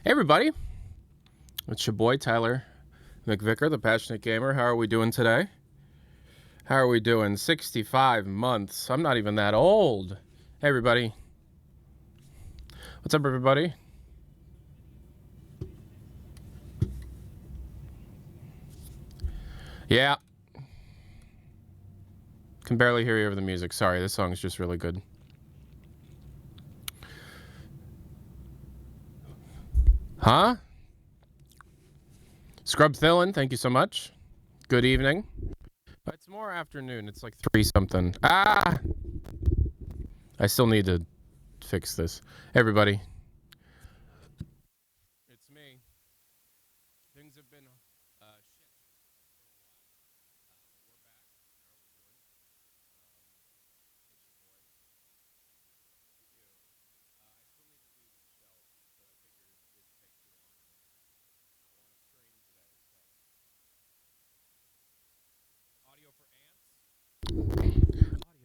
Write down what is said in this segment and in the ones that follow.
Hey everybody, it's your boy Tyler McVicker, the Passionate Gamer. How are we doing today? How are we doing? 65 months. I'm not even that old. Hey everybody. What's up everybody? Yeah. Can barely hear you over the music. Sorry, this song's just really good. Huh? Scrub Thillin, thank you so much. Good evening. It's more afternoon. It's like 3 something. Ah! I still need to fix this. Hey everybody. It's me. Things have been shit.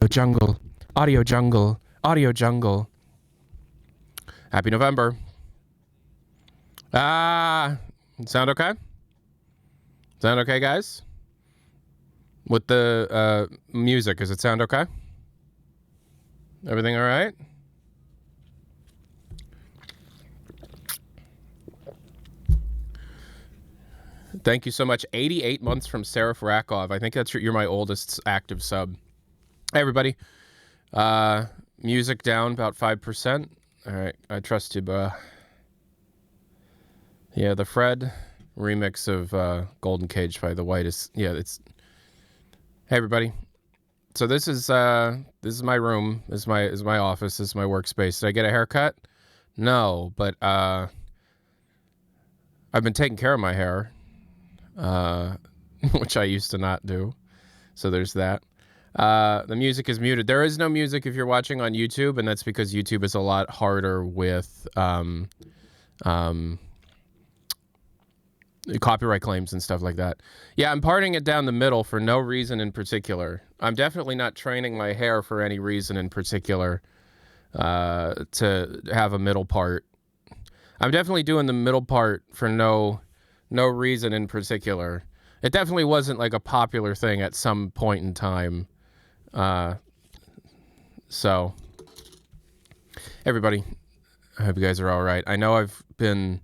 Audio jungle, audio jungle, audio jungle. Happy November. Sound okay? Sound okay, guys? With the music, does it sound okay? Everything all right? Thank you so much. 88 months from Seraph Rakov. I think that's you're my oldest active sub. Hey, everybody. Music down about 5%. All right, I trust you, bro. Yeah, the Fred remix of Golden Cage by The White yeah, it's... Hey, everybody. So this is my room. This is my office. This is my workspace. Did I get a haircut? No, but I've been taking care of my hair, which I used to not do. So there's that. The music is muted. There is no music if you're watching on YouTube, and that's because YouTube is a lot harder with copyright claims and stuff like that. Yeah, I'm parting it down the middle for no reason in particular. I'm definitely not training my hair for any reason in particular to have a middle part. I'm definitely doing the middle part for no reason in particular. It definitely wasn't like a popular thing at some point in time. So, everybody, I hope you guys are all right. I know I've been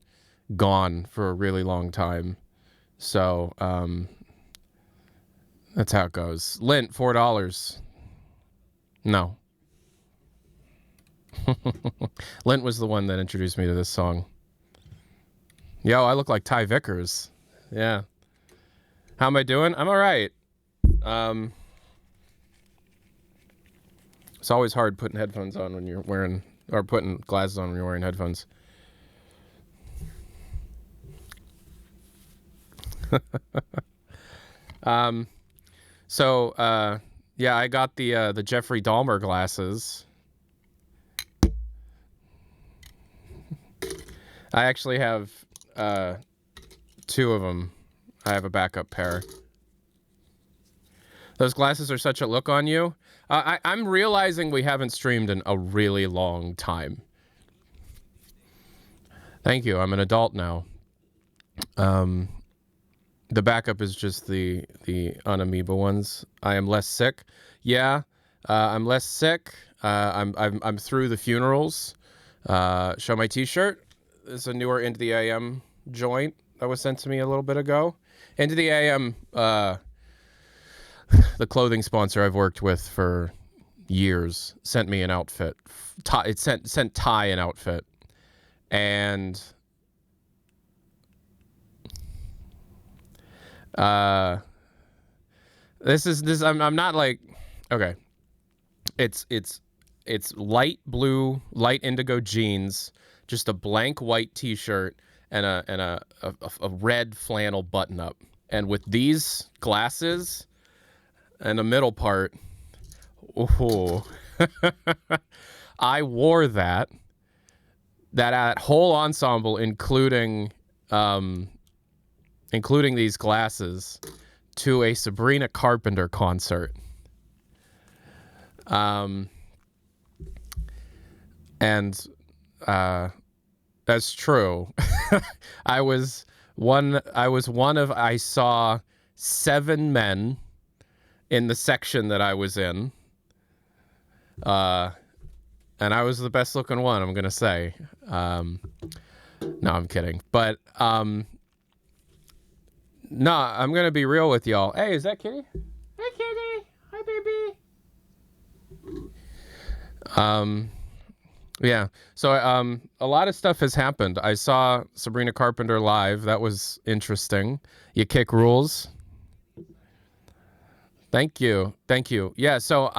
gone for a really long time. So, that's how it goes. Lint, $4. No. Lint was the one that introduced me to this song. Yo, I look like Ty Vickers. Yeah. How am I doing? I'm all right. It's always hard putting headphones on when you're wearing, or putting glasses on when you're wearing headphones. Yeah, I got the Jeffrey Dahmer glasses. I actually have 2 of them. I have a backup pair. Those glasses are such a look on you. I'm realizing we haven't streamed in a really long time. Thank you. I'm an adult now. The backup is just the unamoeba ones. I am less sick. Yeah, I'm less sick. I'm through the funerals. Show my T-shirt. This is a newer Into the AM joint that was sent to me a little bit ago. Into the AM, the clothing sponsor I've worked with for years, sent me an outfit. It sent Ty an outfit, and this. I'm not like, okay. It's light blue, light indigo jeans, just a blank white T-shirt, and a red flannel button-up. And with these glasses and the middle part, oh, I wore that whole ensemble, including these glasses, to a Sabrina Carpenter concert. And that's true. I was one of, I saw 7 men in the section that I was in. And I was the best looking one, I'm going to say. No, I'm kidding. But, no, I'm going to be real with y'all. Hey, is that Kitty? Hey, Kitty. Hi, baby. Yeah. So, a lot of stuff has happened. I saw Sabrina Carpenter live. That was interesting. You kick rules. Thank you. Thank you. Yeah. So,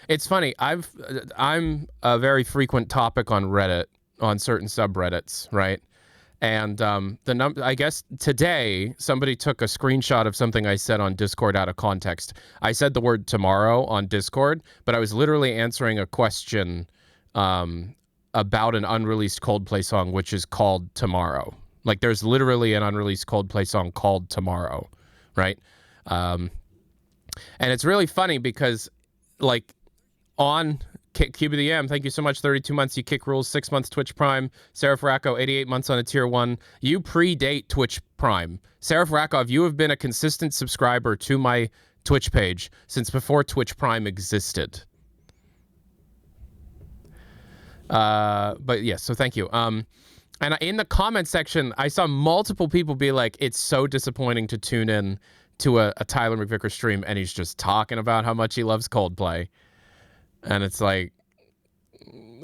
it's funny. I'm a very frequent topic on Reddit, on certain subreddits, right? And I guess today somebody took a screenshot of something I said on Discord out of context. I said the word tomorrow on Discord, but I was literally answering a question about an unreleased Coldplay song, which is called Tomorrow. Like, there's literally an unreleased Coldplay song called Tomorrow, right? And it's really funny because, like, on Cube of the M, thank you so much. 32 months, you kick rules. 6 months, Twitch Prime. Seraph Racco, 88 months on a tier 1. You predate Twitch Prime. Seraph Rakov, you have been a consistent subscriber to my Twitch page since before Twitch Prime existed. But yes, so thank you. And in the comment section, I saw multiple people be like, it's so disappointing to tune in to a Tyler McVicker stream and he's just talking about how much he loves Coldplay. And it's like,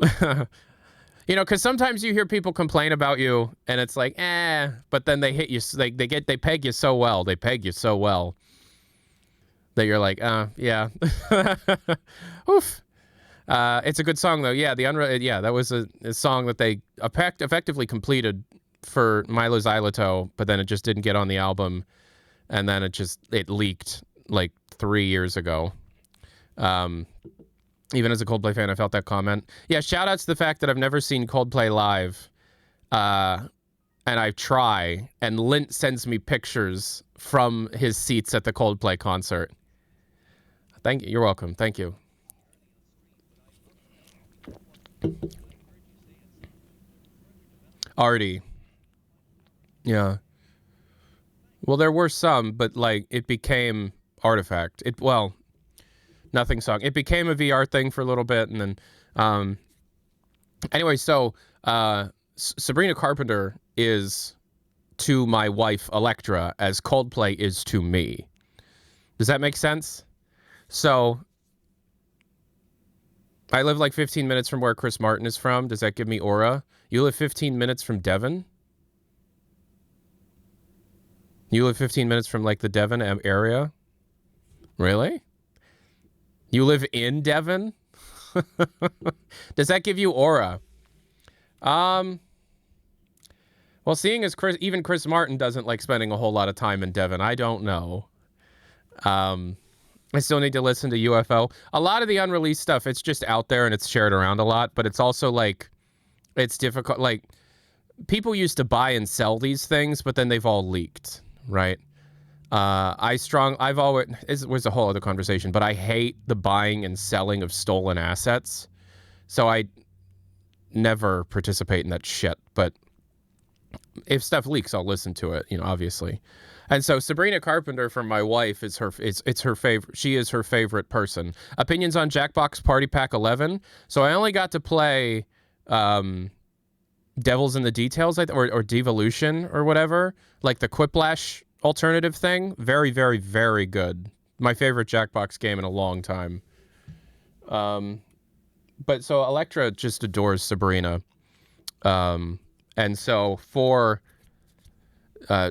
you know, because sometimes you hear people complain about you and it's like, but then they hit you, they peg you so well. They peg you so well that you're like, yeah. Oof. It's a good song though. Yeah, that was a song that they effectively completed for Milo Xyloto, but then it just didn't get on the album, and then it leaked like 3 years ago. Even as a Coldplay fan, I felt that comment. Yeah, shout outs to the fact that I've never seen Coldplay live, and I try, and Lint sends me pictures from his seats at the Coldplay concert. Thank you. You're welcome. Thank you. Artie. Yeah. Well, there were some, but like it became Artifact. Nothing song. It became a VR thing for a little bit, and then anyway, so Sabrina Carpenter is to my wife Electra as Coldplay is to me. Does that make sense? So I live like 15 minutes from where Chris Martin is from. Does that give me aura? You live 15 minutes from Devon? You live 15 minutes from like the Devon area? Really? You live in Devon? Does that give you aura? Well, seeing as even Chris Martin doesn't like spending a whole lot of time in Devon, I don't know. I still need to listen to UFO. A lot of the unreleased stuff, it's just out there and it's shared around a lot, but it's also like, it's difficult. Like, people used to buy and sell these things, but then they've all leaked, right? I've always, it was a whole other conversation, but I hate the buying and selling of stolen assets. So I never participate in that shit. But if stuff leaks, I'll listen to it, you know, obviously. And so Sabrina Carpenter from my wife is it's her favorite. She is her favorite person. Opinions on Jackbox Party Pack 11. So I only got to play Devils in the Details or Devolution or whatever, like the Quiplash alternative thing. Very, very, very good. My favorite Jackbox game in a long time. But so Electra just adores Sabrina. And so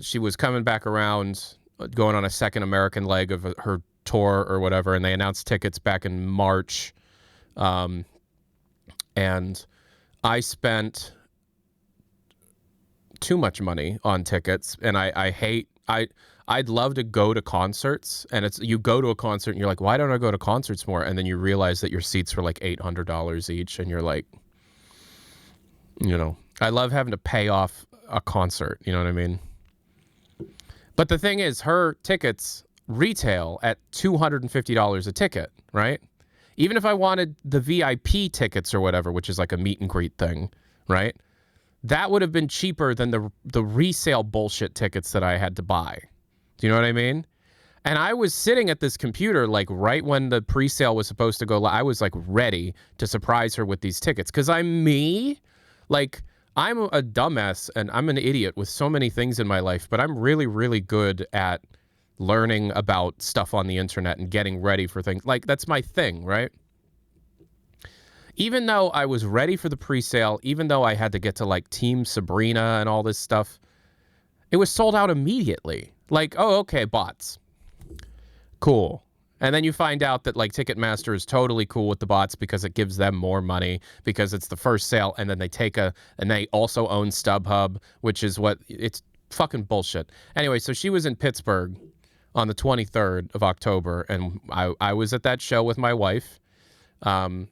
she was coming back around, going on a second American leg of her tour or whatever, and they announced tickets back in March. And I spent too much money on tickets, and I'd love to go to concerts, and you go to a concert and you're like, why don't I go to concerts more? And then you realize that your seats were like $800 each, and you're like, you know, I love having to pay off a concert, you know what I mean? But the thing is, her tickets retail at $250 a ticket, right? Even if I wanted the VIP tickets or whatever, which is like a meet and greet thing, right? that would have been cheaper than the resale bullshit tickets that I had to buy. Do you know what I mean? And I was sitting at this computer, like, right when the pre-sale was supposed to go live. I was, like, ready to surprise her with these tickets. Because I'm me. Like, I'm a dumbass, and I'm an idiot with so many things in my life. But I'm really, really good at learning about stuff on the internet and getting ready for things. Like, that's my thing, right? Even though I was ready for the pre-sale, even though I had to get to, like, Team Sabrina and all this stuff, it was sold out immediately. Like, oh, okay, bots. Cool. And then you find out that, like, Ticketmaster is totally cool with the bots because it gives them more money because it's the first sale, and then they also own StubHub, which is it's fucking bullshit. Anyway, so she was in Pittsburgh on the 23rd of October, and I was at that show with my wife, and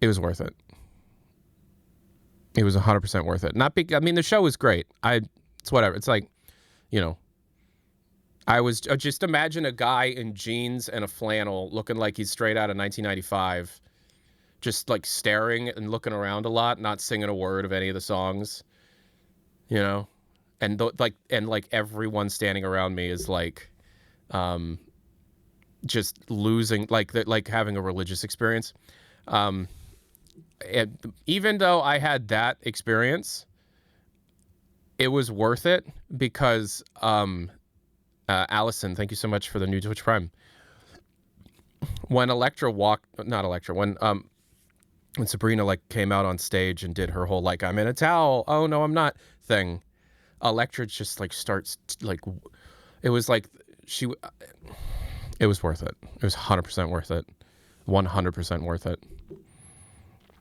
it was worth it. It was 100% worth it. I mean, the show was great. It's whatever. It's like, you know, I was just imagine a guy in jeans and a flannel looking like he's straight out of 1995, just like staring and looking around a lot, not singing a word of any of the songs, you know, and everyone standing around me is like, just losing, like having a religious experience. And even though I had that experience, it was worth it because, Allison, thank you so much for the new Twitch Prime. When when Sabrina, like, came out on stage and did her whole, like, I'm in a towel, oh no I'm not thing, Electra just, like, starts, like, it was like it was worth it. It was 100% worth it. 100% worth it.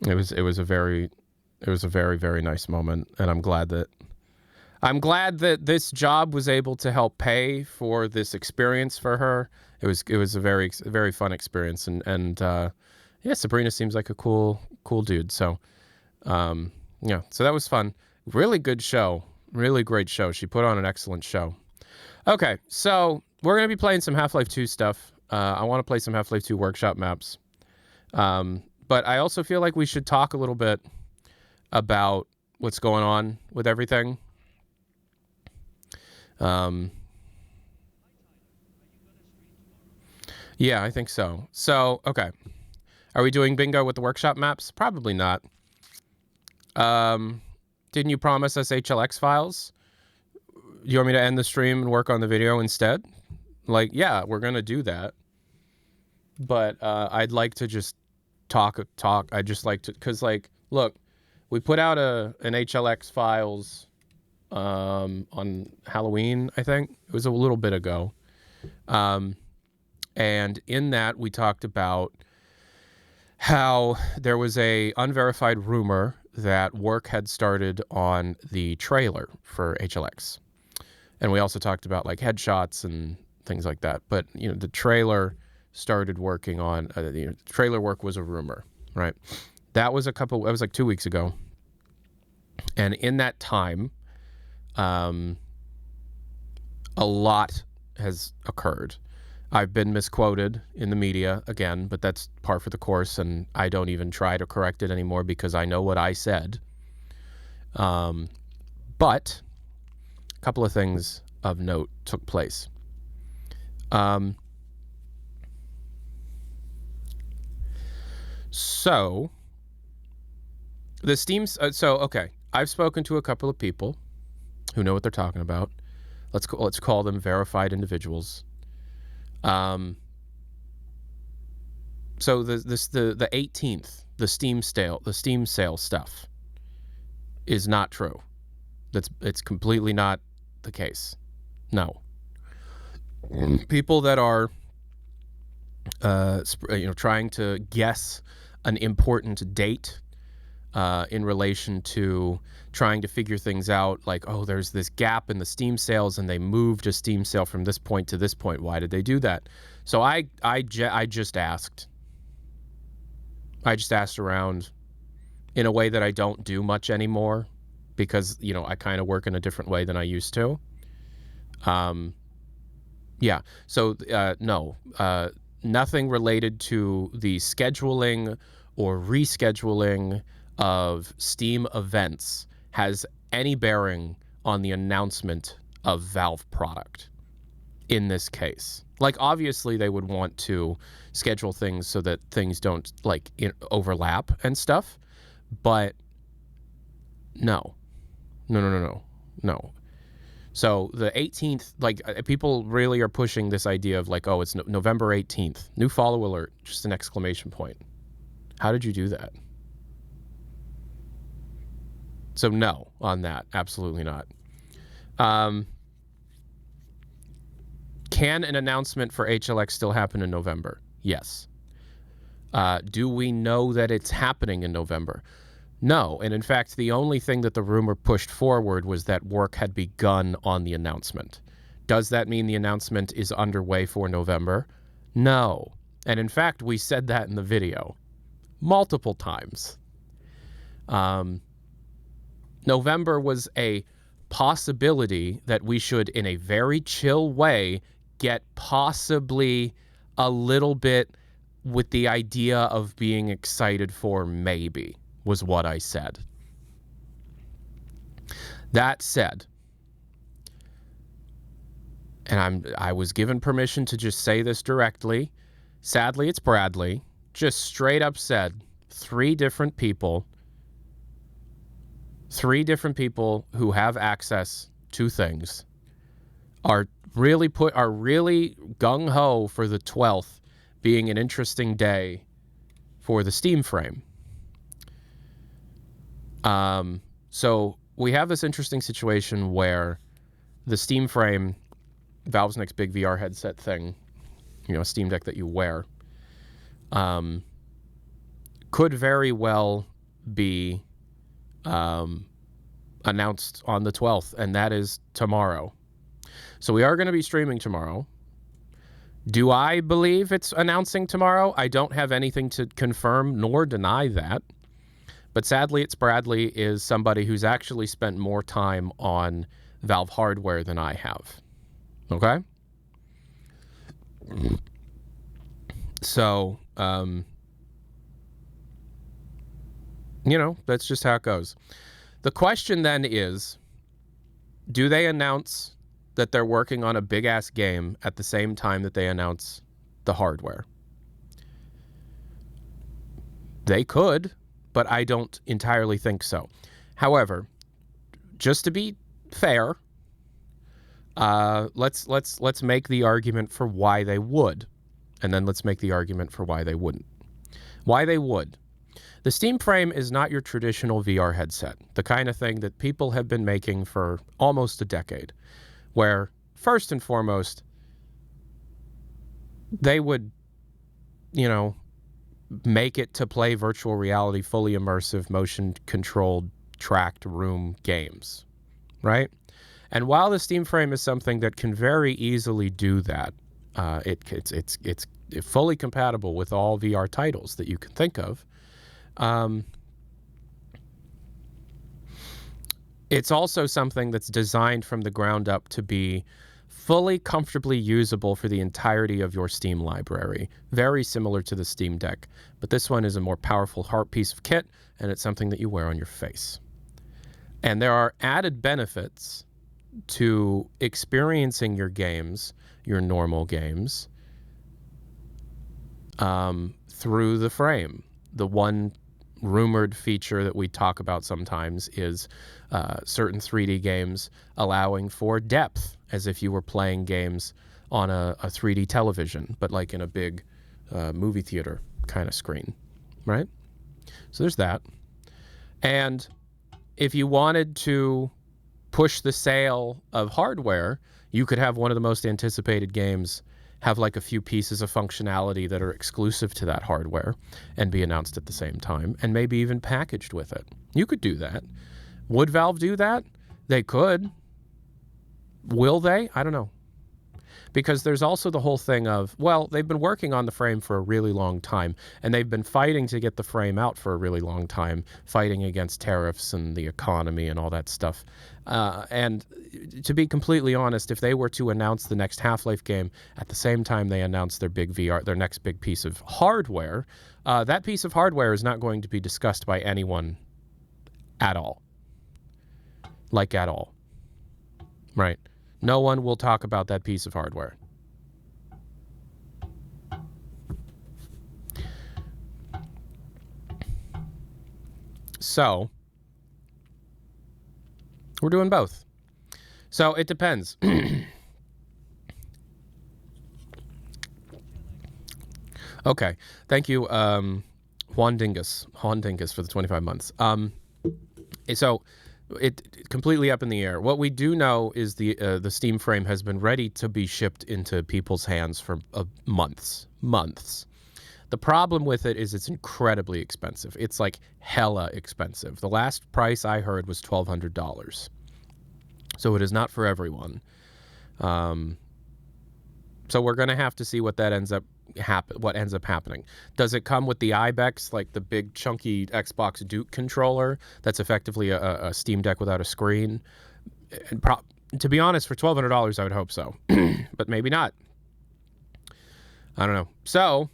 It was a very, very nice moment, and I'm glad that this job was able to help pay for this experience for her. It was a very, very fun experience, and yeah, Sabrina seems like a cool dude. So, yeah, so that was fun. Really good show. Really great show. She put on an excellent show. Okay, so we're gonna be playing some Half-Life 2 stuff. I want to play some Half-Life 2 workshop maps, but I also feel like we should talk a little bit about what's going on with everything. Yeah, I think so. So, okay. Are we doing bingo with the workshop maps? Probably not. Didn't you promise us HLX files? You want me to end the stream and work on the video instead? Like, yeah, we're going to do that. But I'd like to just talk. I'd just like to, because, like, look, we put out an HLX files on Halloween, I think. It was a little bit ago. And in that, we talked about how there was a unverified rumor that work had started on the trailer for HLX. And we also talked about, like, headshots and things like that. But, you know, the trailer started working on, trailer work was a rumor, right? That was like 2 weeks ago. And in that time, a lot has occurred. I've been misquoted in the media again, but that's par for the course, and I don't even try to correct it anymore because I know what I said. But a couple of things of note took place. So the Steam. Okay, I've spoken to a couple of people who know what they're talking about. Let's call them verified individuals. So the 18th, the Steam sale stuff is not true. It's completely not the case. No. People that are trying to guess an important date in relation to trying to figure things out, like, oh, there's this gap in the Steam sales and they moved a Steam sale from this point to this point. Why did they do that? So I just asked. I just asked around in a way that I don't do much anymore because, you know, I kind of work in a different way than I used to. Yeah. So, no, nothing related to the scheduling or rescheduling of Steam events has any bearing on the announcement of Valve product in this case. Like, obviously they would want to schedule things so that things don't like overlap and stuff, but no. So the 18th, like, people really are pushing this idea of like, oh, it's November 18th, new follow alert, just an exclamation point. How did you do that? So no on that, absolutely not. Can an announcement for HLX still happen in November? Yes. Do we know that it's happening in November? No. And in fact, the only thing that the rumor pushed forward was that work had begun on the announcement. Does that mean the announcement is underway for November? No. And in fact, we said that in the video multiple times. November was a possibility that we should, in a very chill way, get possibly a little bit with the idea of being excited for, maybe, was what I said. That said, and I was given permission to just say this directly. Sadly, it's Bradley. Just straight up said, three different people who have access to things are really gung-ho for the 12th being an interesting day for the Steam frame. So we have this interesting situation where the Steam frame, Valve's next big VR headset thing, a Steam Deck that you wear, could very well be announced on the 12th, and that is tomorrow. So we are going to be streaming tomorrow. Do I believe it's announcing tomorrow? I don't have anything to confirm nor deny that. But sadly, it's Bradley is somebody who's actually spent more time on Valve hardware than I have. Okay? So, that's just how it goes. The question then is, do they announce that they're working on a big-ass game at the same time that they announce the hardware? They could, but I don't entirely think so. However, just to be fair, let's make the argument for why they would, and then let's make the argument for why they wouldn't. Why they would. The Steam Frame is not your traditional VR headset, the kind of thing that people have been making for almost a decade, where, first and foremost, they would, make it to play virtual reality, fully immersive, motion-controlled, tracked room games, right? And while the Steam Frame is something that can very easily do that, it's fully compatible with all VR titles that you can think of. It's also something that's designed from the ground up to be fully comfortably usable for the entirety of your Steam library. Very similar to the Steam Deck, but this one is a more powerful heart piece of kit, and it's something that you wear on your face. And there are added benefits to experiencing your games, your normal games, through the frame. The one rumored feature that we talk about sometimes is certain 3D games allowing for depth, as if you were playing games on a 3D television, but like in a big movie theater kind of screen, right? So there's that. And if you wanted to push the sale of hardware, you could have one of the most anticipated games have like a few pieces of functionality that are exclusive to that hardware and be announced at the same time, and maybe even packaged with it. You could do that. Would Valve do that? They could. Will they? I don't know. Because there's also the whole thing of, well, they've been working on the frame for a really long time, and they've been fighting to get the frame out for a really long time, fighting against tariffs and the economy and all that stuff. And to be completely honest, if they were to announce the next Half-Life game at the same time they announce their big VR, their next big piece of hardware, that piece of hardware is not going to be discussed by anyone at all. Like at all. Right? No one will talk about that piece of hardware. So, we're doing both. So, it depends. Okay. Thank you, Juan Dingus for the 25 months. So, it completely up in the air. What we do know is the Steam frame has been ready to be shipped into people's hands for months. The problem with it is it's incredibly expensive. It's like hella expensive. The last price I heard was $1,200. So it is not for everyone. So we're going to have to see what that ends up happening. Does it come with the ibex, like the big chunky Xbox Duke controller that's effectively a Steam Deck without a screen? To be honest, for $1,200 I would hope so. But maybe not. I don't know. So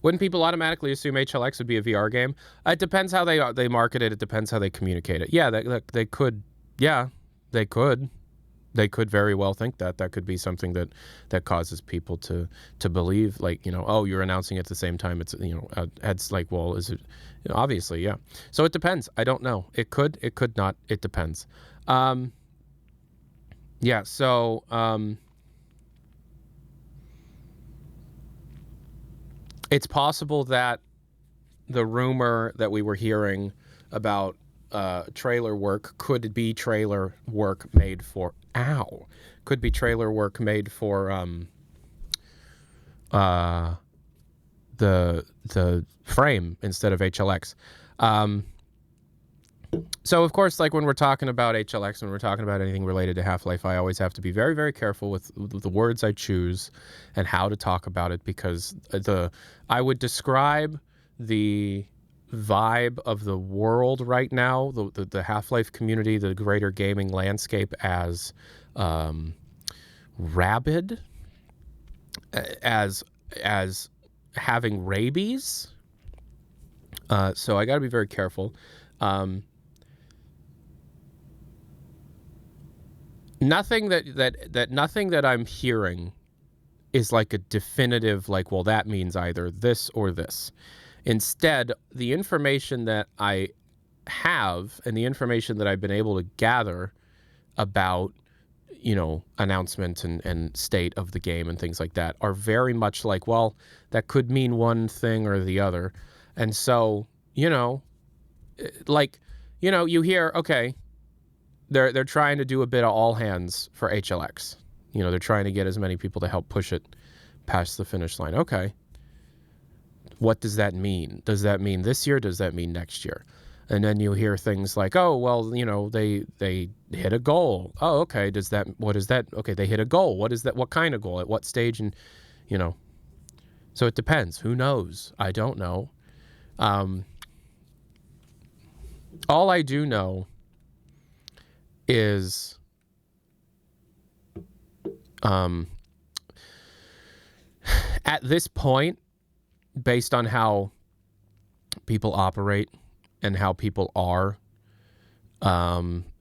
wouldn't people automatically assume HLX would be a VR game? It depends how they market it. It depends how they communicate it. Yeah, they could. Yeah, they could. They could very well think that could be something that causes people to believe, like, you know, oh, you're announcing it at the same time. It's, you know, it's like, well, is it? You know, obviously, yeah. So it depends. I don't know. It could not. It depends. Yeah. So it's possible that the rumor that we were hearing about trailer work could be trailer work made for the frame instead of HLX. So of course, like when we're talking about HLX, when we're talking about anything related to Half-Life, I always have to be very, very careful with the words I choose and how to talk about it, because I would describe the vibe of the world right now, the Half-Life community, the greater gaming landscape, as rabid, as having rabies. So I got to be very careful. Nothing that I'm hearing is like a definitive, like, well, that means either this or this. Instead, the information that I have and the information that I've been able to gather about, you know, announcement and state of the game and things like that are very much like, well, that could mean one thing or the other. And so, you know, like, you know, you hear, okay, they're trying to do a bit of all hands for HLX. You know, they're trying to get as many people to help push it past the finish line. Okay. What does that mean? Does that mean this year? Does that mean next year? And then you hear things like, oh, well, you know, they hit a goal. Oh, okay. What is that? Okay, they hit a goal. What is that? What kind of goal? At what stage? And, you know, so it depends. Who knows? I don't know. All I do know is at this point, based on how people operate and how people are,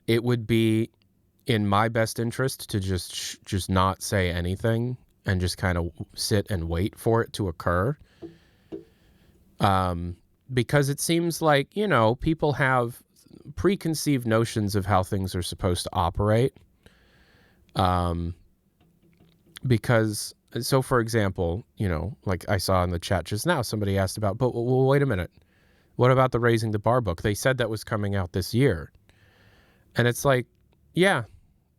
it would be in my best interest to just not say anything and just kind of sit and wait for it to occur. Because it seems like, you know, people have preconceived notions of how things are supposed to operate. Because, so for example, you know, like I saw in the chat just now, somebody asked about, but well, wait a minute. What about the Raising the Bar book? They said that was coming out this year. And it's like, yeah,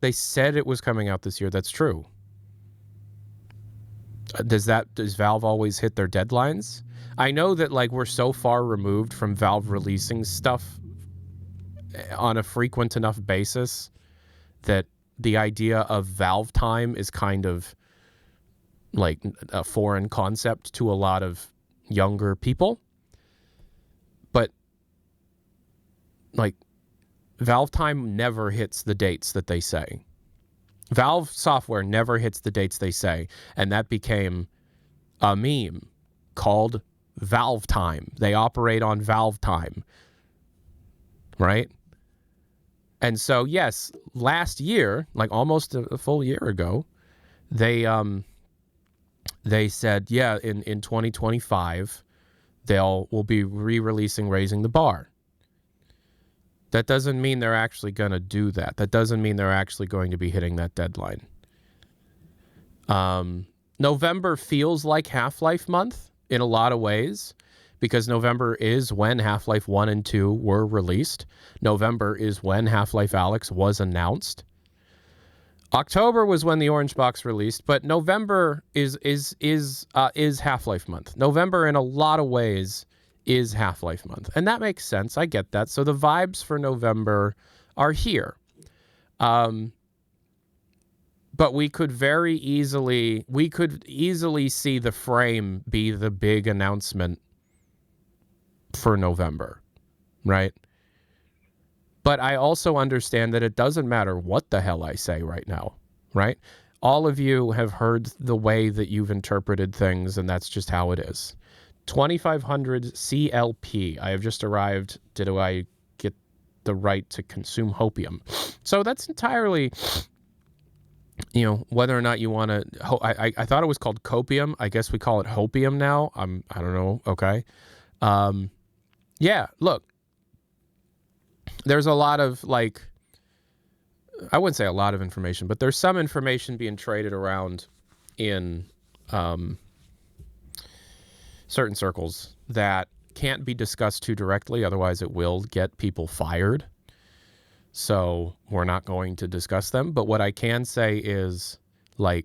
they said it was coming out this year. That's true. Does Valve always hit their deadlines? I know that, like, we're so far removed from Valve releasing stuff on a frequent enough basis that the idea of Valve time is kind of like a foreign concept to a lot of younger people. But, like, Valve time never hits the dates that they say. Valve software never hits the dates they say, and that became a meme called Valve time. They operate on Valve time. right? And so, yes, last year, like almost a full year ago, they said, yeah, in 2025, we'll be re-releasing Raising the Bar. That doesn't mean they're actually going to do that. That doesn't mean they're actually going to be hitting that deadline. November feels like Half-Life month in a lot of ways, because November is when Half-Life 1 and 2 were released. November is when Half-Life Alyx was announced. October was when the Orange Box released, but November is Half-Life month. November in a lot of ways is Half-Life month, and that makes sense. I get that. So the vibes for November are here. But we could easily see the frame be the big announcement for November, right? But I also understand that it doesn't matter what the hell I say right now, right? All of you have heard the way that you've interpreted things, and that's just how it is. 2500 CLP. I have just arrived. Did I get the right to consume hopium? So that's entirely, whether or not you want to. I thought it was called copium. I guess we call it hopium now. I don't know. Okay. Yeah. Look. There's a lot of, I wouldn't say a lot of information, but there's some information being traded around in certain circles that can't be discussed too directly, otherwise it will get people fired. So we're not going to discuss them. But what I can say is, so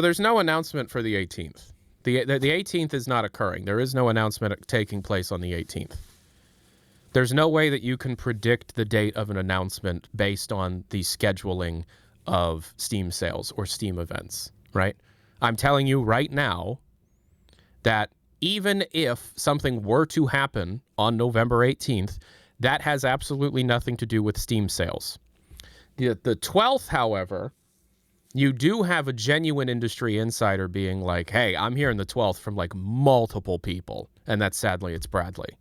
there's no announcement for the 18th. The 18th is not occurring. There is no announcement taking place on the 18th. There's no way that you can predict the date of an announcement based on the scheduling of Steam sales or Steam events, right? I'm telling you right now that even if something were to happen on November 18th, that has absolutely nothing to do with Steam sales. The 12th, however, you do have a genuine industry insider being like, hey, I'm hearing the 12th from multiple people. And that's sadly, it's Bradley.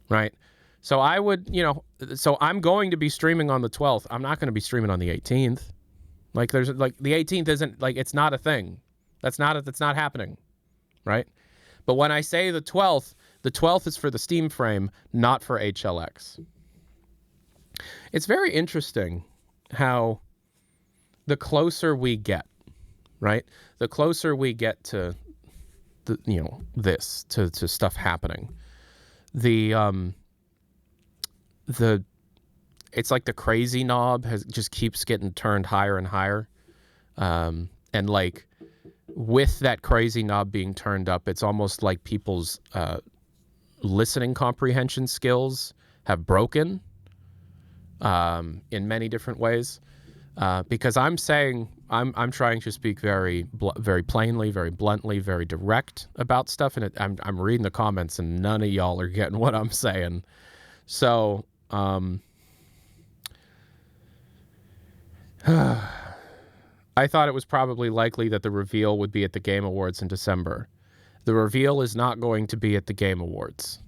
Right? So I would, so I'm going to be streaming on the 12th. I'm not going to be streaming on the 18th. The 18th isn't, it's not a thing. That's not happening. Right? But when I say the 12th is for the Steam frame, not for HLX. It's very interesting how the closer we get, right? The closer we get to to stuff happening, it's like the crazy knob just keeps getting turned higher and higher. And with that crazy knob being turned up, it's almost like people's listening comprehension skills have broken in many different ways. Because I'm trying to speak very plainly, very bluntly, very direct about stuff, and I'm reading the comments, and none of y'all are getting what I'm saying. So, I thought it was probably likely that the reveal would be at the Game Awards in December. The reveal is not going to be at the Game Awards.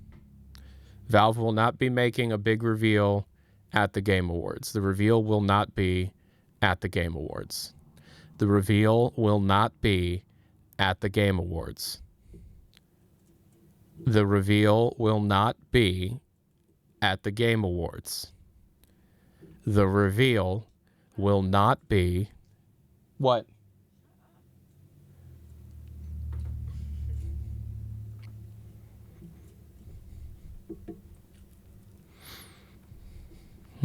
Valve will not be making a big reveal at the Game Awards. The reveal will not be at the Game Awards. The reveal will not be at the Game Awards. The reveal will not be at the Game Awards. The reveal will not be... What?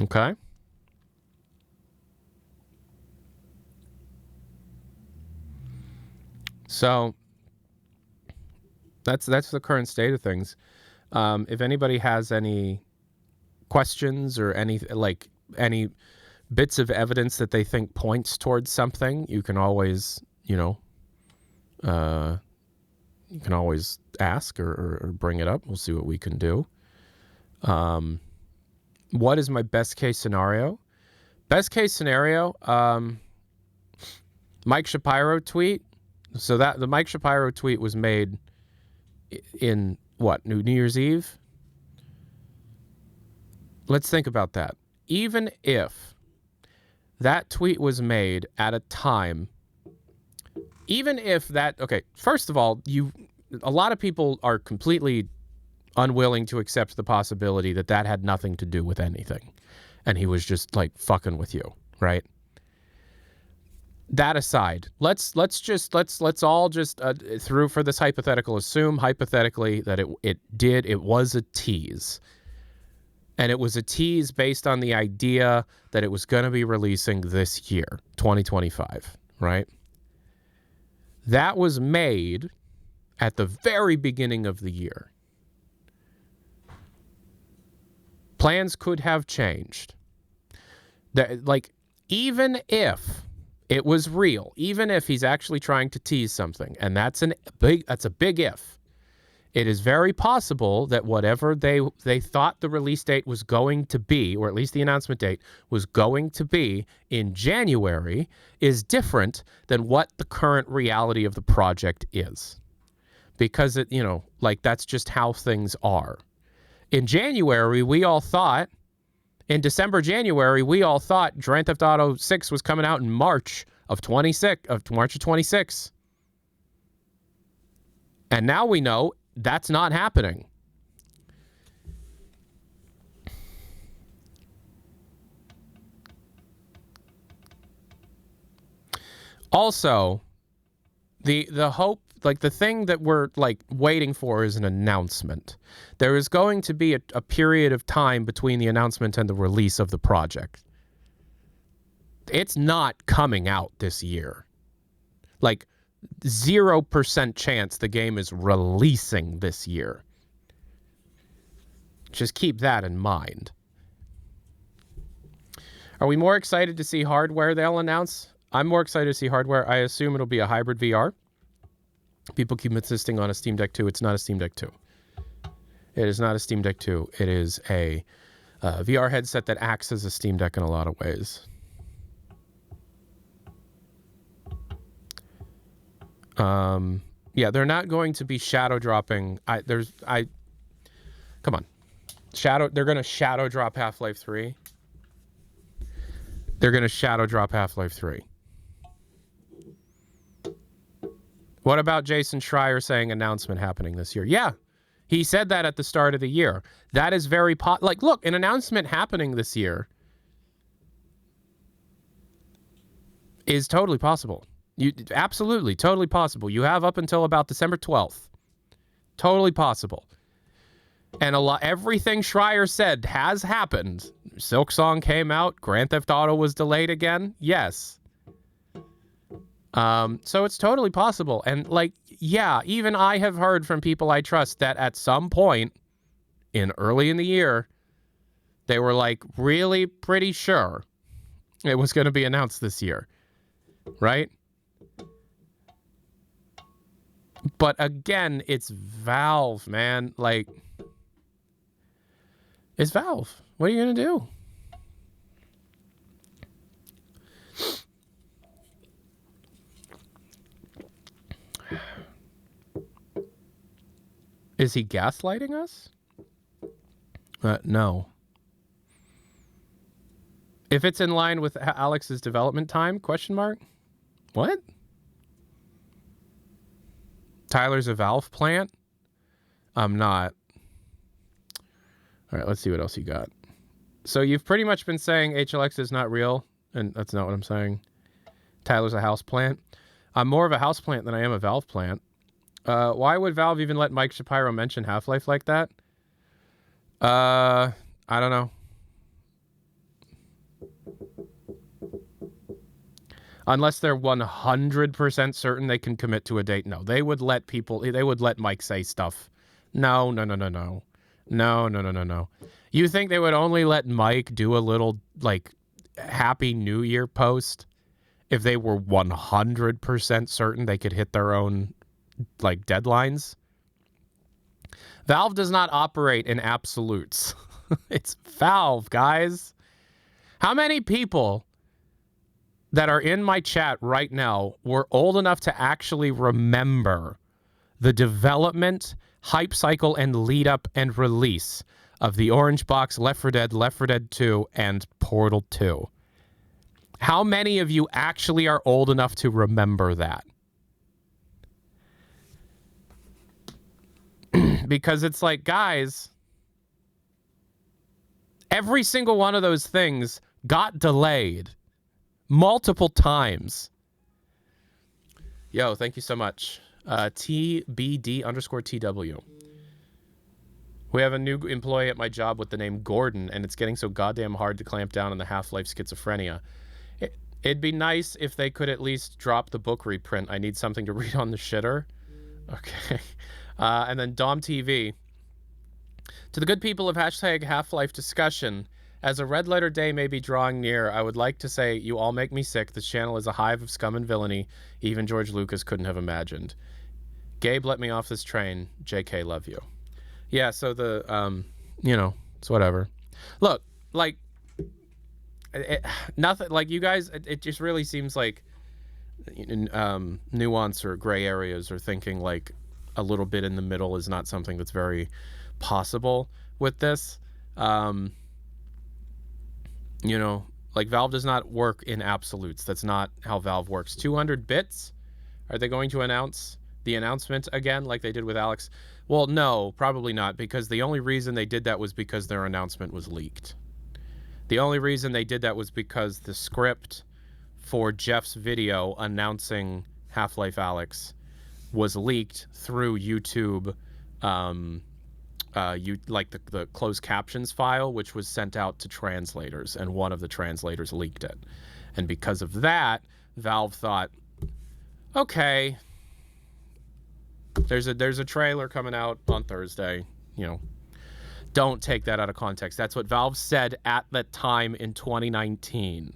Okay. So that's the current state of things. If anybody has any questions or any bits of evidence that they think points towards something, you can always, ask or bring it up. We'll see what we can do. What is my best case scenario? Best case scenario, Mike Shapiro tweet. So that the Mike Shapiro tweet was made in what, New Year's Eve? Let's think about that. Even if that tweet was made at a time, even if that, okay, first of all, a lot of people are completely unwilling to accept the possibility that that had nothing to do with anything. And he was just like fucking with you, right? That aside, let's all just through for this hypothetical, assume hypothetically that it was a tease. And it was a tease based on the idea that it was going to be releasing this year, 2025, right? That was made at the very beginning of the year. Plans could have changed. Even if it was real, even if he's actually trying to tease something, and that's a big if, it is very possible that whatever they thought the release date was going to be, or at least the announcement date was going to be in January, is different than what the current reality of the project is. Because that's just how things are. In January, in December, January, we all thought Grand Theft Auto 6 was coming out in March of 26. And now we know that's not happening. Also, the hope, the thing that we're waiting for is an announcement. There is going to be a period of time between the announcement and the release of the project. It's not coming out this year. 0% chance the game is releasing this year. Just keep that in mind. Are we more excited to see hardware they'll announce? I'm more excited to see hardware. I assume it'll be a hybrid VR. People keep insisting on a Steam Deck 2. It's not a Steam Deck 2. It is not a Steam Deck 2. It is a VR headset that acts as a Steam Deck in a lot of ways. Yeah, they're not going to be shadow dropping. Come on. They're going to shadow drop Half-Life 3. They're going to shadow drop Half-Life 3. What about Jason Schreier saying announcement happening this year? Yeah, he said that at the start of the year. That is very look, an announcement happening this year is totally possible. Absolutely, totally possible. You have up until about December 12th. Totally possible. And everything Schreier said has happened. Silksong came out. Grand Theft Auto was delayed again. Yes. So it's totally possible. And yeah, even I have heard from people I trust that at some point early in the year, they were really pretty sure it was going to be announced this year. Right? But again, it's Valve, man. It's Valve. What are you going to do? Is he gaslighting us? No. If it's in line with Alex's development time, ? What? Tyler's a Valve plant? I'm not. All right, let's see what else you got. So you've pretty much been saying HLX is not real, and that's not what I'm saying. Tyler's a house plant. I'm more of a house plant than I am a Valve plant. Why would Valve even let Mike Shapiro mention Half-Life like that? I don't know. Unless they're 100% certain they can commit to a date. No, they would let Mike say stuff. No. You think they would only let Mike do a little, Happy New Year post if they were 100% certain they could hit their own, deadlines? Valve does not operate in absolutes. It's Valve, guys. How many people that are in my chat right now were old enough to actually remember the development, hype cycle and lead up and release of the Orange Box, Left 4 Dead 2, and Portal 2. How many of you actually are old enough to remember that? Because it's like, guys, every single one of those things got delayed multiple times. Yo, thank you so much. TBD_TW. We have a new employee at my job with the name Gordon, and it's getting so goddamn hard to clamp down on the Half-Life schizophrenia. It'd be nice if they could at least drop the book reprint. I need something to read on the shitter. Okay. And then Dom TV. To the good people of hashtag Half-Life discussion, as a red letter day may be drawing near, I would like to say you all make me sick. This channel is a hive of scum and villainy even George Lucas couldn't have imagined. Gabe, let me off this train. JK, love you. Yeah, so the, you know, it's whatever. Look, like, nothing, like, you guys, it just really seems like nuance or gray areas or thinking, like, a little bit in the middle is not something that's very possible with this. You know, like, Valve does not work in absolutes. That's not how Valve works. 200 bits? Are they going to announce the announcement again like they did with Alex? Well, no, probably not, because the only reason they did that was because their announcement was leaked. The only reason they did that was because the script for Jeff's video announcing Half-Life Alyx was leaked through YouTube, like the closed captions file, which was sent out to translators, and one of the translators leaked it. And because of that, Valve thought, okay, there's a trailer coming out on Thursday, you know, don't take that out of context. That's what Valve said at the time in 2019.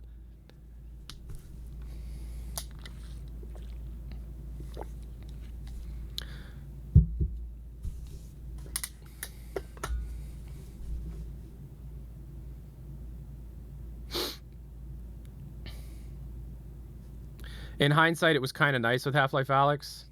In hindsight, it was kind of nice with Half-Life Alyx.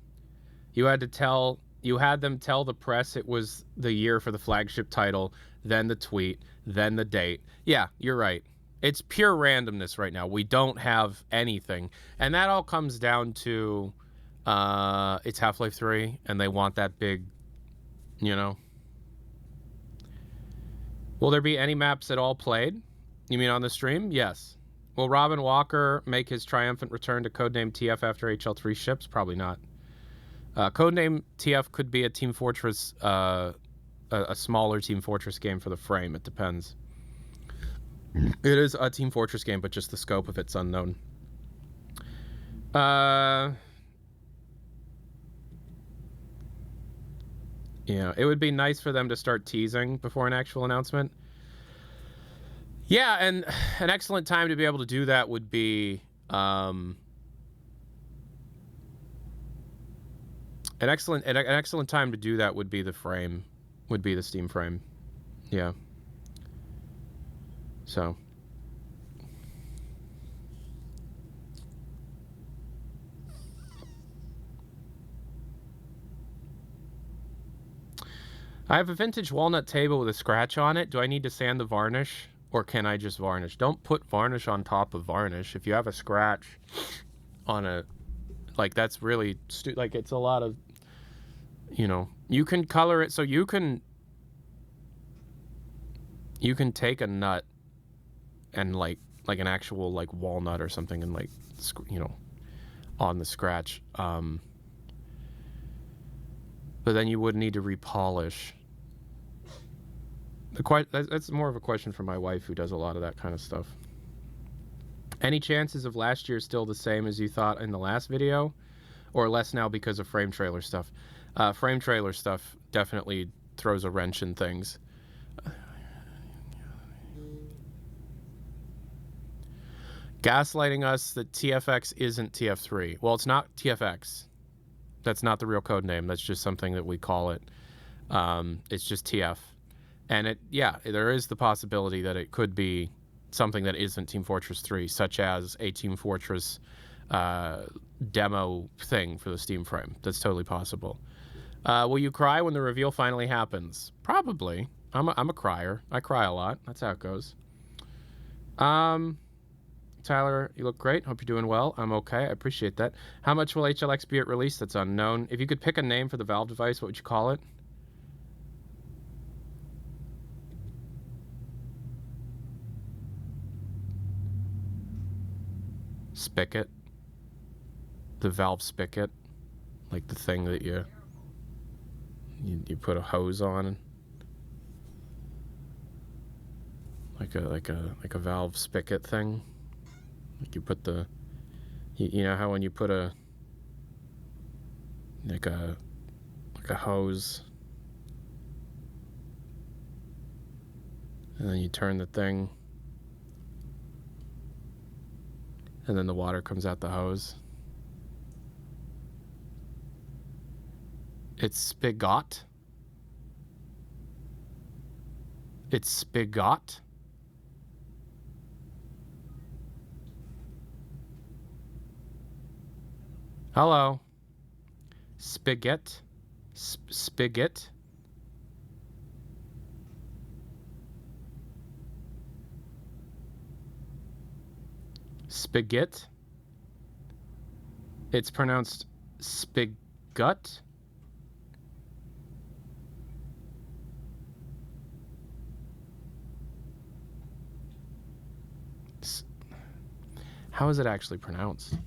You had them tell the press it was the year for the flagship title, then the tweet, then the date. Yeah, you're right. It's pure randomness right now. We don't have anything. And that all comes down to it's Half-Life 3, and they want that big, you know. Will there be any maps at all played? You mean on the stream? Yes. Will Robin Walker make his triumphant return to Codename TF after HL3 ships? Probably not. Codename TF could be a Team Fortress, a smaller Team Fortress game for the frame. It depends. It is a Team Fortress game, but just the scope of it's unknown. Yeah, it would be nice for them to start teasing before an actual announcement. Yeah, and an excellent time to be able to do that would be an excellent time to do that would be the frame, would be the Steam frame. Yeah. So. I have a vintage walnut table with a scratch on it. Do I need to sand the varnish, or can I just varnish? Don't put varnish on top of varnish. If you have a scratch on a, like, that's really like, it's a lot of, you know, you can color it so you can take a nut and like an actual like walnut or something and like, you know, on the scratch, but then you would need to repolish. That's more of a question for my wife, who does a lot of that kind of stuff. Any chances of last year still the same as you thought in the last video, or less now because of frame trailer stuff? Frame trailer stuff definitely throws a wrench in things. Gaslighting us that TFX isn't TF3. Well, it's not TFX. That's not the real code name. That's just something that we call it. It's just TF. And it, yeah, there is the possibility that it could be something that isn't Team Fortress 3, such as a Team Fortress demo thing for the Steam frame. That's totally possible. Will you cry when the reveal finally happens? Probably. I'm a crier. I cry a lot. That's how it goes. Tyler, you look great. Hope you're doing well. I'm okay. I appreciate that. How much will HLX be at release? That's unknown. If you could pick a name for the Valve device, what would you call it? Spigot. The Valve spigot. Like the thing that you put a hose on. Like a valve spigot thing. Like you put the, you know how when you put a like a hose, and then you turn the thing, and then the water comes out the hose. It's spigot. It's spigot. Hello. Spigot. Spigot. Spigot. It's pronounced spigot. How is it actually pronounced?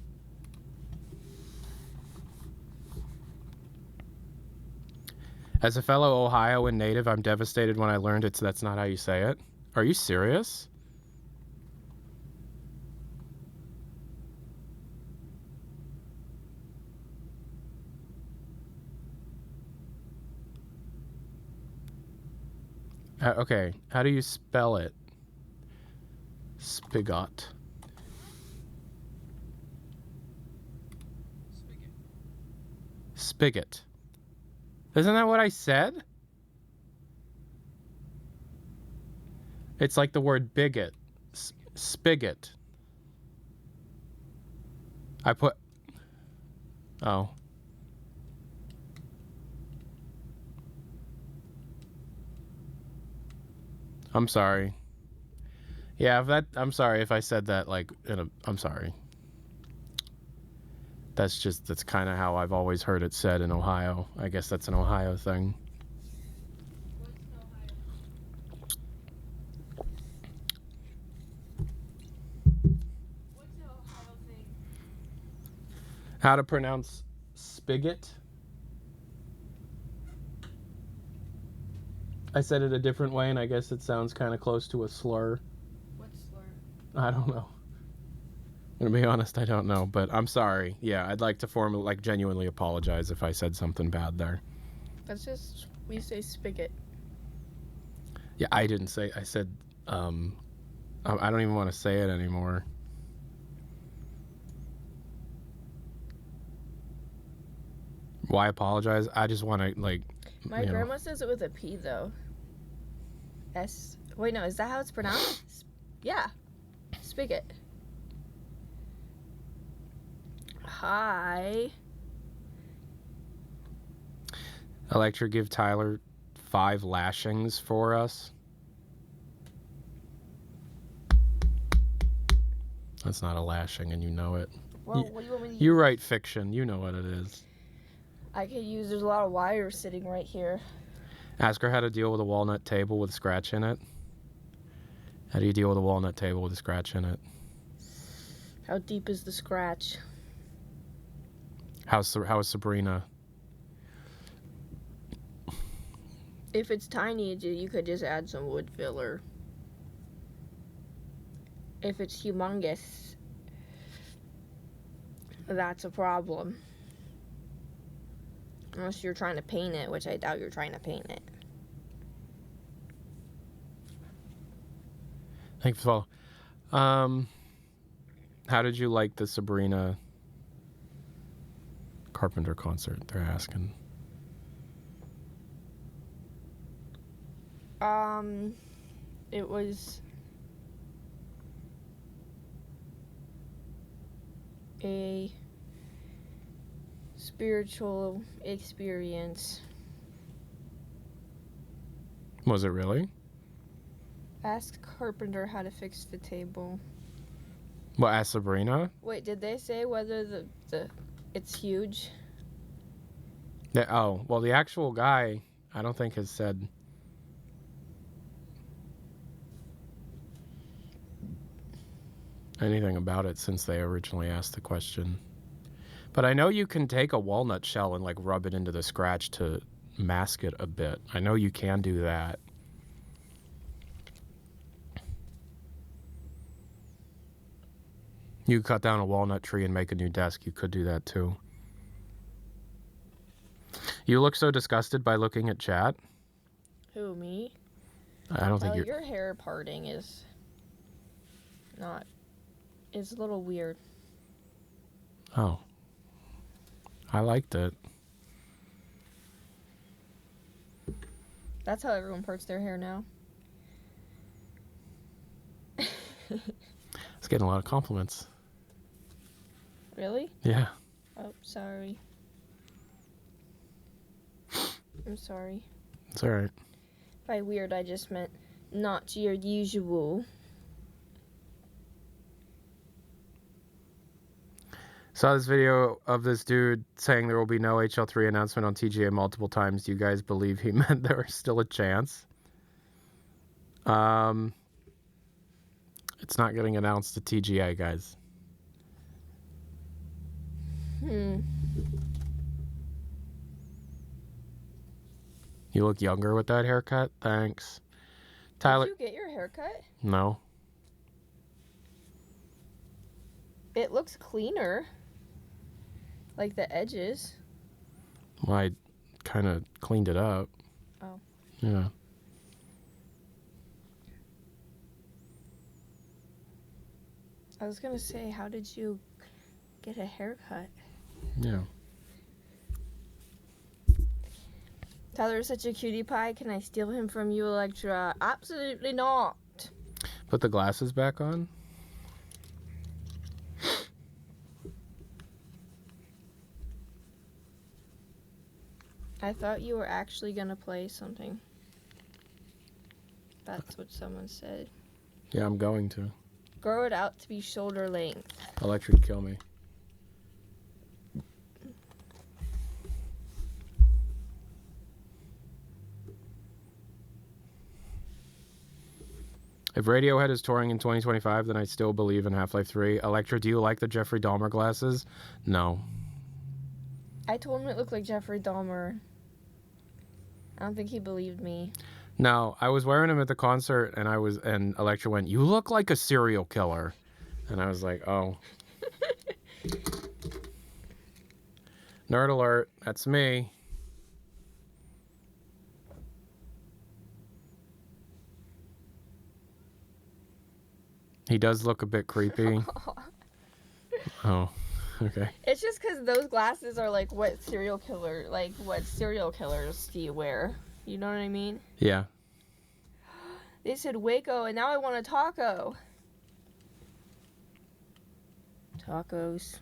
As a fellow Ohioan native, I'm devastated when I learned that's not how you say it. Are you serious? Okay, how do you spell it? Spigot. Spigot. Isn't that what I said? It's like the word bigot. Spigot. I put... Oh. I'm sorry. Yeah, I'm sorry if I said that like I'm sorry. That's kind of how I've always heard it said in Ohio. I guess that's an Ohio thing. What's the Ohio thing? How to pronounce spigot? I said it a different way, and I guess it sounds kind of close to a slur. What slur? I don't know. To be honest, I don't know, but I'm sorry. Yeah, I'd like to genuinely apologize if I said something bad there. That's just, we say spigot. Yeah, I didn't say, I said, I don't even want to say it anymore. Why apologize? I just want to, like... My grandma says it with a P, though. Wait, no, is that how it's pronounced? Yeah. Spigot. Hi. Electra, give Tyler 5 lashings for us. That's not a lashing, and you know it. Well, what do you want me to use? You write fiction. You know what it is. I could use, there's a lot of wires sitting right here. Ask her how to deal with a walnut table with a scratch in it. How do you deal with a walnut table with a scratch in it? How deep is the scratch? How is Sabrina? If it's tiny, you could just add some wood filler. If it's humongous, that's a problem. Unless you're trying to paint it, which I doubt you're trying to paint it. Thanks, Paul. How did you like the Sabrina Carpenter concert? They're asking. It was a spiritual experience. Was it really? Ask Carpenter how to fix the table. Well, ask Sabrina. Wait, did they say whether the it's huge? Oh, well, the actual guy, I don't think has said. Anything about it since they originally asked the question. But I know you can take a walnut shell and like rub it into the scratch to mask it a bit. I know you can do that. You cut down a walnut tree and make a new desk. You could do that too. You look so disgusted by looking at chat. Who, me? I don't think your hair parting is not. It's a little weird. Oh. I liked it. That's how everyone parts their hair now. It's getting a lot of compliments. Really? Yeah. Oh, sorry. I'm sorry. It's all right. By weird, I just meant not your usual. Saw this video of this dude saying there will be no HL3 announcement on TGA multiple times. Do you guys believe he meant there was still a chance? It's not getting announced to TGA, guys. You look younger with that haircut. Thanks. Tyler. Did you get your haircut? No. It looks cleaner. Like the edges. Well, I kind of cleaned it up. Oh. Yeah. I was gonna say, how did you get a haircut? Yeah. Tyler's such a cutie pie. Can I steal him from you, Electra? Absolutely not. Put the glasses back on. I thought you were actually gonna play something. That's what someone said. Yeah, I'm going to. Grow it out to be shoulder length. Electric kill me. If Radiohead is touring in 2025, then I still believe in Half-Life 3. Electra, do you like the Jeffrey Dahmer glasses? No. I told him it looked like Jeffrey Dahmer. I don't think he believed me. No, I was wearing them at the concert, and Electra went, "You look like a serial killer," and I was like, "Oh." Nerd alert! That's me. He does look a bit creepy. Oh, okay. It's just because those glasses are like, what serial killers do you wear? You know what I mean? Yeah. They said Waco, and now I want a taco. Tacos.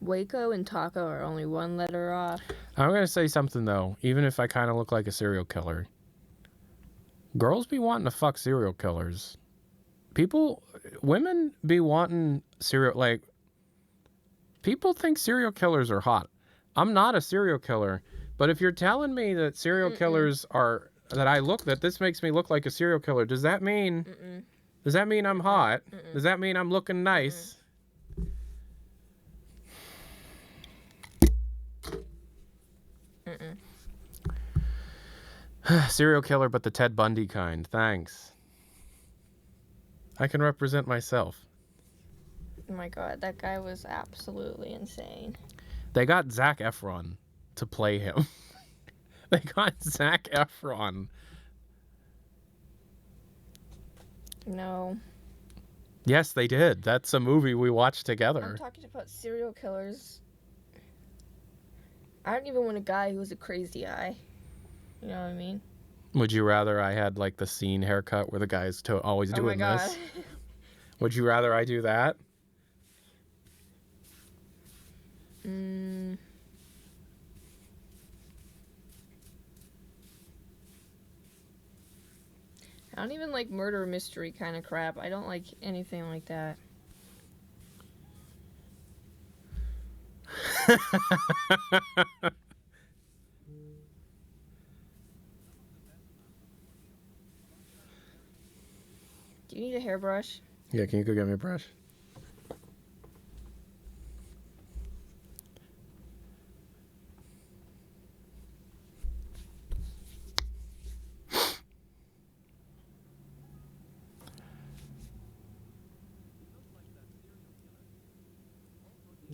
Waco and taco are only one letter off. I'm going to say something, though. Even if I kind of look like a serial killer, girls be wanting to fuck serial killers. Women be wanting people think serial killers are hot. I'm not a serial killer, but if you're telling me that serial killers are, that this makes me look like a serial killer, does that mean I'm hot? Does that mean I'm looking nice? Serial killer, but the Ted Bundy kind. Thanks. I can represent myself. Oh my god, that guy was absolutely insane. They got Zac Efron to play him. They got Zac Efron. No. Yes, they did. That's a movie we watched together. I'm talking about serial killers. I don't even want a guy who was a crazy eye. You know what I mean? Would you rather I had like the scene haircut where the guy's always doing this? Would you rather I do that? I don't even like murder mystery kind of crap. I don't like anything like that. Do you need a hairbrush? Yeah, can you go get me a brush?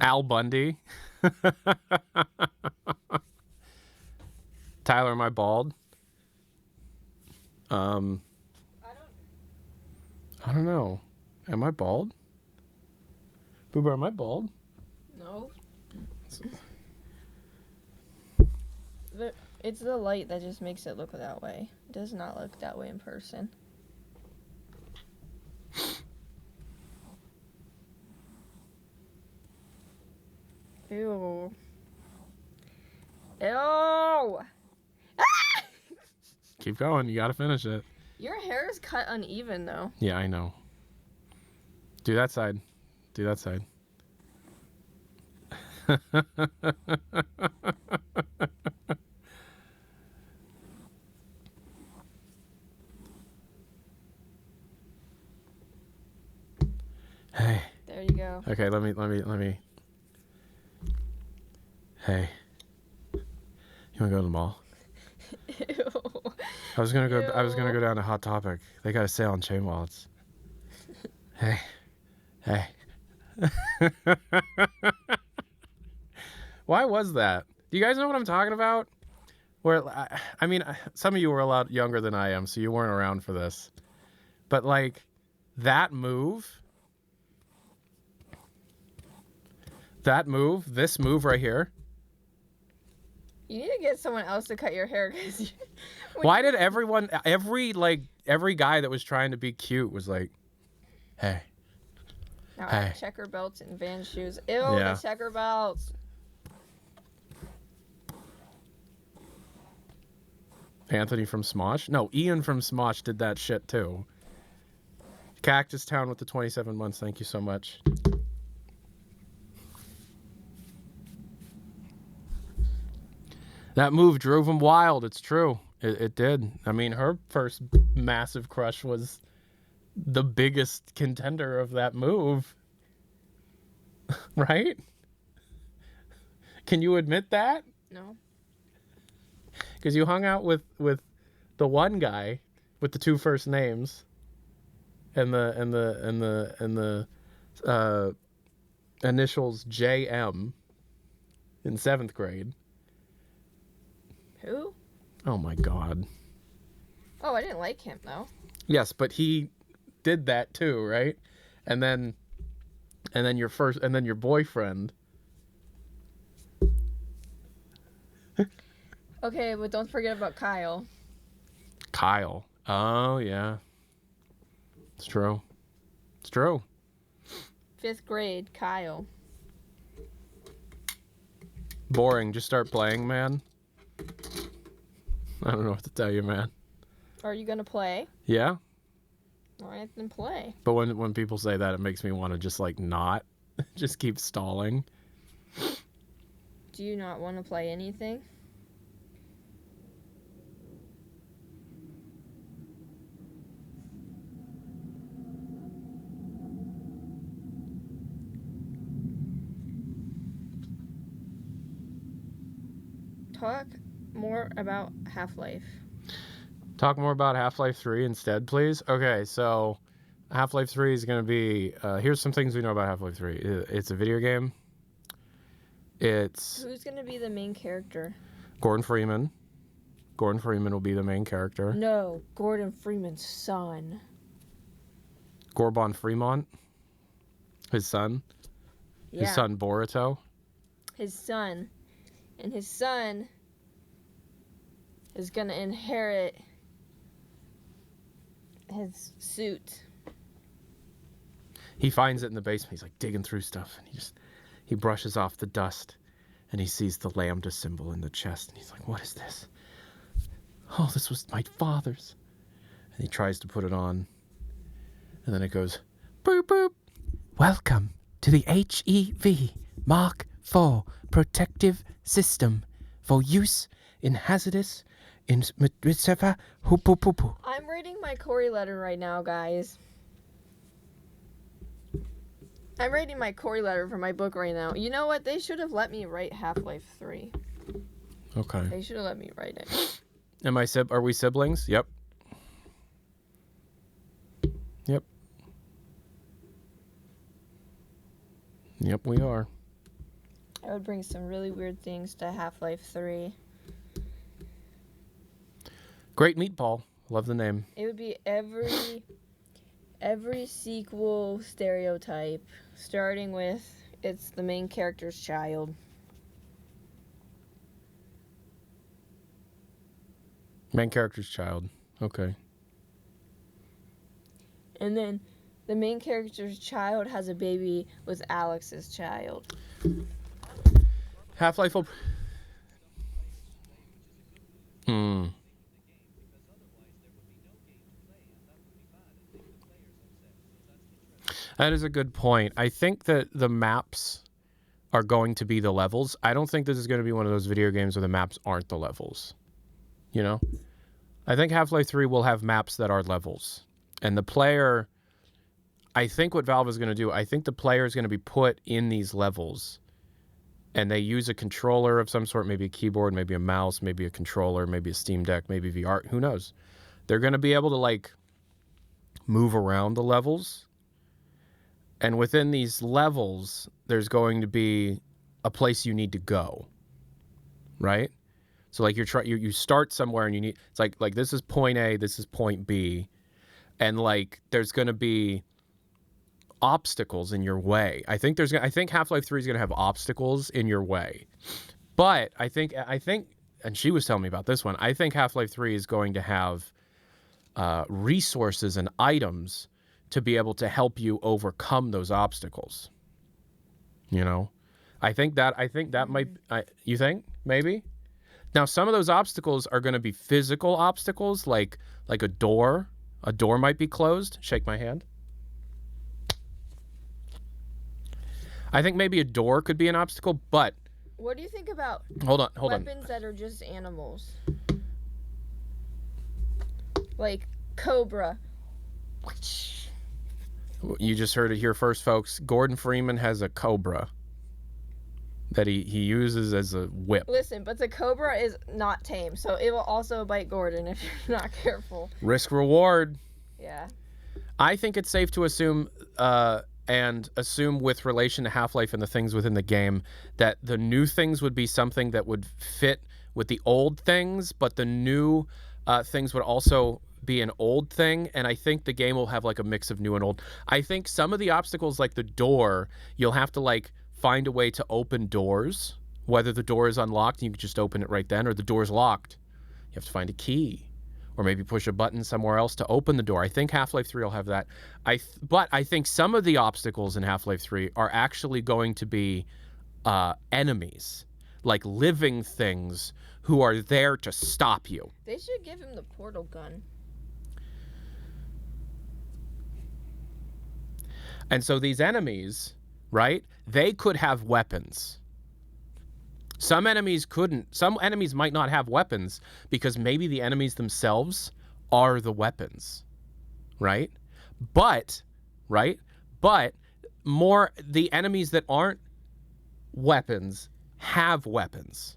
Al Bundy. Tyler, am I bald? I don't know. Am I bald? Boober, am I bald? No. It's the light that just makes it look that way. It does not look that way in person. Ew. Ew! Keep going. You gotta finish it. Your hair is cut uneven, though. Yeah, I know. Do that side. Do that side. Hey. There you go. Okay, let me. Hey. You wanna go to the mall? Ew. I was gonna go down to Hot Topic. They got a sale on chain wallets. Hey. Hey. Why was that? Do you guys know what I'm talking about? Where I mean, some of you were a lot younger than I am, so you weren't around for this. But like that move, this move right here. You need to get someone else to cut your hair. Cause Why did every guy that was trying to be cute was like, hey. Now Hey. I have checker belts and Vans shoes. Ew, Yeah. the checker belts. Anthony from Smosh? No, Ian from Smosh did that shit too. Cactus Town with the 27 months. Thank you so much. That move drove him wild. It's true. It did. I mean, her first massive crush was the biggest contender of that move. Right? Can you admit that? No. Because you hung out with the one guy with the two first names and the initials JM in 7th grade. Who? Oh my God. Oh, I didn't like him though. Yes, but he did that too, right? And then your boyfriend. Okay, but don't forget about Kyle. Kyle. Oh yeah. It's true. It's true. 5th grade, Kyle. Boring. Just start playing, man. I don't know what to tell you, man. Are you gonna play? Yeah? Alright, then play. But when people say that, it makes me want to just like not, just keep stalling. Do you not want to play anything? Talk more about Half-Life. Talk more about Half-Life 3 instead, please. Okay, so Half-Life 3 is going to be... here's some things we know about Half-Life 3. It's a video game. It's... Who's gonna be the main character? Gordon Freeman. Gordon Freeman will be the main character. No, Gordon Freeman's son. Gorbon Fremont. His son. Yeah. His son Boruto. His son. And his son is gonna inherit his suit. He finds it in the basement. He's like digging through stuff, and he brushes off the dust, and he sees the lambda symbol in the chest, and he's like, "What is this? Oh, this was my father's." And he tries to put it on. And then it goes, boop, boop. Welcome to the HEV Mark IV protective system for use in hazardous in I'm reading my Corey letter right now, guys. I'm reading my Corey letter for my book right now. You know what? They should have let me write Half-Life 3. Okay. They should have let me write it. Are we siblings? Yep. Yep. Yep, we are. I would bring some really weird things to Half-Life 3. Great Meatball. Love the name. It would be every sequel stereotype, starting with it's the main character's child. Main character's child. Okay. And then the main character's child has a baby with Alex's child. Half-Life will... That is a good point. I think that the maps are going to be the levels. I don't think this is going to be one of those video games where the maps aren't the levels. You know? I think Half-Life 3 will have maps that are levels. And the player... I think what Valve is going to do, I think the player is going to be put in these levels. And they use a controller of some sort, maybe a keyboard, maybe a mouse, maybe a controller, maybe a Steam Deck, maybe VR. Who knows? They're going to be able to, like, move around the levels. And within these levels, there's going to be a place you need to go, right? So like you start somewhere and you need, it's like this is point A, this is point B, and like there's going to be obstacles in your way. I think Half-Life 3 is going to have obstacles in your way, but I think, and she was telling me about this one. I think Half-Life 3 is going to have resources and items to be able to help you overcome those obstacles. You know, I think that might, you think maybe? Now, some of those obstacles are going to be physical obstacles, like a door. A door might be closed. Shake my hand. I think maybe a door could be an obstacle, but... What do you think about hold on. weapons that are just animals? Like Cobra. You just heard it here first, folks. Gordon Freeman has a cobra that he uses as a whip. Listen, but the cobra is not tame, so it will also bite Gordon if you're not careful. Risk reward. Yeah. I think it's safe to assume, and assume with relation to Half-Life and the things within the game, that the new things would be something that would fit with the old things, but the new things would also be an old thing, and I think the game will have like a mix of new and old. I think some of the obstacles, like the door, you'll have to like find a way to open doors, whether the door is unlocked and you can just open it right then, or the door's locked. You have to find a key, or maybe push a button somewhere else to open the door. I think Half-Life 3 will have that. But I think some of the obstacles in Half-Life 3 are actually going to be enemies, like living things who are there to stop you. They should give him the portal gun. And so these enemies, right, they could have weapons. Some enemies couldn't. Some enemies might not have weapons because maybe the enemies themselves are the weapons, right? But more the enemies that aren't weapons have weapons.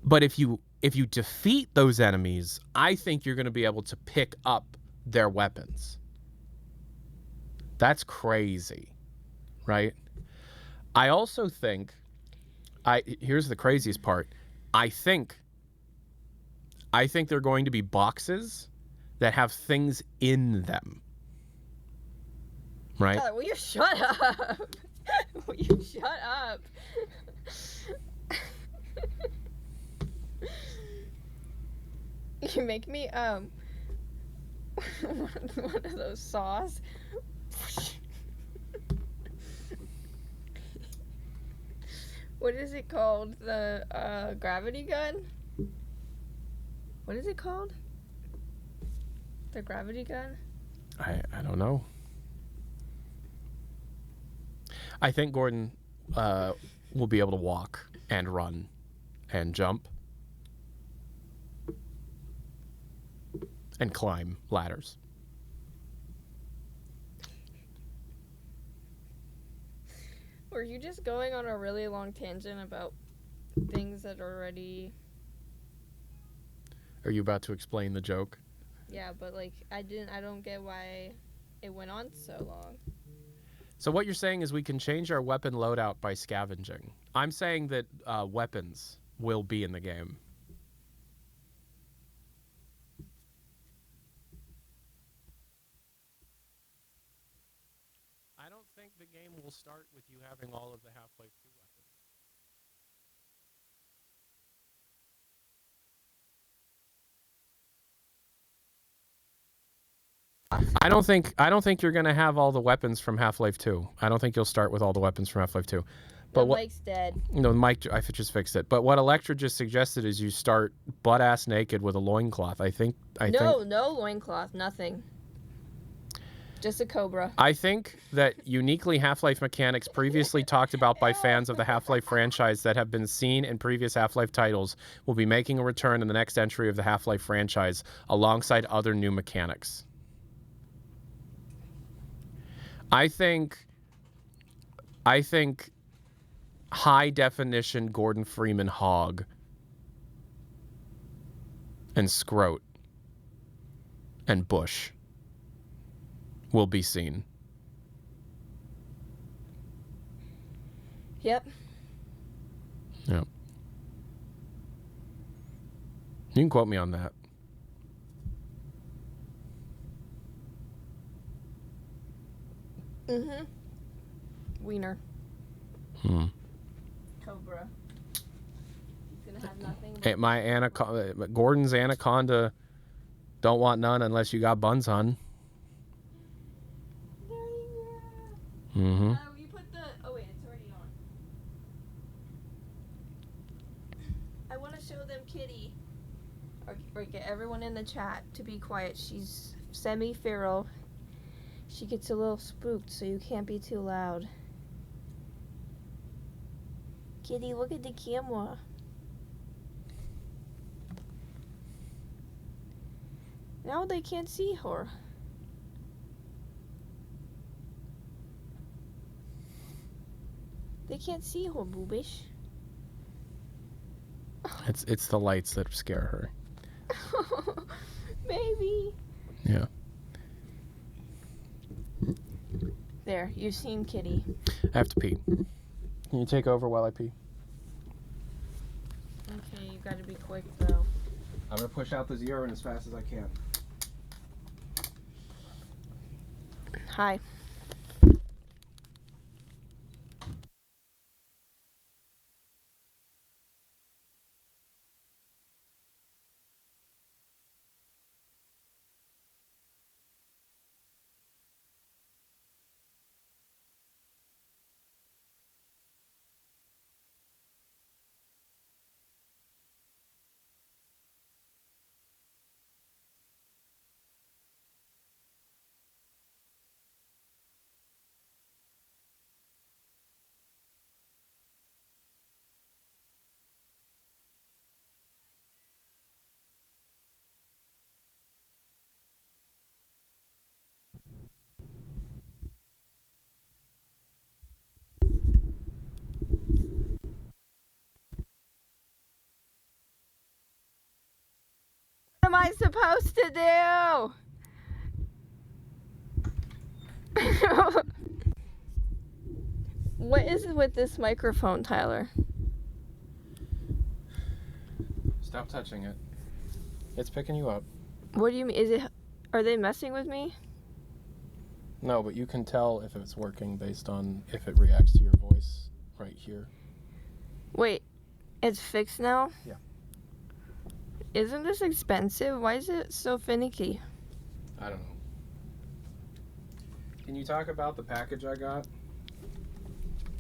But if you defeat those enemies, I think you're going to be able to pick up their weapons. That's crazy, right? I also think, here's the craziest part. I think they're going to be boxes that have things in them, right? God, will you shut up? Will you shut up? You make me one of those saws. What is it called? The gravity gun? What is it called? The gravity gun? I don't know. I think Gordon will be able to walk and run and jump and climb ladders. Were you just going on a really long tangent about things that are already... Are you about to explain the joke? Yeah, but like I don't get why it went on so long. So what you're saying is we can change our weapon loadout by scavenging. I'm saying that weapons will be in the game. I don't think the game will start with you having all of the Half-Life 2 weapons. I don't think you're gonna have all the weapons from Half-Life 2. I don't think you'll start with all the weapons from Half-Life 2. But what? Mike's dead. No, Mike, I just fixed it. But what Electra just suggested is you start butt-ass naked with a loincloth. I think... No loincloth, nothing. Just a cobra. I think that uniquely Half-Life mechanics previously talked about by fans of the Half-Life franchise that have been seen in previous Half-Life titles will be making a return in the next entry of the Half-Life franchise alongside other new mechanics. I think high definition Gordon Freeman hog and scrote and bush will be seen. Yep. Yep. You can quote me on that. Mm-hmm. Wiener. Cobra. He's gonna have nothing. Hey, my anaconda, Gordon's anaconda, don't want none unless you got buns, hun. Mm-hmm. You put the... Oh, wait, it's already on. I want to show them Kitty. Or get everyone in the chat to be quiet. She's semi-feral. She gets a little spooked, so you can't be too loud. Kitty, look at the camera. Now they can't see her. They can't see her, boobish. It's the lights that scare her. Baby. Yeah. There, you've seen Kitty. I have to pee. Can you take over while I pee? Okay, you gotta be quick though. I'm gonna push out this urine as fast as I can. Hi. What am I supposed to do? What is it with this microphone, Tyler? Stop touching it. It's picking you up. What do you mean? Are they messing with me? No, but you can tell if it's working based on if it reacts to your voice right here. Wait, it's fixed now? Yeah. Isn't this expensive? Why is it so finicky? I don't know. Can you talk about the package I got?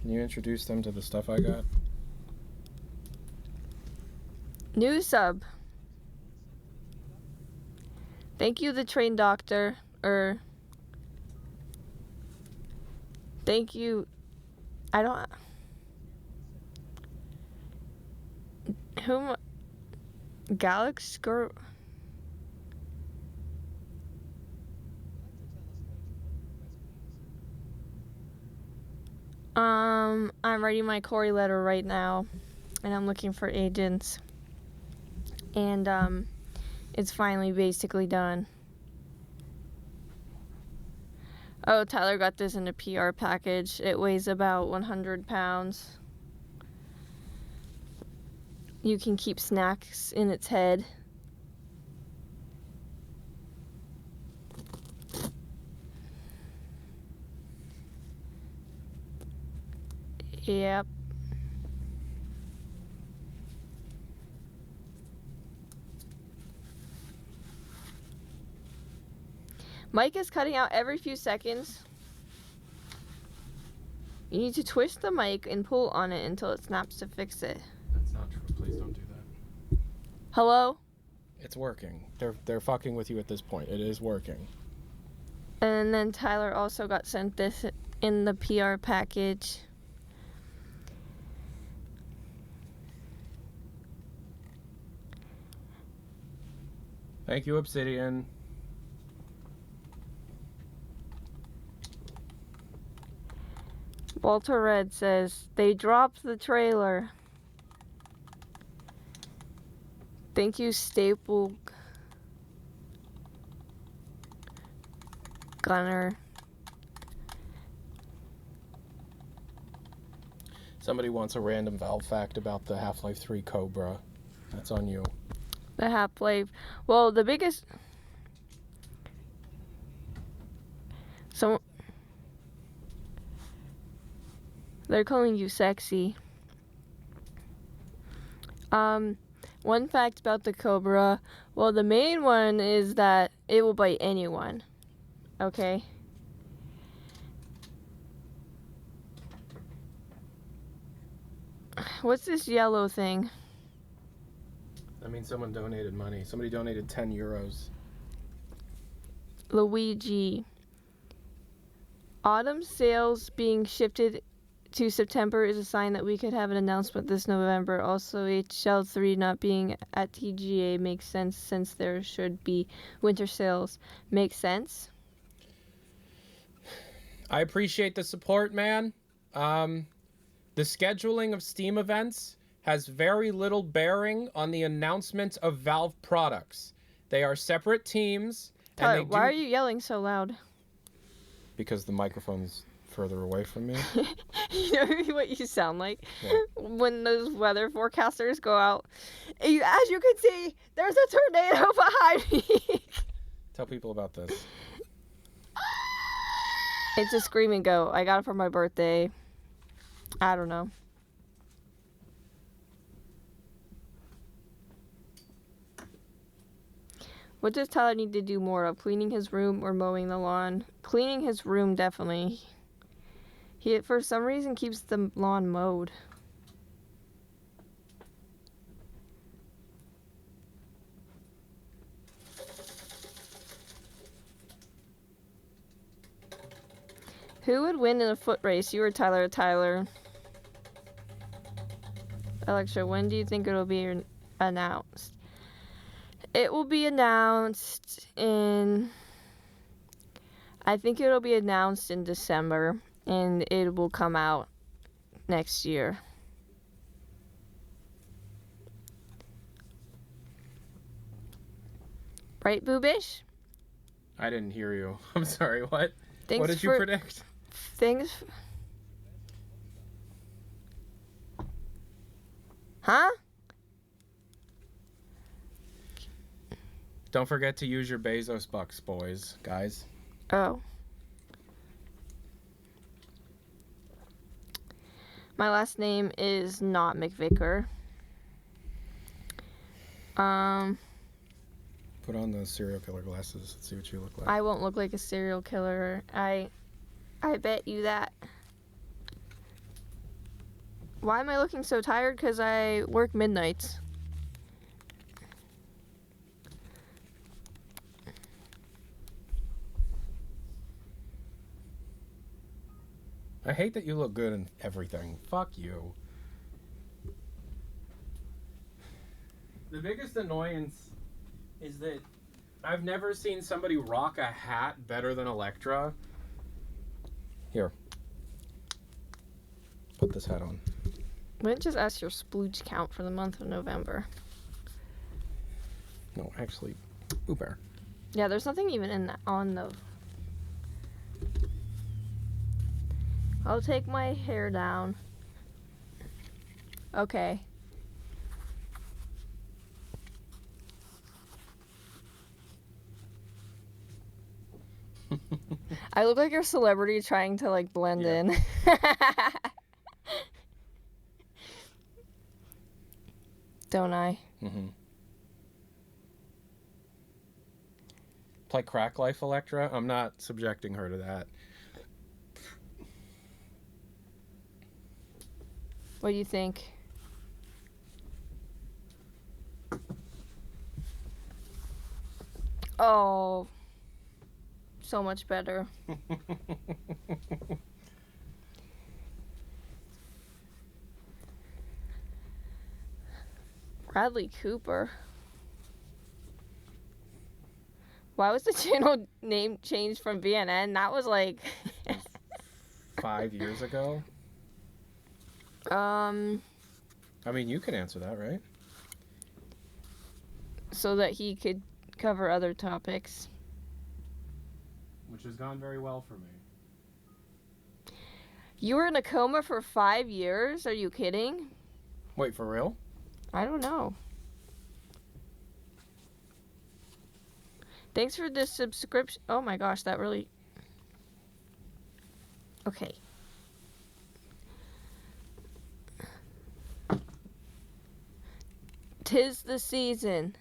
Can you introduce them to the stuff I got? New sub. Thank you, the train doctor. Thank you. I don't. Whom? Galaxy girl. I'm writing my Corey letter right now, and I'm looking for agents. And it's finally basically done. Oh, Tyler got this in a PR package. It weighs about 100 pounds. You can keep snacks in its head. Yep. Mike is cutting out every few seconds. You need to twist the mic and pull on it until it snaps to fix it. That's not true. Please don't do that. Hello? It's working. They're fucking with you at this point. It is working. And then Tyler also got sent this in the PR package. Thank you, Obsidian. Walter Red says, they dropped the trailer. Thank you, Staple Gunner. Somebody wants a random Valve fact about the Half-Life 3 Cobra. That's on you. The Half-Life. Well, the biggest... So... They're calling you sexy. One fact about the Cobra. Well, the main one is that it will bite anyone. Okay? What's this yellow thing? I mean, someone donated money. Somebody donated 10 euros. Luigi. Autumn sales being shifted to September is a sign that we could have an announcement this November. Also, HL3 not being at TGA makes sense since there should be winter sales. Makes sense? I appreciate the support, man. The scheduling of Steam events has very little bearing on the announcement of Valve products. They are separate teams. Tyler, why are you yelling so loud? Because the microphone's further away from me. You know what you sound like? Yeah. When those weather forecasters go out. As you can see, there's a tornado behind me. Tell people about this. It's a Scream and Go. I got it for my birthday. I don't know. What does Tyler need to do more of? Cleaning his room or mowing the lawn? Cleaning his room, definitely. He, for some reason, keeps the lawn mowed. Who would win in a foot race? You or Tyler? Tyler. Alexa, when do you think it'll be announced? It will be announced in... I think it'll be announced in December, and it will come out next year. Right, Boobish? I didn't hear you. I'm sorry, what? Thanks what did you predict? Things... Huh? Don't forget to use your Bezos bucks, boys, guys. Oh. My last name is not McVicker. Put on the serial killer glasses. Let's see what you look like. I won't look like a serial killer. I bet you that. Why am I looking so tired? Because I work midnights. I hate that you look good in everything. Fuck you. The biggest annoyance is that I've never seen somebody rock a hat better than Electra. Here. Put this hat on. Why don't you just ask your splooge count for the month of November? No, actually, Uber. Yeah, there's nothing even in that on the... I'll take my hair down. Okay. I look like a celebrity trying to like blend in. Don't I? Mm-hmm. Play Crack Life, Electra? I'm not subjecting her to that. What do you think? Oh, so much better. Bradley Cooper. Why was the channel name changed from BNN? That was like 5 years ago. I mean, you can answer that, right? So that he could cover other topics. Which has gone very well for me. You were in a coma for 5 years? Are you kidding? Wait, for real? I don't know. Thanks for this subscription. Oh my gosh, that really... Okay. Tis the season.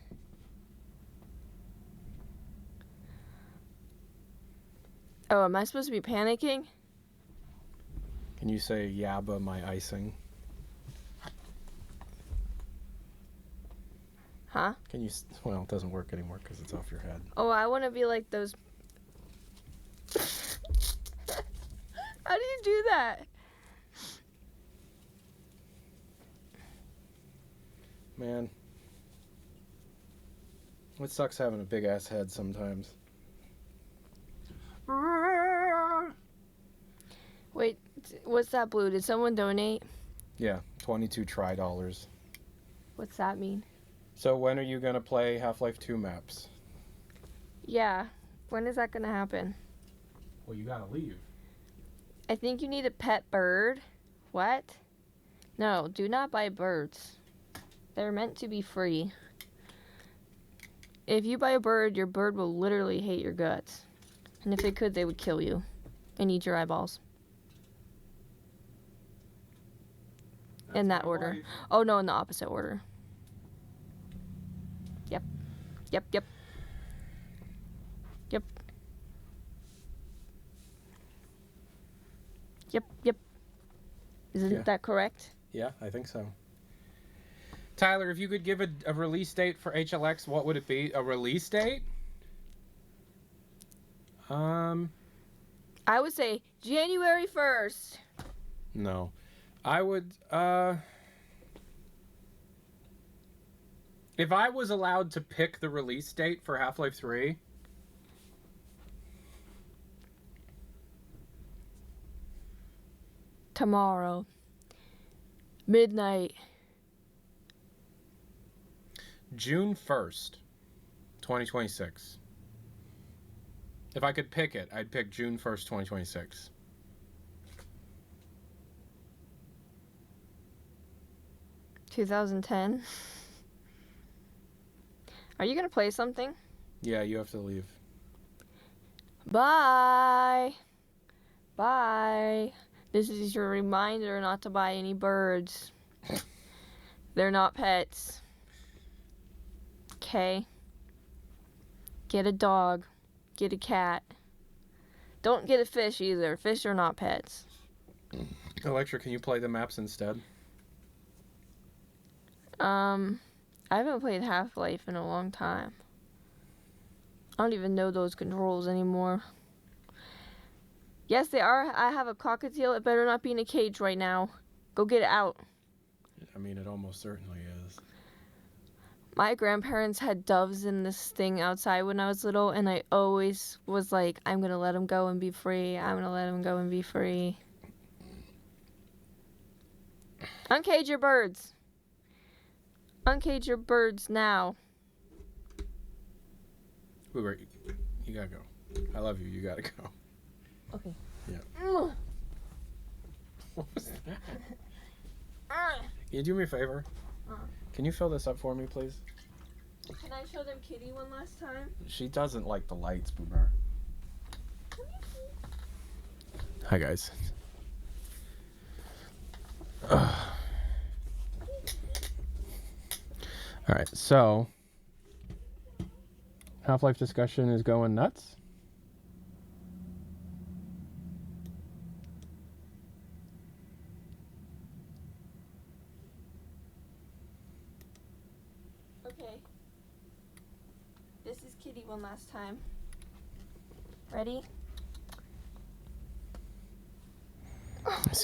Oh, am I supposed to be panicking? Can you say Yabba my icing? Huh? Can you... Well, it doesn't work anymore because it's off your head. Oh, I want to be like those... How do you do that? Man. It sucks having a big-ass head sometimes. Wait, what's that blue? Did someone donate? Yeah, 22 $. What's that mean? So when are you going to play Half-Life 2 maps? Yeah. When is that going to happen? Well, you got to leave. I think you need a pet bird. What? No, do not buy birds. They're meant to be free. If you buy a bird, your bird will literally hate your guts. And if it could, they would kill you and eat your eyeballs. That's in that my order. wife. Oh, no, in the opposite order. Yep. Yep, yep. Yep. Yep, yep. Isn't that correct? Yeah, I think so. Tyler, if you could give a release date for HLX, what would it be? A release date? I would say January 1st. No. I would, if I was allowed to pick the release date for Half-Life 3, Tomorrow. Midnight. June 1st, 2026. If I could pick it, I'd pick June 1st, 2026. $2010. Are you gonna play something? Yeah, you have to leave. Bye. Bye. This is your reminder not to buy any birds. They're not pets. Okay? Get a dog. Get a cat. Don't get a fish either. Fish are not pets. Electra, can you play the maps instead? I haven't played Half-Life in a long time. I don't even know those controls anymore. Yes, they are. I have a cockatiel. It better not be in a cage right now. Go get it out. I mean, it almost certainly is. My grandparents had doves in this thing outside when I was little, and I always was like, I'm going to let them go and be free. I'm going to let them go and be free. Uncage your birds. Uncage your birds now. Wait, you gotta go. I love you. You gotta go. Okay. Yeah. What was that? Can you do me a favor? Can you fill this up for me, please? Can I show them Kitty one last time? She doesn't like the lights, Boomer. Hi, guys. All right, so Half-Life discussion is going nuts. Okay. This is Kitty one last time. Ready?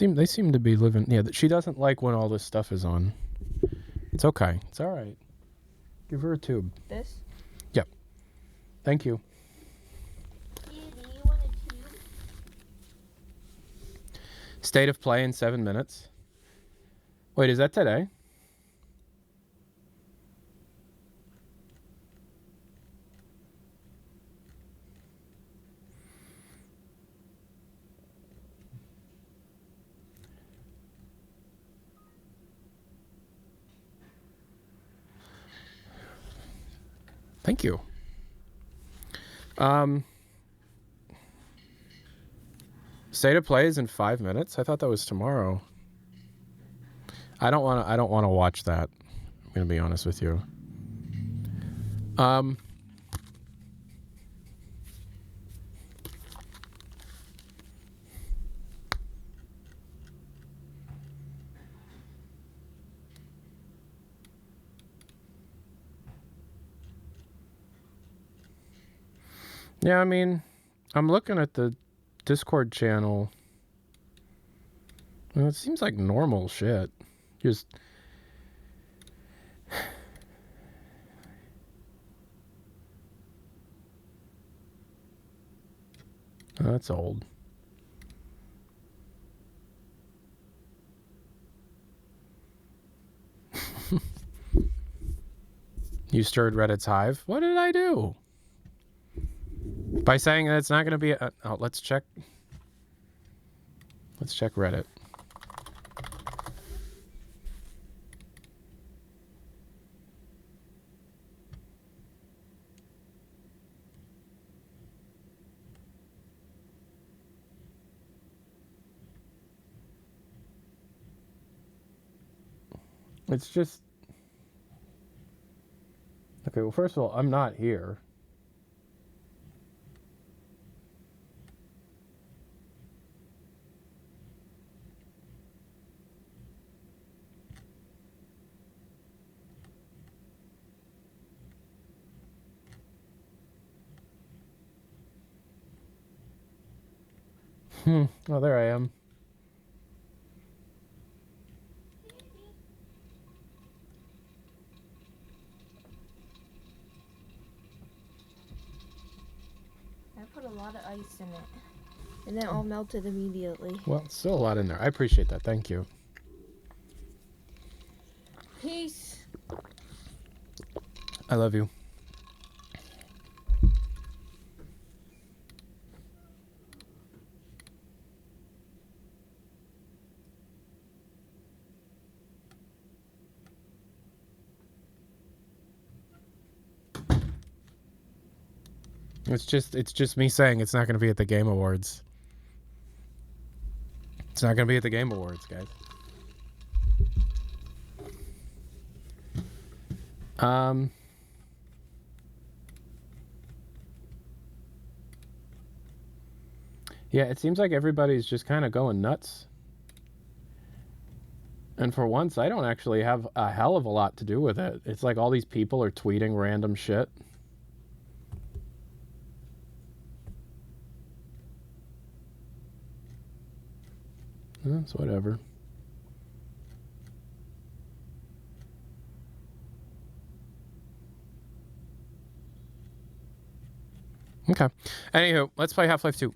They seem to be living. Yeah, she doesn't like when all this stuff is on. It's okay. It's all right. Give her a tube. This? Yep. Thank you. Kitty, you want a tube? State of play in 7 minutes. Wait, is that today? Thank you. State of play is in 5 minutes. I thought that was tomorrow. I don't want to watch that. I'm gonna be honest with you. Yeah, I mean, I'm looking at the Discord channel. Well, it seems like normal shit. Just oh, that's old. You stirred Reddit's hive. What did I do? By saying that it's not going to be a... Oh, let's check. Let's check Reddit. It's just... Okay, well, first of all, I'm not here. Oh, there I am. I put a lot of ice in it. And it all melted immediately. Well, still a lot in there. I appreciate that. Thank you. Peace. I love you. It's just me saying it's not going to be at the Game Awards. It's not going to be at the Game Awards, guys. Yeah, it seems like everybody's just kind of going nuts. And for once, I don't actually have a hell of a lot to do with it. It's like all these people are tweeting random shit. It's whatever. Okay. Anywho, let's play Half-Life 2.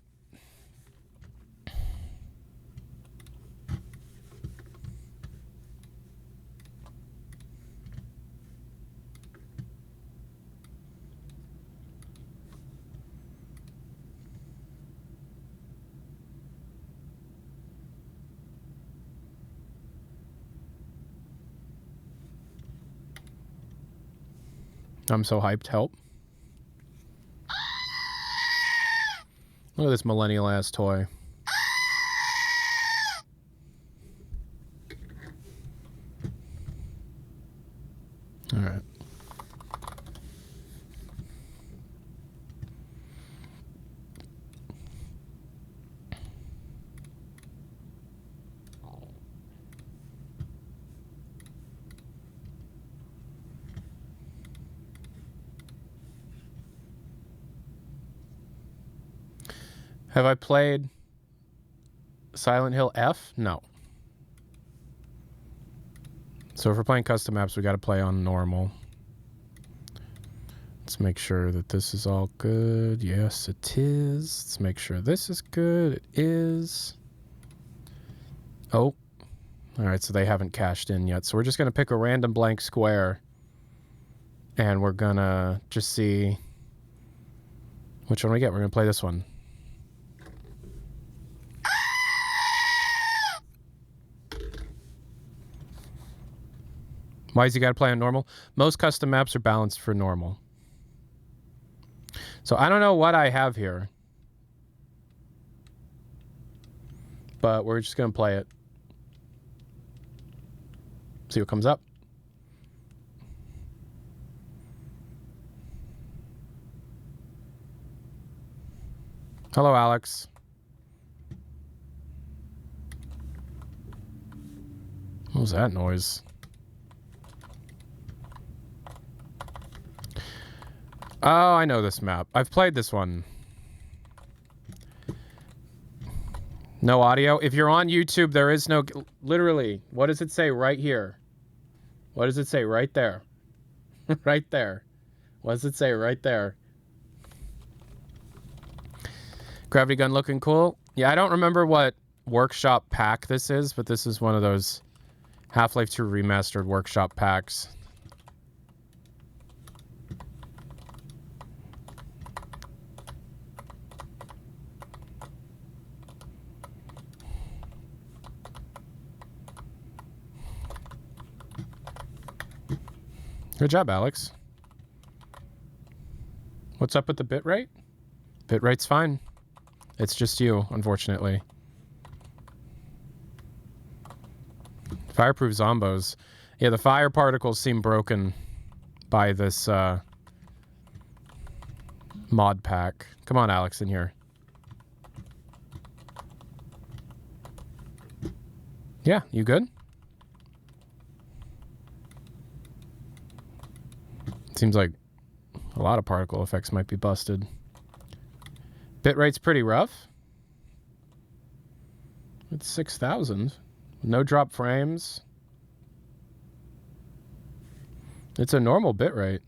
I'm so hyped. Help. Look at this millennial ass toy. All right. Have I played Silent Hill F? No. So if we're playing custom maps, we got to play on normal. Let's make sure that this is all good. Yes, it is. Let's make sure this is good. It is. Oh. All right, so they haven't cashed in yet. So we're just going to pick a random blank square. And we're going to just see which one we get. We're going to play this one. Why has he got to play on normal? Most custom maps are balanced for normal. So I don't know what I have here. But we're just going to play it. See what comes up. Hello, Alex. What was that noise? Oh, I know this map. I've played this one. No audio. If you're on YouTube, there is no... Literally, what does it say right here? What does it say right there? Right there. What does it say right there? Gravity gun looking cool. Yeah, I don't remember what workshop pack this is, but this is one of those Half-Life 2 remastered workshop packs. Good job, Alex. What's up with the bitrate? Bitrate's fine. It's just you, unfortunately. Fireproof zombos. Yeah, the fire particles seem broken by this mod pack. Come on, Alex, in here. Yeah, you good? Seems like a lot of particle effects might be busted. Bitrate's pretty rough. It's 6,000. No drop frames. It's a normal bitrate.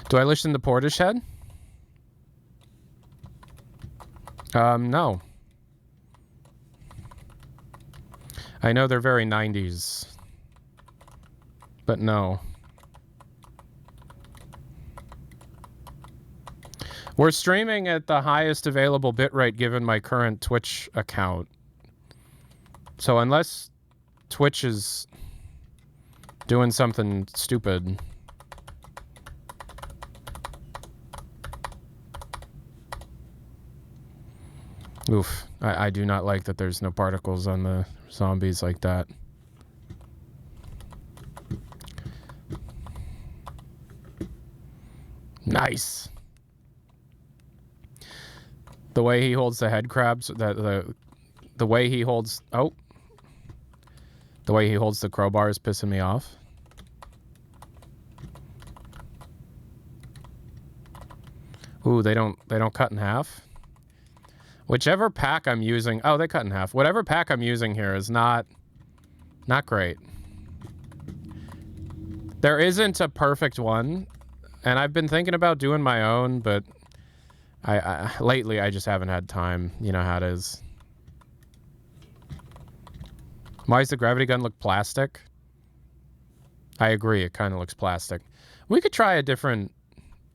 Do I listen to Portishead? No. I know they're very 90s. But no. We're streaming at the highest available bitrate given my current Twitch account. So unless Twitch is doing something stupid... Oof. I do not like that there's no particles on the zombies like that. Nice. The way he holds the head crabs, the way he holds... Oh. The way he holds the crowbar is pissing me off. Ooh, they don't cut in half. Whichever pack I'm using, oh, they cut in half. Whatever pack I'm using here is not great. There isn't a perfect one, and I've been thinking about doing my own, but lately I just haven't had time. You know how it is. Why does the gravity gun look plastic? I agree, it kind of looks plastic. We could try a different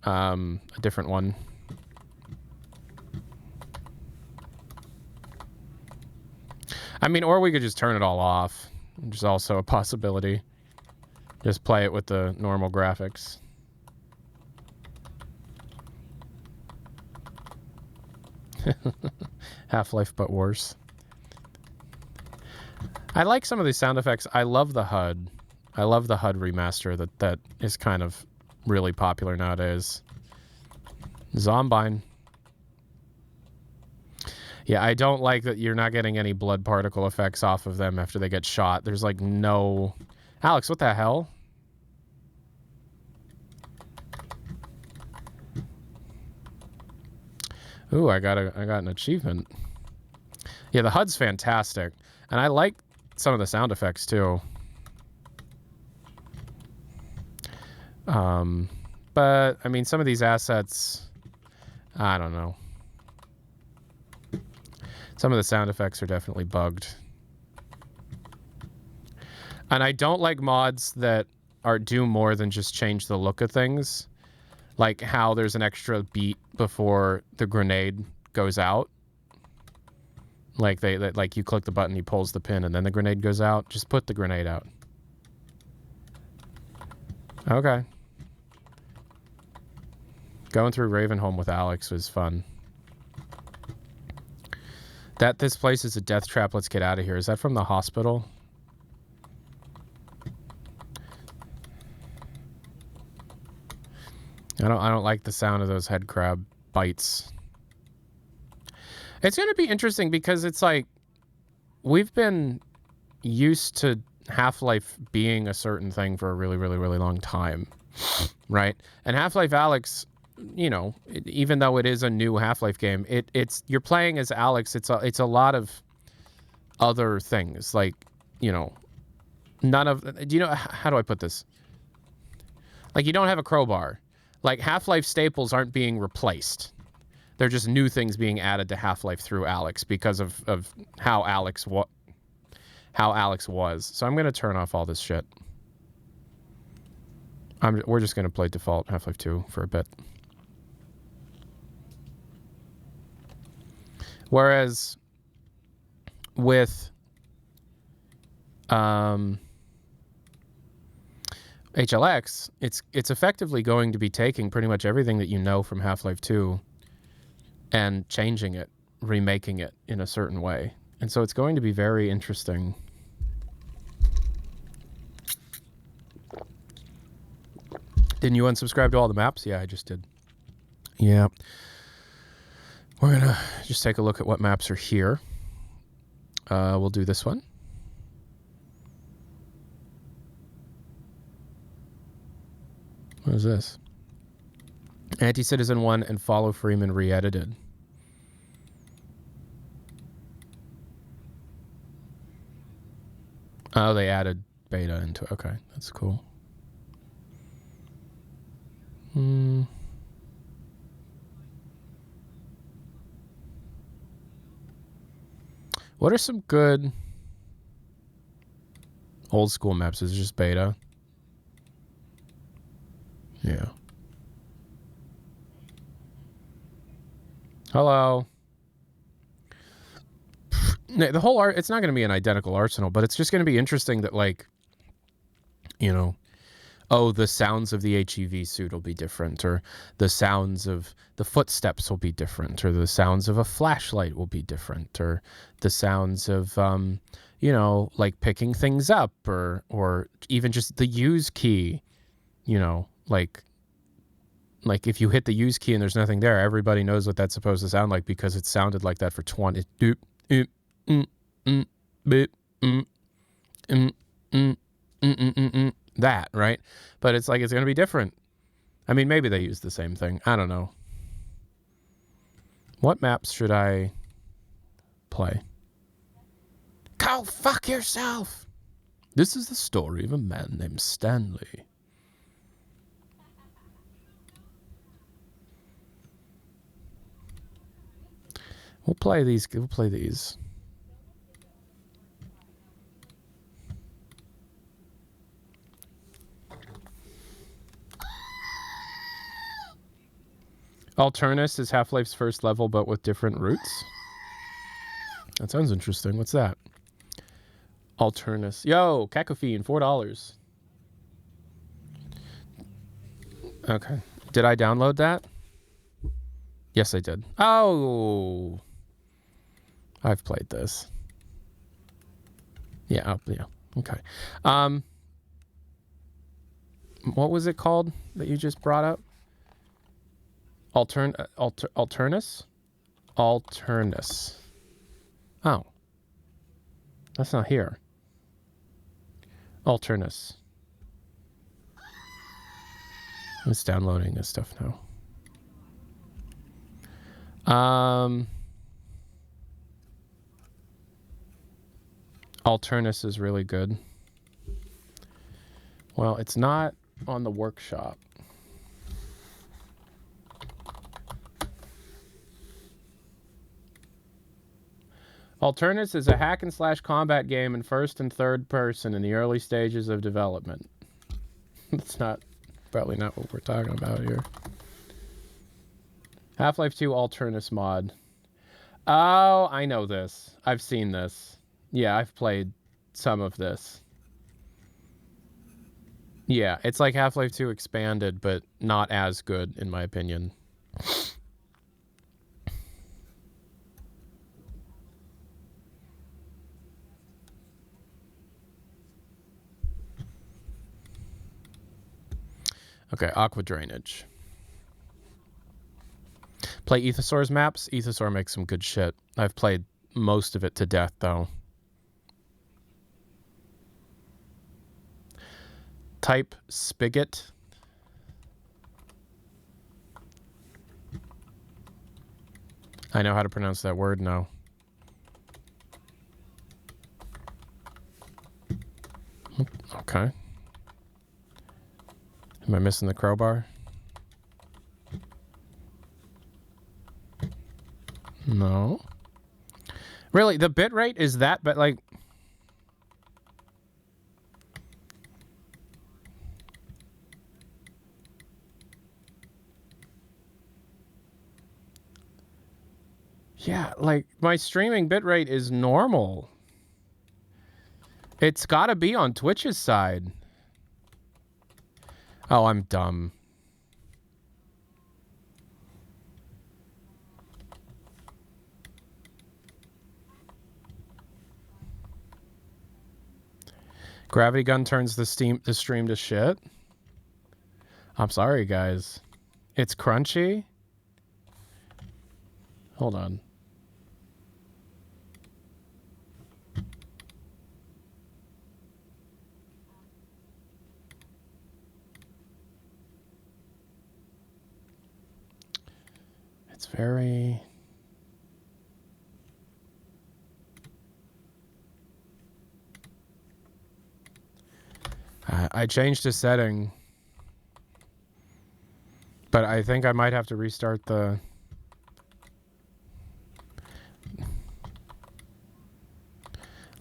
one. I mean, or we could just turn it all off, which is also a possibility. Just play it with the normal graphics. Half-Life, but worse. I like some of these sound effects. I love the HUD. I love the HUD remaster that is kind of really popular nowadays. Zombine. Yeah, I don't like that you're not getting any blood particle effects off of them after they get shot. There's like no... Alex, what the hell? Ooh, I got an achievement. Yeah, the HUD's fantastic. And I like some of the sound effects too. But I mean, some of these assets, I don't know. Some of the sound effects are definitely bugged. And I don't like mods that do more than just change the look of things. Like how there's an extra beat before the grenade goes out. Like like you click the button, he pulls the pin, and then the grenade goes out. Just put the grenade out. Okay. Going through Ravenholm with Alex was fun. This place is a death trap. Let's get out of here. Is that from the hospital? I don't like the sound of those head crab bites. It's going to be interesting because it's like we've been used to Half-Life being a certain thing for a really, really, really long time, right? And Half-Life Alyx, you know, even though it is a new Half-Life game, it's you're playing as Alyx. It's a lot of other things, like, you know, none of. Do you know how do I put this? Like, you don't have a crowbar. Like, Half-Life staples aren't being replaced. They're just new things being added to Half-Life through Alyx because of how Alyx was. So I'm going to turn off all this shit. We're just going to play default Half-Life 2 for a bit. Whereas with HLX, it's effectively going to be taking pretty much everything that you know from Half-Life 2 and changing it, remaking it in a certain way. And so it's going to be very interesting. Didn't you unsubscribe to all the maps? Yeah, I just did. Yeah. We're going to just take a look at what maps are here. We'll do this one. What is this? Anti-Citizen 1 and Follow Freeman re-edited. Oh, they added beta into it. Okay, that's cool. What are some good old school maps? Is it just beta? Yeah. Hello. The whole art, it's not going to be an identical arsenal, but it's just going to be interesting that, like, you know, oh, the sounds of the HEV suit will be different, or the sounds of the footsteps will be different, or the sounds of a flashlight will be different, or the sounds of, you know, like picking things up, or even just the use key, you know, like if you hit the use key and there's nothing there, everybody knows what that's supposed to sound like because it sounded like that for 20. That, right? But it's like, it's going to be different. I mean, maybe they use the same thing. I don't know. What maps should I play? Go fuck yourself! This is the story of a man named Stanley. We'll play these. We'll play these. Alternus is Half-Life's first level, but with different routes. That sounds interesting. What's that? Alternus. Yo, Cacophene, $4. Okay. Did I download that? Yes, I did. Oh, I've played this. Yeah. Yeah. Okay. What was it called that you just brought up? Alternus? Alternus. Oh. That's not here. Alternus. It's downloading this stuff now. Alternus is really good. Well, it's not on the workshop. Alternus is a hack and slash combat game in first and third person in the early stages of development. That's probably not what we're talking about here. Half-Life 2 Alternus mod. Oh, I know this. I've seen this. Yeah, I've played some of this. Yeah, it's like Half-Life 2 expanded, but not as good, in my opinion. Okay, aqua drainage. Play Ethosaur's maps. Ethosaur makes some good shit. I've played most of it to death, though. Type spigot. I know how to pronounce that word now. Okay. Am I missing the crowbar? No. Really, the bitrate is that, but like... Yeah, like, my streaming bitrate is normal. It's gotta be on Twitch's side. Oh, I'm dumb. Gravity gun turns the stream to shit. I'm sorry, guys. It's crunchy. Hold on. It's very... I changed the setting, but I think I might have to restart the...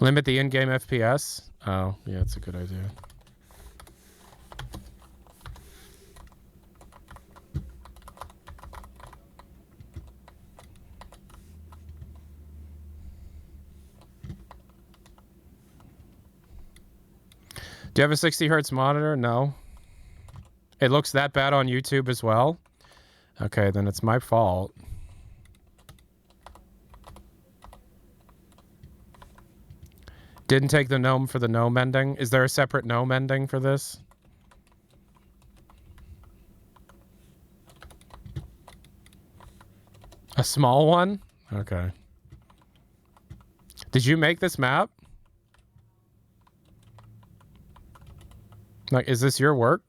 Limit the in-game FPS? Oh, yeah, that's a good idea. Do you have a 60 hertz monitor? No. It looks that bad on YouTube as well? Okay, then it's my fault. Didn't take the gnome for the gnome ending. Is there a separate gnome ending for this? A small one? Okay. Did you make this map? Like, is this your work?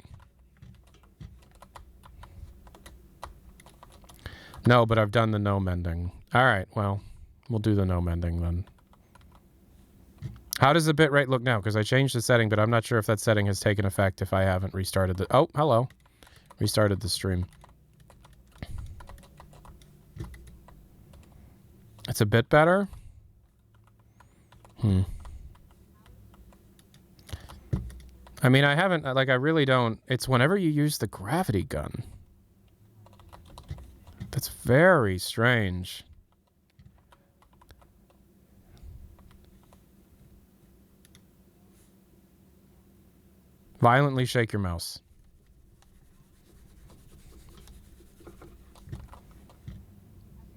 No, but I've done the no mending. All right, well, we'll do the no mending then. How does the bitrate look now? Because I changed the setting, but I'm not sure if that setting has taken effect if I haven't restarted the... Oh, hello. Restarted the stream. It's a bit better? I mean, I haven't... Like, I really don't... It's whenever you use the gravity gun. That's very strange. Violently shake your mouse.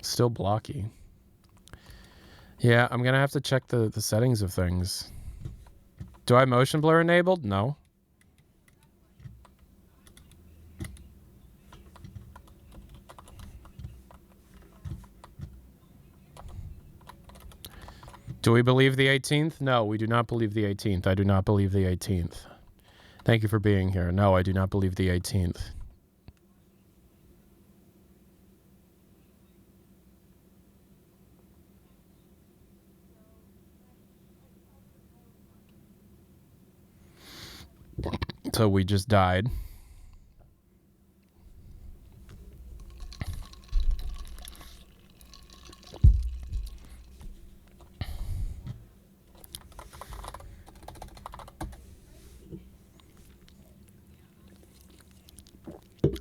Still blocky. Yeah, I'm going to have to check the settings of things. Do I have motion blur enabled? No. Do we believe the 18th? No, we do not believe the 18th. I do not believe the 18th. Thank you for being here. No, I do not believe the 18th. So we just died.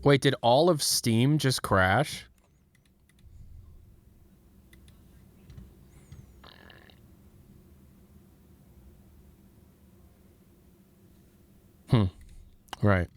Wait, did all of Steam just crash? Right.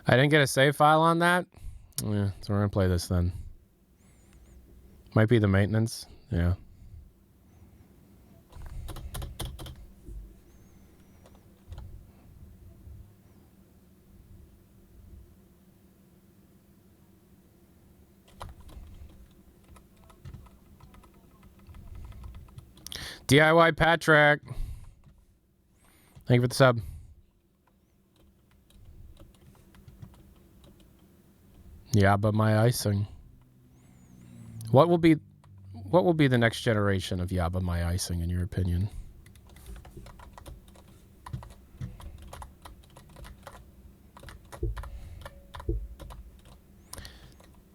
I didn't get a save file on that? Yeah, so we're going to play this then. Might be the maintenance. Yeah. DIY Patrick. Thank you for the sub. Yeah, but my icing. What will be the next generation of Yaba My Icing in your opinion?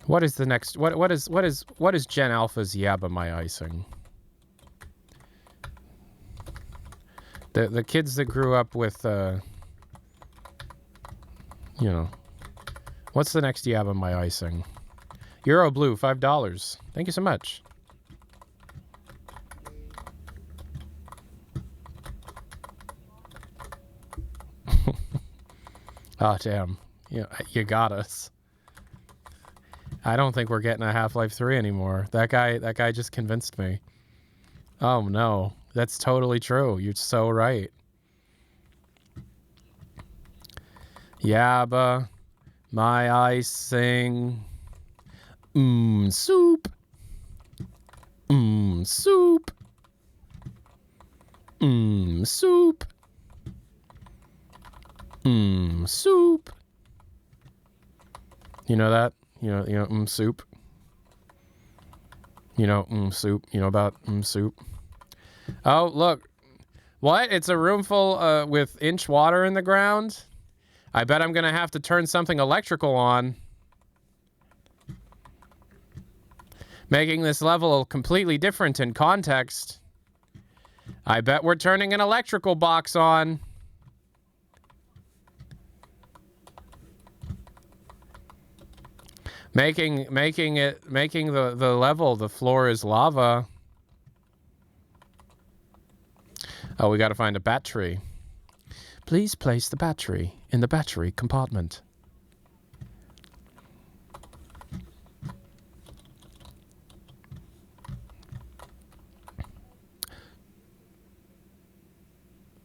What is the next what is Gen Alpha's Yaba My Icing? The kids that grew up with you know, what's the next Yaba My Icing? Euro Blue, $5. Thank you so much. Oh, damn. You got us. I don't think we're getting a Half-Life 3 anymore. That guy just convinced me. Oh, no. That's totally true. You're so right. Yaba, my icing. Soup. Soup. Soup. Soup. You know that? You know, soup. You know, soup. You know about soup. Oh, look. What? It's a room full with inch water in the ground? I bet I'm going to have to turn something electrical on. Making this level completely different in context. I bet we're turning an electrical box on. Making the level, the floor is lava. Oh, we got to find a battery. Please place the battery in the battery compartment.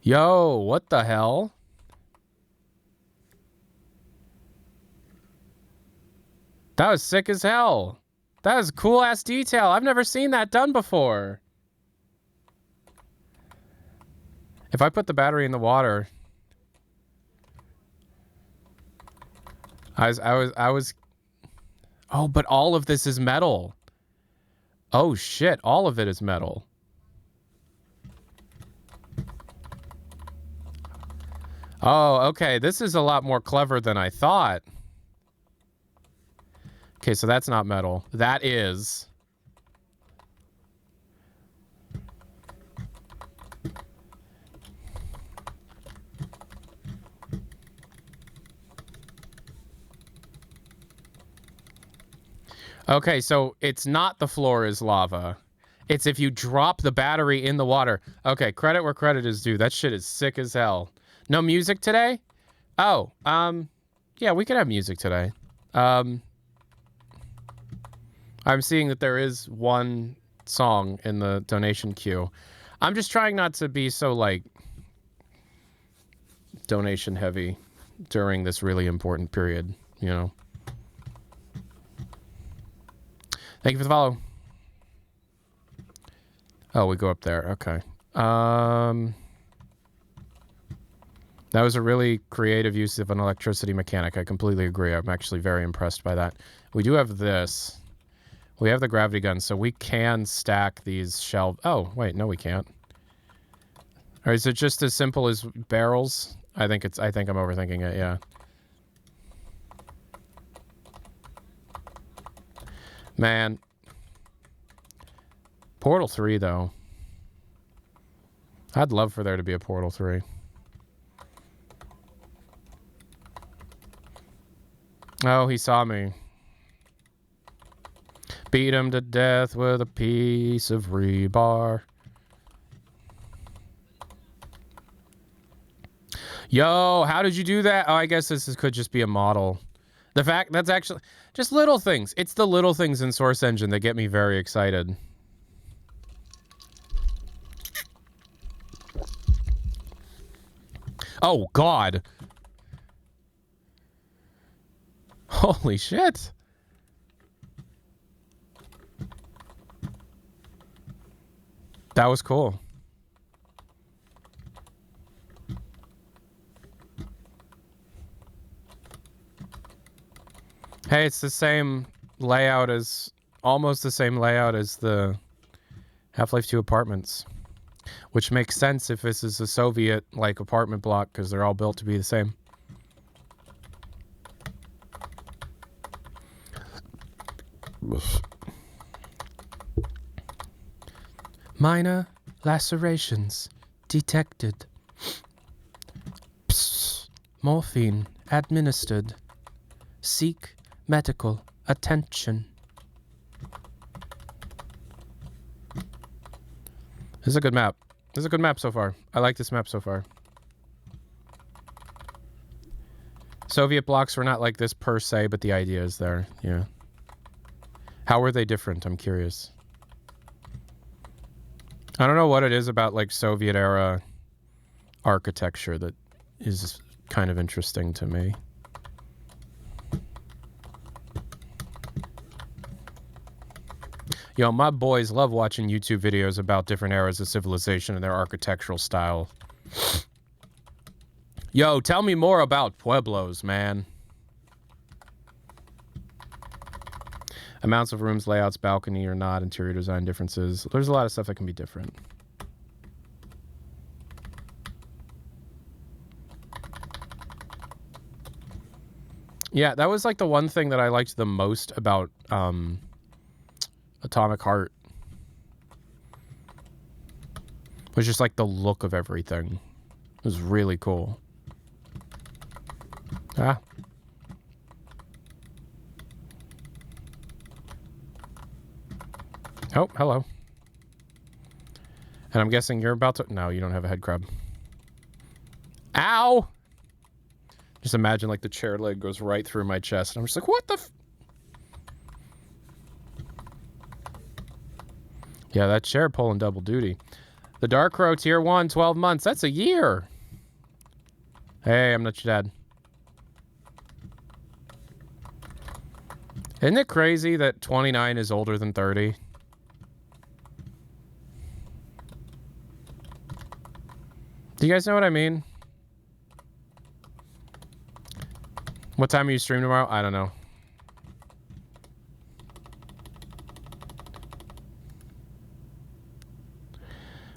Yo, what the hell? That was sick as hell. That was cool ass detail. I've never seen that done before. If I put the battery in the water, I was. Oh, but all of this is metal. Oh shit! All of it is metal. Oh, okay. This is a lot more clever than I thought. Okay, so that's not metal. That is. Okay, so it's not the floor is lava. It's if you drop the battery in the water. Okay, credit where credit is due. That shit is sick as hell. No music today? Oh, yeah, we could have music today. I'm seeing that there is one song in the donation queue. I'm just trying not to be so, like, donation heavy during this really important period, you know? Thank you for the follow. Oh, we go up there. Okay. That was a really creative use of an electricity mechanic. I completely agree. I'm actually very impressed by that. We do have this. We have the gravity gun, so we can stack these shelves. Oh, wait, no, we can't. Or is it just as simple as barrels? I think I'm overthinking it, yeah. Man. Portal 3, though. I'd love for there to be a Portal 3. Oh, he saw me. Beat him to death with a piece of rebar. Yo, how did you do that? Oh, I guess this could just be a model. The fact that's actually just little things. It's the little things in Source Engine that get me very excited. Oh, God. Holy shit. That was cool. Hey, it's the same layout as, almost the same layout as the Half-Life 2 apartments. Which makes sense if this is a Soviet, like, apartment block, because they're all built to be the same. Minor lacerations detected. Psst. Morphine administered. Seek medical attention. This is a good map. This is a good map so far. I like this map so far. Soviet blocks were not like this per se, but the idea is there. Yeah. How were they different? I'm curious. I don't know what it is about, like, Soviet era architecture that is kind of interesting to me. Yo, my boys love watching YouTube videos about different eras of civilization and their architectural style. Yo, tell me more about Pueblos, man. Amounts of rooms, layouts, balcony or not, interior design differences. There's a lot of stuff that can be different. Yeah, that was like the one thing that I liked the most about Atomic Heart. Was just like the look of everything. It was really cool. Ah. Oh, hello. And I'm guessing you're about to... No, you don't have a head crab. Ow! Just imagine, like, the chair leg goes right through my chest. And I'm just like, what the f... Yeah, that chair pulling double duty. The Dark Crow Tier 1, 12 months. That's a year. Hey, I'm not your dad. Isn't it crazy that 29 is older than 30? Do you guys know what I mean? What time are you stream tomorrow? I don't know.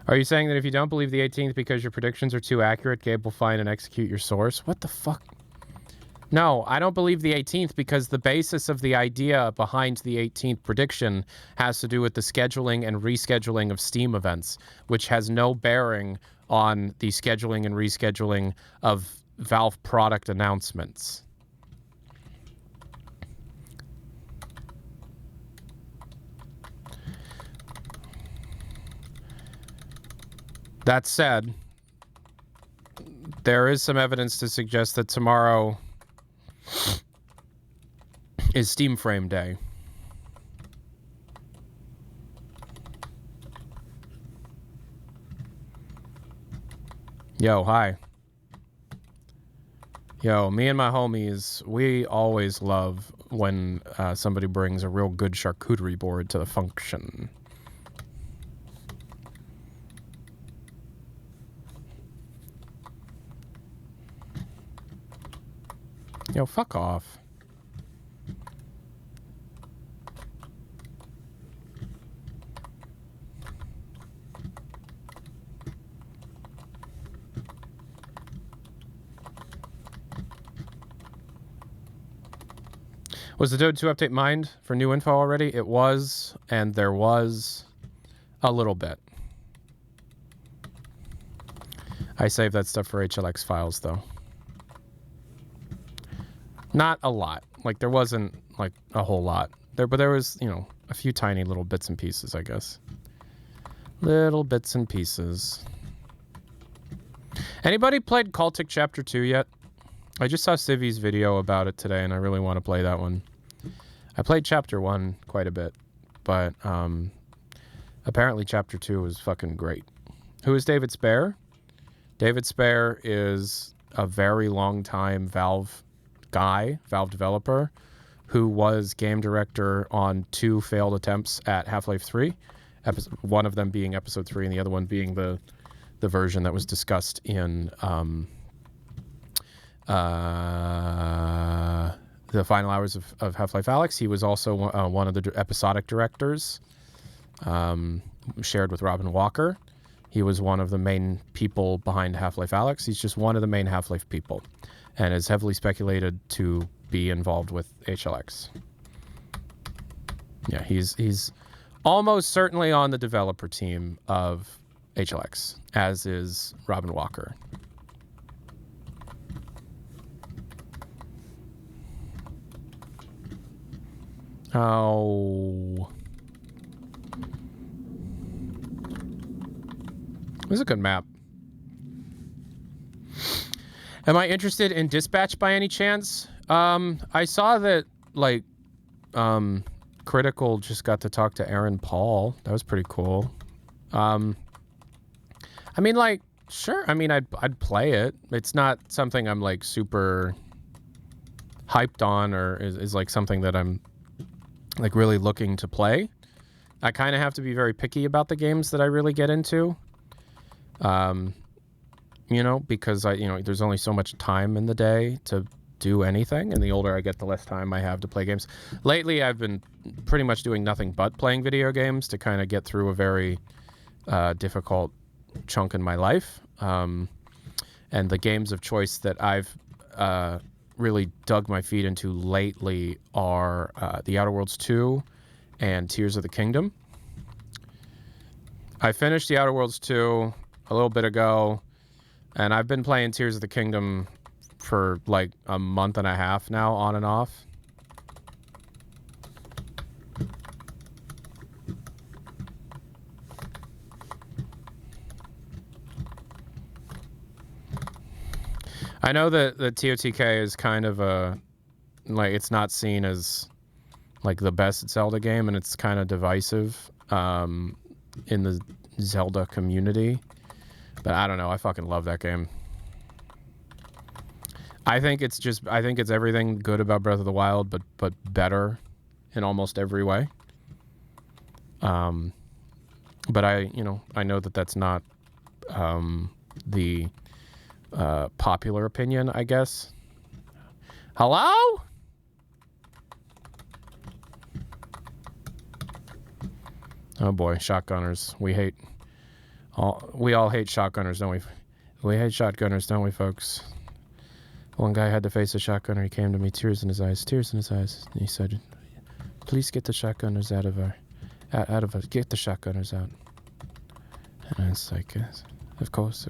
Are you saying that if you don't believe the 18th because your predictions are too accurate, Gabe will find and execute your source? What the fuck? No, I don't believe the 18th because the basis of the idea behind the 18th prediction has to do with the scheduling and rescheduling of Steam events, which has no bearing on the scheduling and rescheduling of Valve product announcements. That said, there is some evidence to suggest that tomorrow is Steam Frame Day. Yo, hi. Yo, me and my homies, we always love when somebody brings a real good charcuterie board to the function. Yo, fuck off. Was the Dode 2 update mined for new info already? It was, and there was a little bit. I saved that stuff for HLX files, though. Not a lot. Like, there wasn't, like, a whole lot. But there was, you know, a few tiny little bits and pieces, I guess. Little bits and pieces. Anybody played Cultic Chapter 2 yet? I just saw Civi's video about it today, and I really want to play that one. I played Chapter 1 quite a bit, but apparently Chapter 2 was fucking great. Who is David Spare? David Spare is a very long time Valve developer, who was game director on 2 failed attempts at Half-Life 3, one of them being Episode 3 and the other one being the version that was discussed in the final hours of Half-Life Alyx. He was also one of the episodic directors, shared with Robin Walker. He was one of the main people behind Half-Life Alyx. He's just one of the main Half-Life people, and is heavily speculated to be involved with HLX. Yeah, he's almost certainly on the developer team of HLX, as is Robin Walker. Oh. This is a good map. Am I interested in Dispatch by any chance? I saw that, like, Critical just got to talk to Aaron Paul. That was pretty cool. I mean, like, sure. I mean, I'd play it. It's not something I'm, like, super hyped on, or is like something that I'm, like, really looking to play. I kind of have to be very picky about the games that I really get into. You know, because there's only so much time in the day to do anything, and the older I get, the less time I have to play games. Lately, I've been pretty much doing nothing but playing video games to kind of get through a very difficult chunk in my life. And the games of choice that I've really dug my feet into lately are The Outer Worlds 2 and Tears of the Kingdom. I finished The Outer Worlds 2 a little bit ago, and I've been playing Tears of the Kingdom for like a month and a half now, on and off. I know that the TOTK is kind of like, it's not seen as like the best Zelda game, and it's kind of divisive in the Zelda community. But I don't know. I fucking love that game. I think it's everything good about Breath of the Wild, but better in almost every way. But I know that that's not the popular opinion, I guess. Hello? Oh boy, shotgunners. We all hate shotgunners, don't we? We hate shotgunners, don't we, folks? One guy had to face a shotgunner. He came to me, tears in his eyes. And he said, "Please get the shotgunners out of us. Get the shotgunners out." And I was like, yes, of course.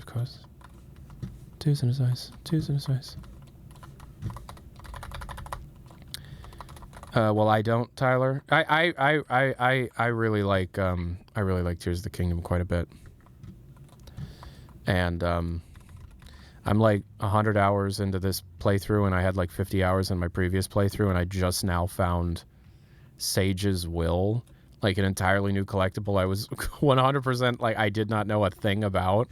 Tears in his eyes. Well, I don't, Tyler. I really like Tears of the Kingdom quite a bit. And I'm like 100 hours into this playthrough, and I had like 50 hours in my previous playthrough, and I just now found Sage's Will, like an entirely new collectible I was 100% like I did not know a thing about.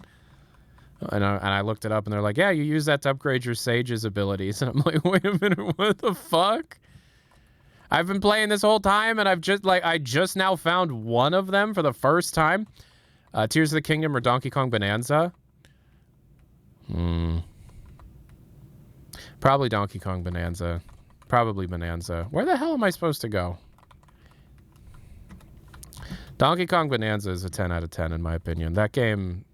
And I looked it up, and they're like, yeah, you use that to upgrade your Sage's abilities. And I'm like, wait a minute, what the fuck? I've been playing this whole time, and I just now found one of them for the first time. Tears of the Kingdom or Donkey Kong Bonanza? Probably Donkey Kong Bonanza. Probably Bonanza. Where the hell am I supposed to go? Donkey Kong Bonanza is a 10 out of 10 in my opinion. That game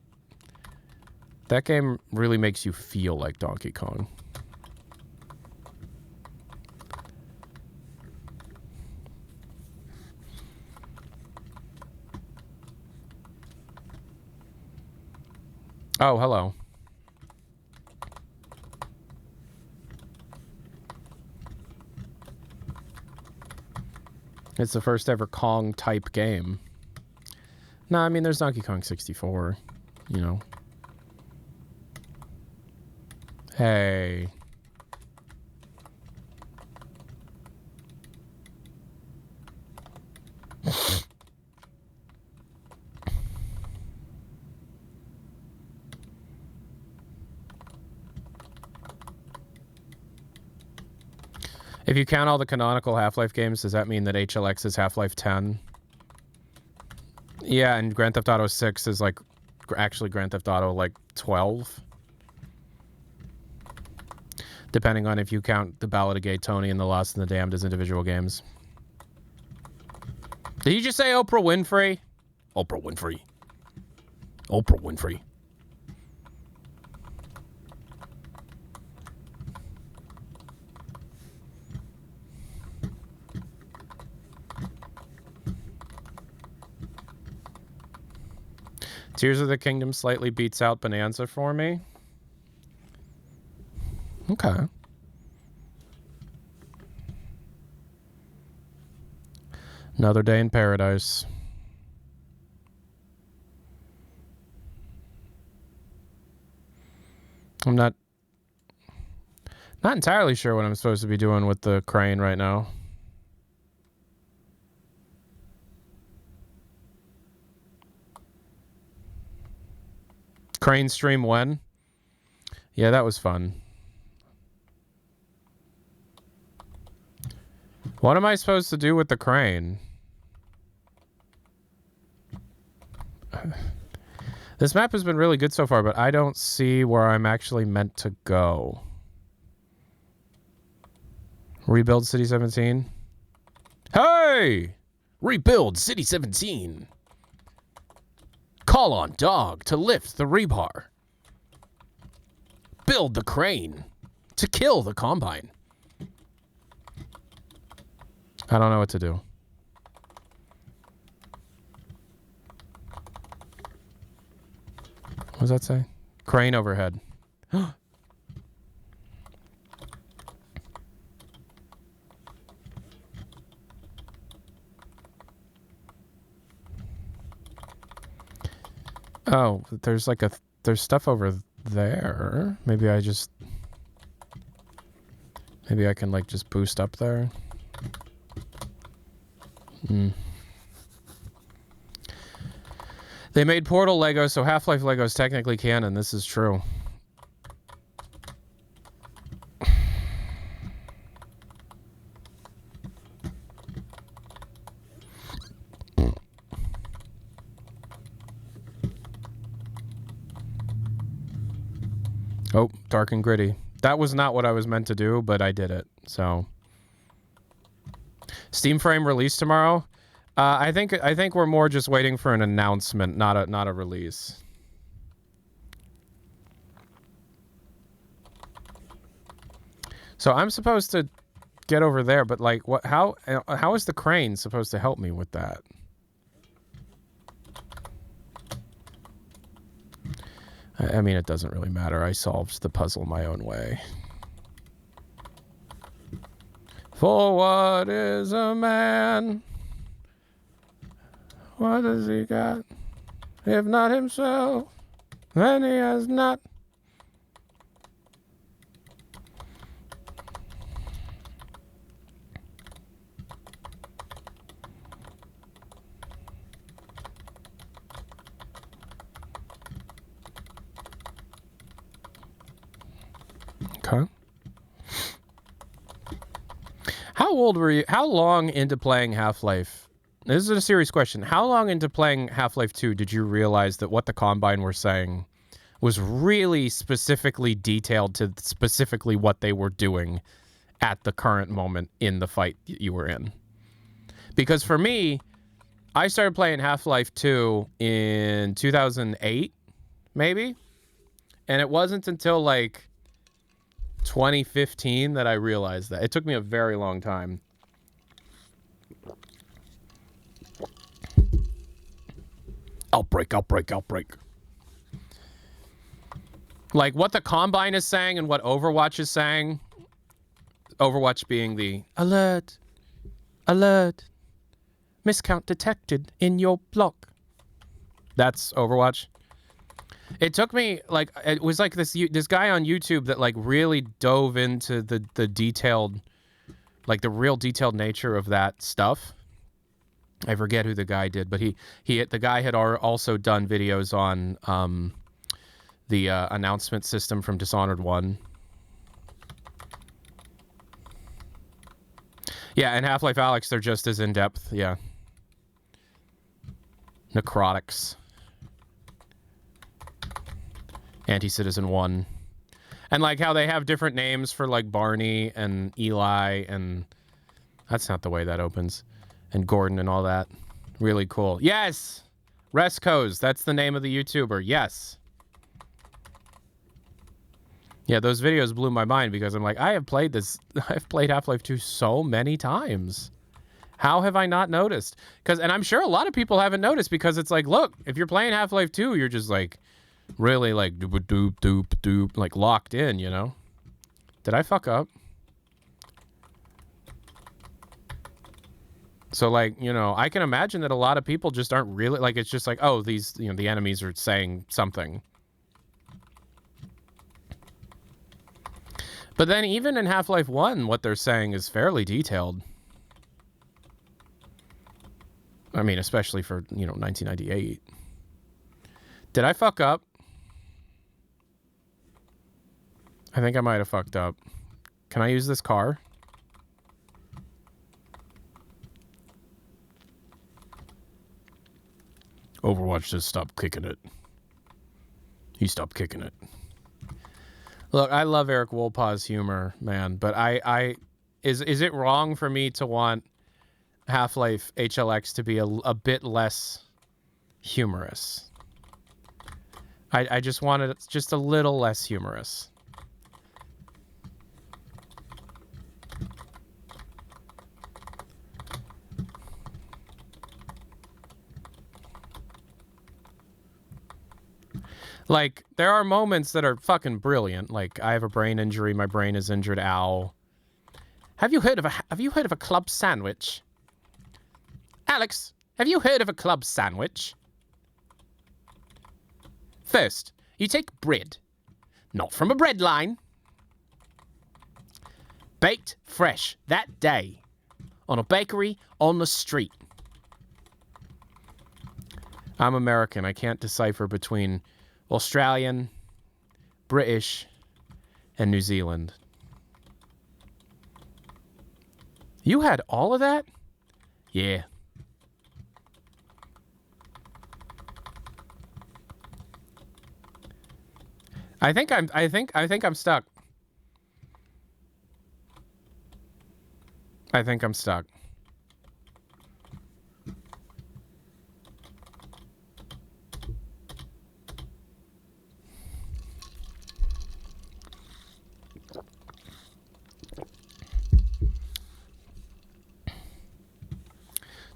really makes you feel like Donkey Kong. Oh, hello. It's the first ever Kong type game. No, I mean, there's Donkey Kong 64, you know. Hey. If you count all the canonical Half-Life games, does that mean that HLX is Half-Life 10? Yeah, and Grand Theft Auto 6 is like actually Grand Theft Auto like 12. Depending on if you count the Ballad of Gay Tony and the Lost and the Damned as individual games. Did you just say Oprah Winfrey? Oprah Winfrey. Oprah Winfrey. Tears of the Kingdom slightly beats out Bonanza for me. Okay. Another Day in Paradise. I'm not entirely sure what I'm supposed to be doing with the crane right now. Crane stream when? Yeah, that was fun. What am I supposed to do with the crane? This map has been really good so far, but I don't see where I'm actually meant to go. Rebuild City 17? Hey! Rebuild City 17! Call on dog to lift the rebar. Build the crane to kill the combine. I don't know what to do. What does that say? Crane overhead. Oh, there's like there's stuff over there. Maybe I can like just boost up there. They made Portal Lego, so Half-Life Lego is technically canon. This is true. Oh, dark and gritty. That was not what I was meant to do, but I did it. So, Steam Frame release tomorrow. I think we're more just waiting for an announcement, not a release. So I'm supposed to get over there, but like, what? How is the crane supposed to help me with that? I mean, it doesn't really matter. I solved the puzzle my own way. For what is a man? What has he got? If not himself, then he has not. Okay. How old were you? How long into playing Half-Life? This is a serious question. How long into playing Half-Life 2 did you realize that what the Combine were saying was really specifically detailed to specifically what they were doing at the current moment in the fight you were in? Because for me, I started playing Half-Life 2 in 2008, maybe? And it wasn't until like 2015 that I realized that. It took me a very long time. Outbreak. Like what the Combine is saying and what Overwatch is saying. Overwatch being the alert, miscount detected in your block. That's Overwatch. It took me like, it was like this guy on YouTube that like really dove into the detailed, like the real detailed nature of that stuff. I forget who the guy did, but the guy had also done videos on the announcement system from Dishonored 1. Yeah, and Half-Life Alyx, they're just as in-depth, yeah. Necrotics. Anti-Citizen 1. And like how they have different names for like Barney and Eli, and that's not the way that opens. And Gordon and all that. Really cool. Yes! Rescos, that's the name of the YouTuber. Yes. Yeah, those videos blew my mind because I'm like, I've played Half-Life 2 so many times. How have I not noticed? And I'm sure a lot of people haven't noticed because it's like, look, if you're playing Half-Life 2, you're just like really like doop, like locked in, you know? Did I fuck up? So like, you know, I can imagine that a lot of people just aren't really like, it's just like, oh, these, you know, the enemies are saying something. But then even in Half-Life 1, what they're saying is fairly detailed. I mean, especially for, you know, 1998. Did I fuck up? I think I might have fucked up. Can I use this car? Overwatch just stopped kicking it. He stopped kicking it. Look, I love Eric Wolpaw's humor, man, but is it wrong for me to want Half-Life HLX to be a bit less humorous? I just wanted it just a little less humorous. Like, there are moments that are fucking brilliant. Like, I have a brain injury, my brain is injured, ow. Have you heard of a club sandwich? Alex, have you heard of a club sandwich? First, you take bread, not from a bread line. Baked fresh that day on a bakery on the street. I'm American. I can't decipher between Australian, British, and New Zealand. You had all of that? Yeah. I think I'm stuck. I think I'm stuck.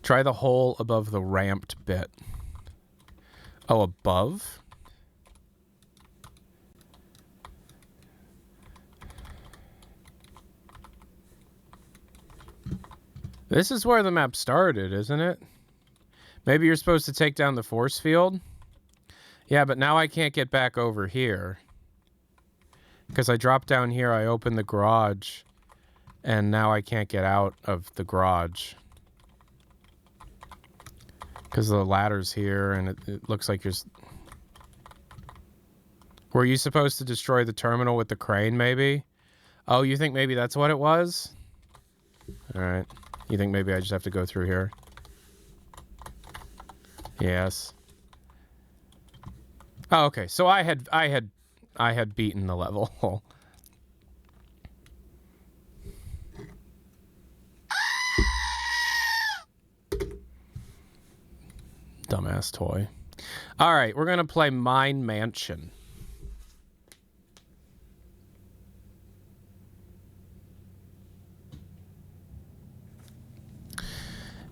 Try the hole above the ramped bit. Oh, above? This is where the map started, isn't it? Maybe you're supposed to take down the force field? Yeah, but now I can't get back over here. Because I dropped down here, I opened the garage, and now I can't get out of the garage. Because the ladder's here, and it looks like you're... Were you supposed to destroy the terminal with the crane, maybe? Oh, you think maybe that's what it was? Alright. You think maybe I just have to go through here? Yes. Oh, okay. So I had beaten the level. Dumbass toy. All right, we're gonna play Mine Mansion.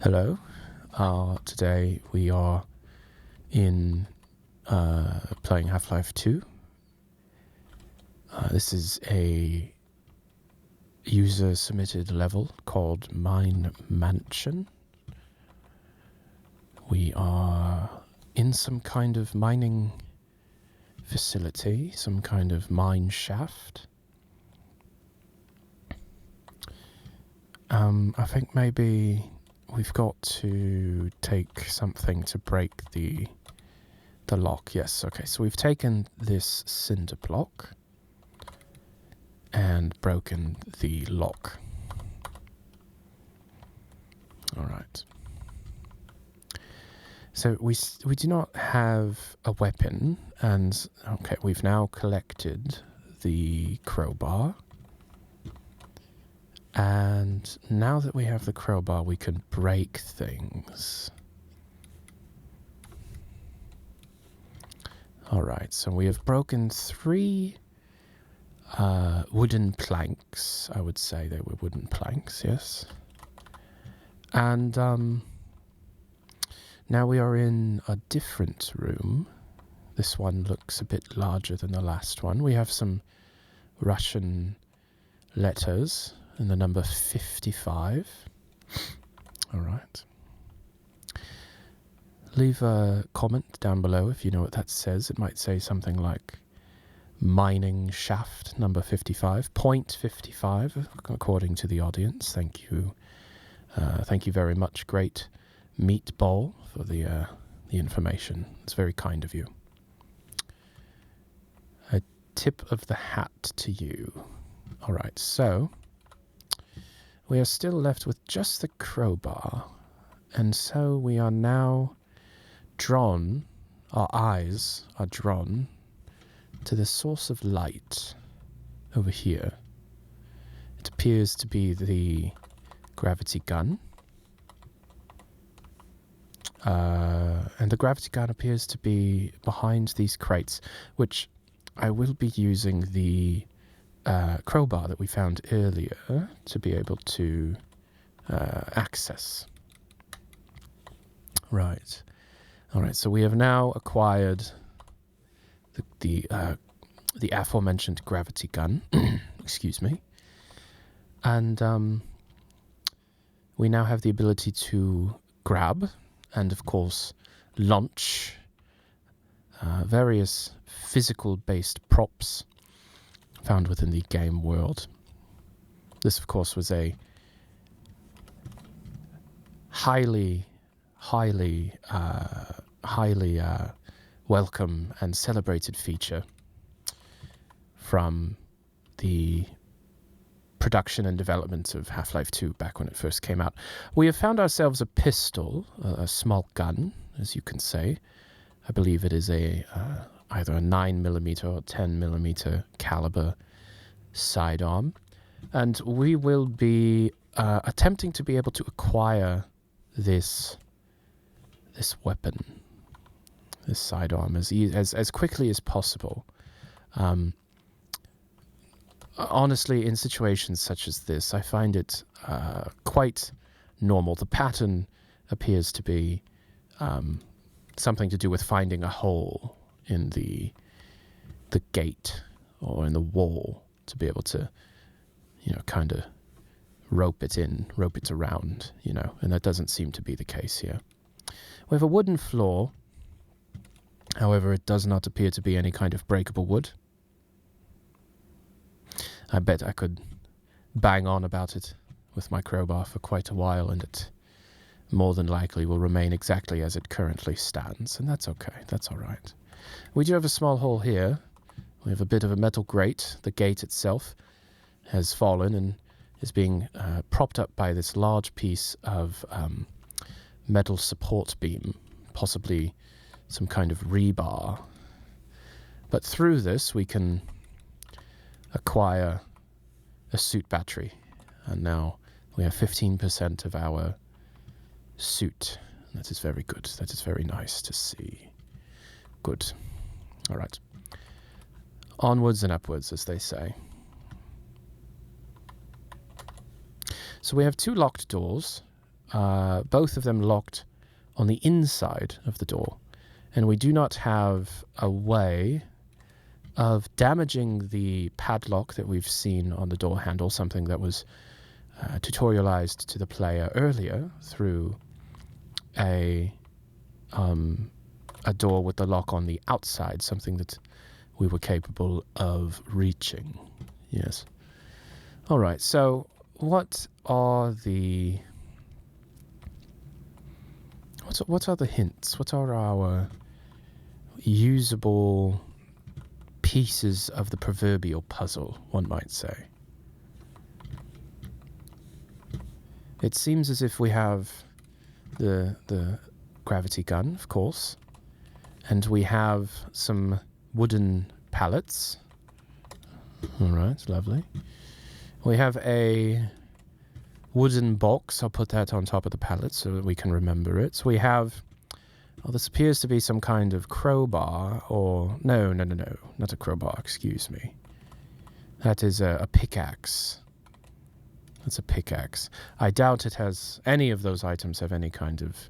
Hello. Today we are in playing Half-Life 2. This is a user-submitted level called Mine Mansion. We are in some kind of mining facility, some kind of mine shaft. I think maybe we've got to take something to break the lock. Yes, okay, so we've taken this cinder block and broken the lock. All right. So we do not have a weapon, and okay, we've now collected the crowbar. And now that we have the crowbar, we can break things. All right, so we have broken 3 wooden planks. I would say they were wooden planks, yes. And now we are in a different room. This one looks a bit larger than the last one. We have some Russian letters and the number 55. All right. Leave a comment down below if you know what that says. It might say something like mining shaft number 55, point 55, according to the audience. Thank you. Thank you very much. Great meatball for the information. It's very kind of you. A tip of the hat to you. All right, so we are still left with just the crowbar, and so we are now drawn, our eyes are drawn to the source of light over here. It appears to be the gravity gun. And the gravity gun appears to be behind these crates, which I will be using the crowbar that we found earlier to be able to access. Right. All right, so we have now acquired the aforementioned gravity gun. Excuse me. And we now have the ability to grab and, of course, launch various physical-based props found within the game world. This, of course, was a highly highly welcome and celebrated feature from the production and development of Half-Life 2 back when it first came out. We have found ourselves a pistol, a small gun, as you can say. I believe it is either a 9mm or 10mm caliber sidearm. And we will be attempting to be able to acquire this weapon, this sidearm, as quickly as possible. Honestly, in situations such as this, I find it quite normal. The pattern appears to be something to do with finding a hole in the gate or in the wall to be able to, kind of rope it around, and that doesn't seem to be the case here. We have a wooden floor. However, it does not appear to be any kind of breakable wood. I bet I could bang on about it with my crowbar for quite a while, and it more than likely will remain exactly as it currently stands, and that's okay. That's all right. We do have a small hole here. We have a bit of a metal grate. The gate itself has fallen and is being propped up by this large piece of metal support beam, possibly some kind of rebar. But through this, we can acquire a suit battery, and now we have 15% of our suit. That is very good. That is very nice to see. Good. All right. Onwards and upwards, as they say. So we have two locked doors, both of them locked on the inside of the door, and we do not have a way of damaging the padlock that we've seen on the door handle, something that was tutorialized to the player earlier through a door with the lock on the outside, something that we were capable of reaching. Yes. All right, so what are the hints? What are our usable pieces of the proverbial puzzle, one might say? It seems as if we have the gravity gun, of course, and we have some wooden pallets. All right, lovely. We have a wooden box. I'll put that on top of the pallet so that we can remember it. We have, this appears to be some kind of crowbar, or no, not a crowbar, excuse me. That is a pickaxe. That's a pickaxe. I doubt it has, any of those items have any kind of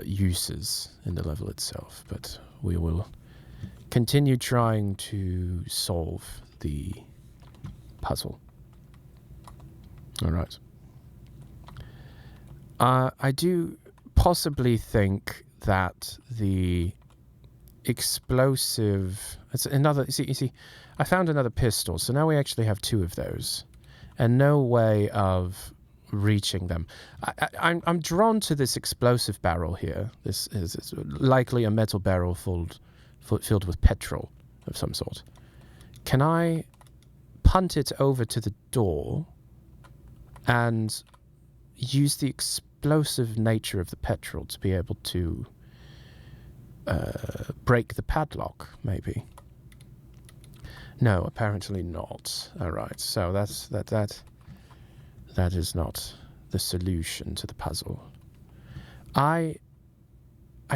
uses in the level itself, but we will continue trying to solve the puzzle. All right. I do possibly think that the explosive... It's another... You see, I found another pistol, so now we actually have two of those, and no way of reaching them. I'm drawn to this explosive barrel here. This is likely a metal barrel filled with petrol of some sort. Can I punt it over to the door and use the explosive nature of the petrol to be able to break the padlock, maybe? No, apparently not. All right, so that is not the solution to the puzzle. I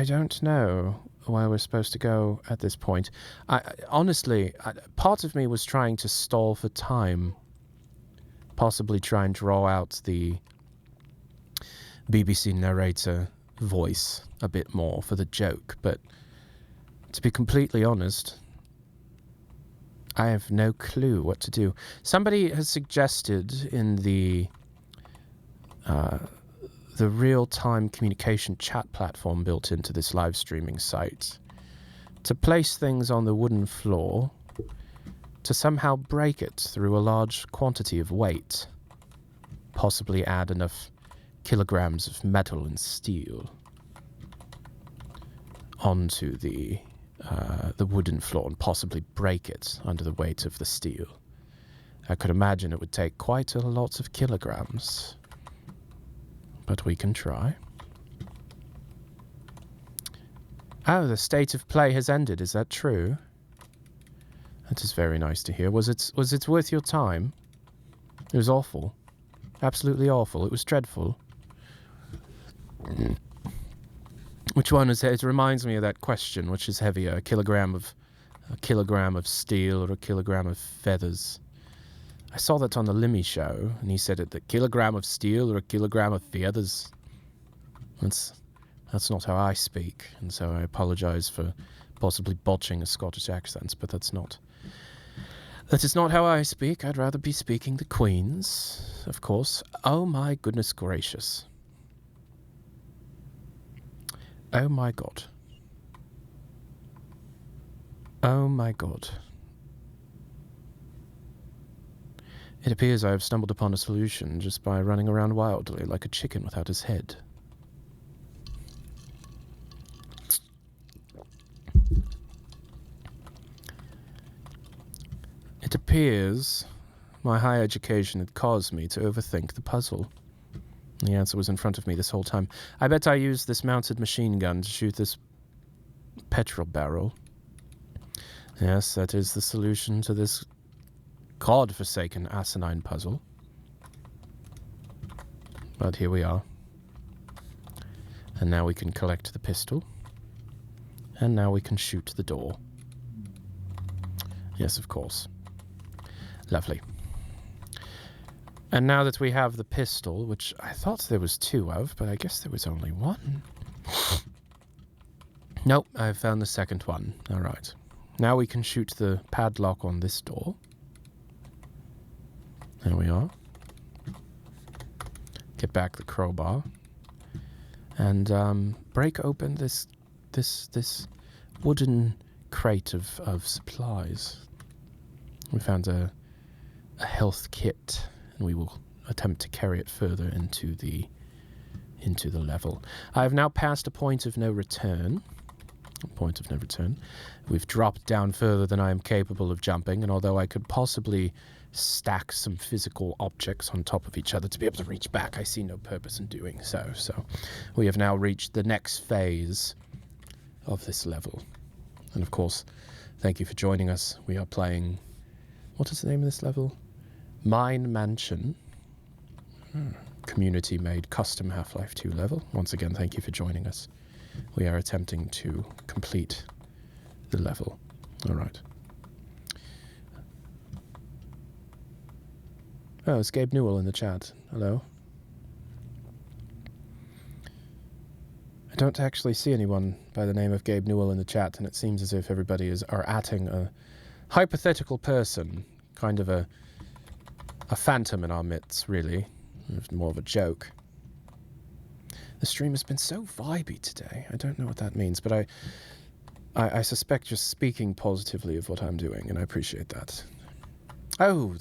don't know where we're supposed to go at this point. Honestly, part of me was trying to stall for time, possibly try and draw out the BBC narrator voice a bit more for the joke, but to be completely honest, I have no clue what to do. Somebody has suggested in the real-time communication chat platform built into this live streaming site to place things on the wooden floor to somehow break it through a large quantity of weight, possibly add enough kilograms of metal and steel. onto the wooden floor and possibly break it under the weight of the steel. I could imagine it would take quite a lot of kilograms, but we can try. Oh, the state of play has ended. Is that true? That is very nice to hear. Was it worth your time? It was awful. Absolutely awful. It was dreadful. Which one is it? It reminds me of that question, which is heavier, a kilogram of steel or a kilogram of feathers? I saw that on the Limmy show, and he said it, the kilogram of steel or a kilogram of feathers. That's not how I speak, and so I apologize for possibly botching a Scottish accent, but that is not how I speak. I'd rather be speaking the Queen's, of course. Oh my goodness gracious. Oh my God. Oh my God. It appears I have stumbled upon a solution just by running around wildly like a chicken without his head. It appears my high education had caused me to overthink the puzzle. The answer was in front of me this whole time. I bet I used this mounted machine gun to shoot this petrol barrel. Yes, that is the solution to this God-forsaken asinine puzzle. But here we are. And now we can collect the pistol. And now we can shoot the door. Yes, of course. Lovely. And now that we have the pistol, which I thought there was two of, but I guess there was only one. Nope, I found the second one. All right. Now we can shoot the padlock on this door. There we are. Get back the crowbar. And break open this wooden crate of supplies. We found a health kit, and we will attempt to carry it further into the level. I have now passed a point of no return. We've dropped down further than I am capable of jumping, and although I could possibly stack some physical objects on top of each other to be able to reach back, I see no purpose in doing so. So we have now reached the next phase of this level. And of course, thank you for joining us. We are playing... What is the name of this level? Mine Mansion. Community-made custom Half-Life 2 level. Once again, thank you for joining us. We are attempting to complete the level. All right. Oh, it's Gabe Newell in the chat. Hello. I don't actually see anyone by the name of Gabe Newell in the chat, and it seems as if everybody are atting a hypothetical person, kind of a phantom in our midst, really. It's more of a joke. The stream has been so vibey today. I don't know what that means, but I suspect just speaking positively of what I'm doing, and I appreciate that. Oh,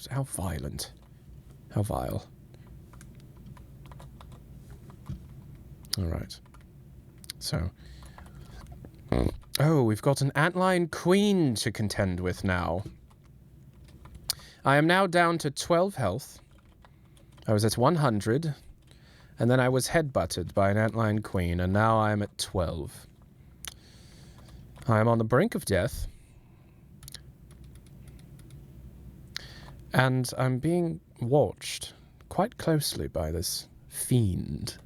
how violent. How vile. All right. So... Oh, we've got an antlion queen to contend with now. I am now down to 12 health. I was at 100, and then I was headbutted by an antlion queen, and now I am at 12. I am on the brink of death. And I'm being watched quite closely by this fiend.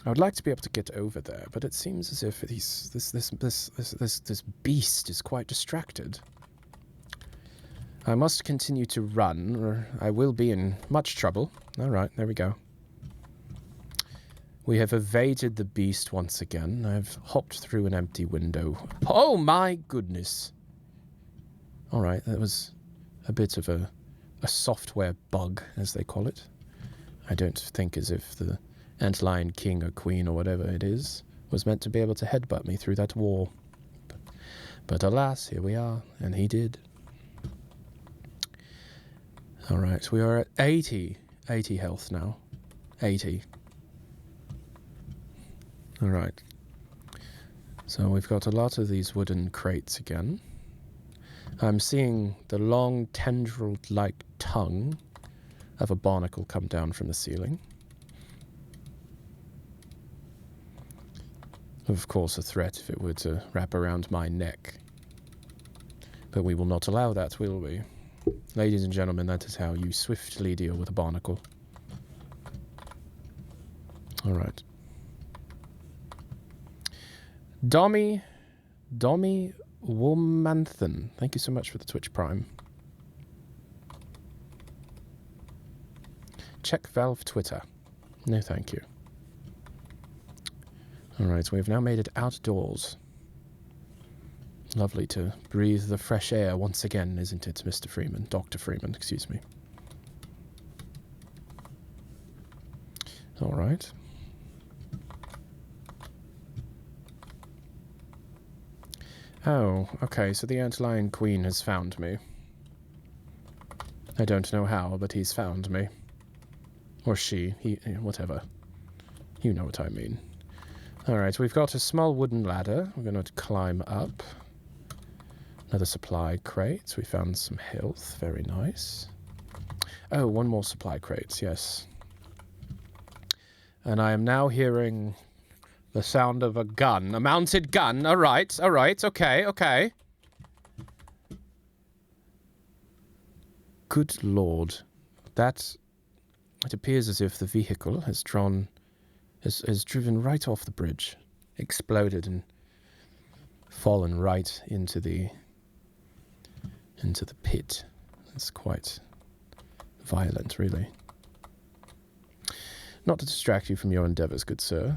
I would like to be able to get over there, but it seems as if this beast is quite distracted. I must continue to run, or I will be in much trouble. All right, there we go. We have evaded the beast once again. I've hopped through an empty window. Oh my goodness! All right, that was a bit of a software bug, as they call it. I don't think as if the antlion king or queen or whatever it is was meant to be able to headbutt me through that wall. But alas, here we are, and he did. All right, we are at 80 health now. 80. Alright. So we've got a lot of these wooden crates again. I'm seeing the long tendril-like tongue of a barnacle come down from the ceiling. Of course, a threat if it were to wrap around my neck. But we will not allow that, will we? Ladies and gentlemen, that is how you swiftly deal with a barnacle. Alright. Dommy Womanthan. Thank you so much for the Twitch Prime. Check Valve Twitter. No, thank you. Alright, we've now made it outdoors. Lovely to breathe the fresh air once again, isn't it, Mr. Freeman? Dr. Freeman, excuse me. Alright. Oh, okay, so the Antlion Queen has found me. I don't know how, but he's found me. Or she, he, whatever. You know what I mean. Alright, we've got a small wooden ladder. We're going to climb up. Another supply crate. We found some health. Very nice. Oh, one more supply crate, yes. And I am now hearing the sound of a gun. A mounted gun. Alright, okay. Good lord. It appears as if the vehicle has driven right off the bridge. Exploded and fallen right into the pit. It's quite violent, really. Not to distract you from your endeavors, good sir,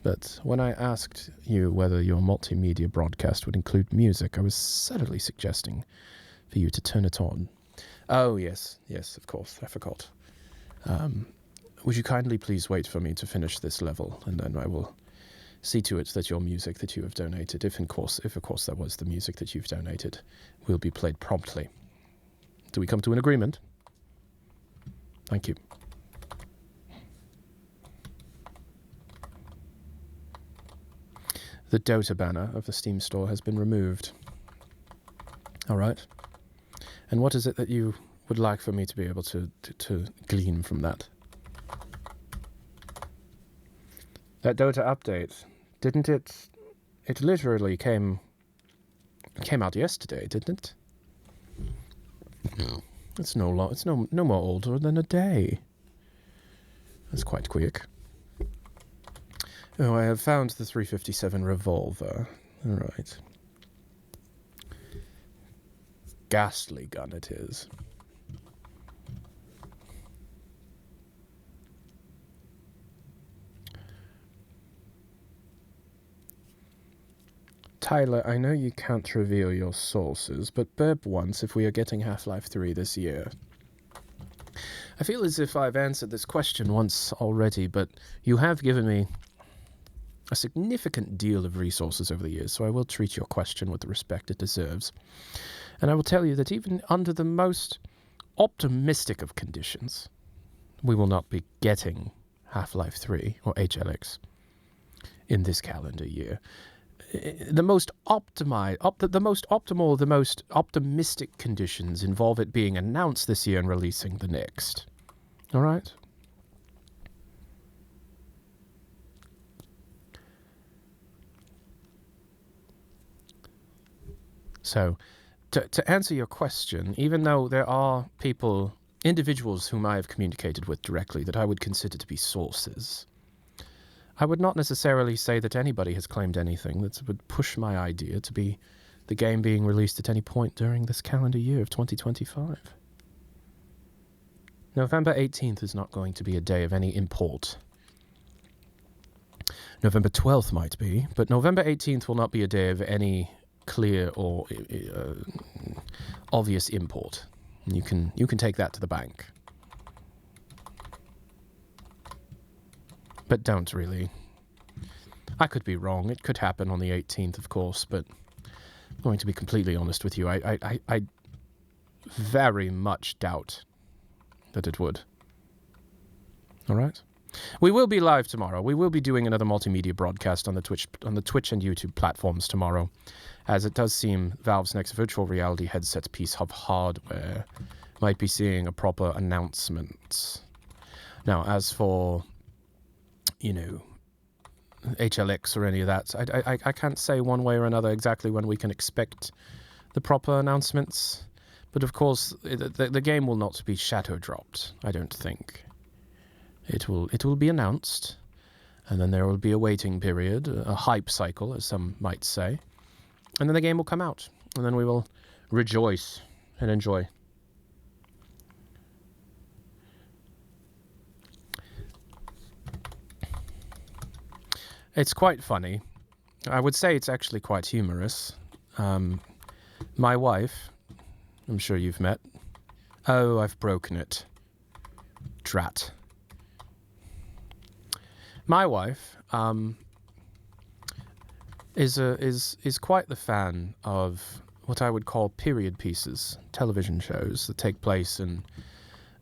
but when I asked you whether your multimedia broadcast would include music, I was subtly suggesting for you to turn it on. Oh, yes, of course, I forgot. Would you kindly please wait for me to finish this level, and then I will see to it that your music that you have donated, if of course that was the music that you've donated, will be played promptly. Do we come to an agreement? Thank you. The Dota banner of the Steam store has been removed. All right. And what is it that you would like for me to be able to glean from that? That Dota update, didn't it? It literally came out yesterday, didn't it? No. It's no more older than a day. That's quite quick. Oh, I have found the 357 revolver. All right. Ghastly gun it is. Tyler, I know you can't reveal your sources, but burp once if we are getting Half-Life 3 this year. I feel as if I've answered this question once already, but you have given me a significant deal of resources over the years, so I will treat your question with the respect it deserves. And I will tell you that even under the most optimistic of conditions, we will not be getting Half-Life 3 or HLX in this calendar year. The most optimal, the most optimistic conditions involve it being announced this year and releasing the next. All right? So, to answer your question, even though there are individuals whom I have communicated with directly that I would consider to be sources, I would not necessarily say that anybody has claimed anything that would push my idea to be the game being released at any point during this calendar year of 2025. November 18th is not going to be a day of any import. November 12th might be, but November 18th will not be a day of any clear or obvious import. You can take that to the bank. But don't really. I could be wrong. It could happen on the 18th, of course, but I'm going to be completely honest with you. I very much doubt that it would. All right. We will be live tomorrow. We will be doing another multimedia broadcast on the Twitch and YouTube platforms tomorrow, as it does seem Valve's next virtual reality headset piece of hardware might be seeing a proper announcement. Now, as for, HLX or any of that, I can't say one way or another exactly when we can expect the proper announcements. But of course, the game will not be shadow dropped, I don't think. It will be announced, and then there will be a waiting period, a hype cycle, as some might say. And then the game will come out, and then we will rejoice and enjoy. It's quite funny. I would say it's actually quite humorous. My wife, I'm sure you've met. Oh, I've broken it. Drat. My wife is quite the fan of what I would call period pieces, television shows that take place in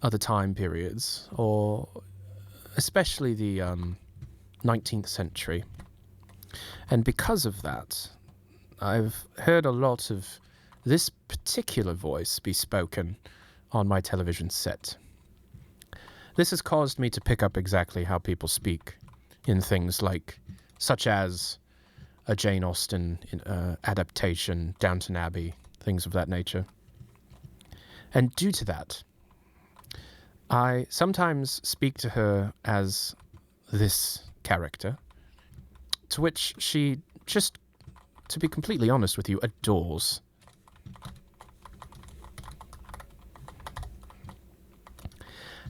other time periods, or especially the 19th century. And because of that, I've heard a lot of this particular voice be spoken on my television set. This has caused me to pick up exactly how people speak in things such as a Jane Austen adaptation, Downton Abbey, things of that nature. And due to that, I sometimes speak to her as this character, to which she just, to be completely honest with you, adores.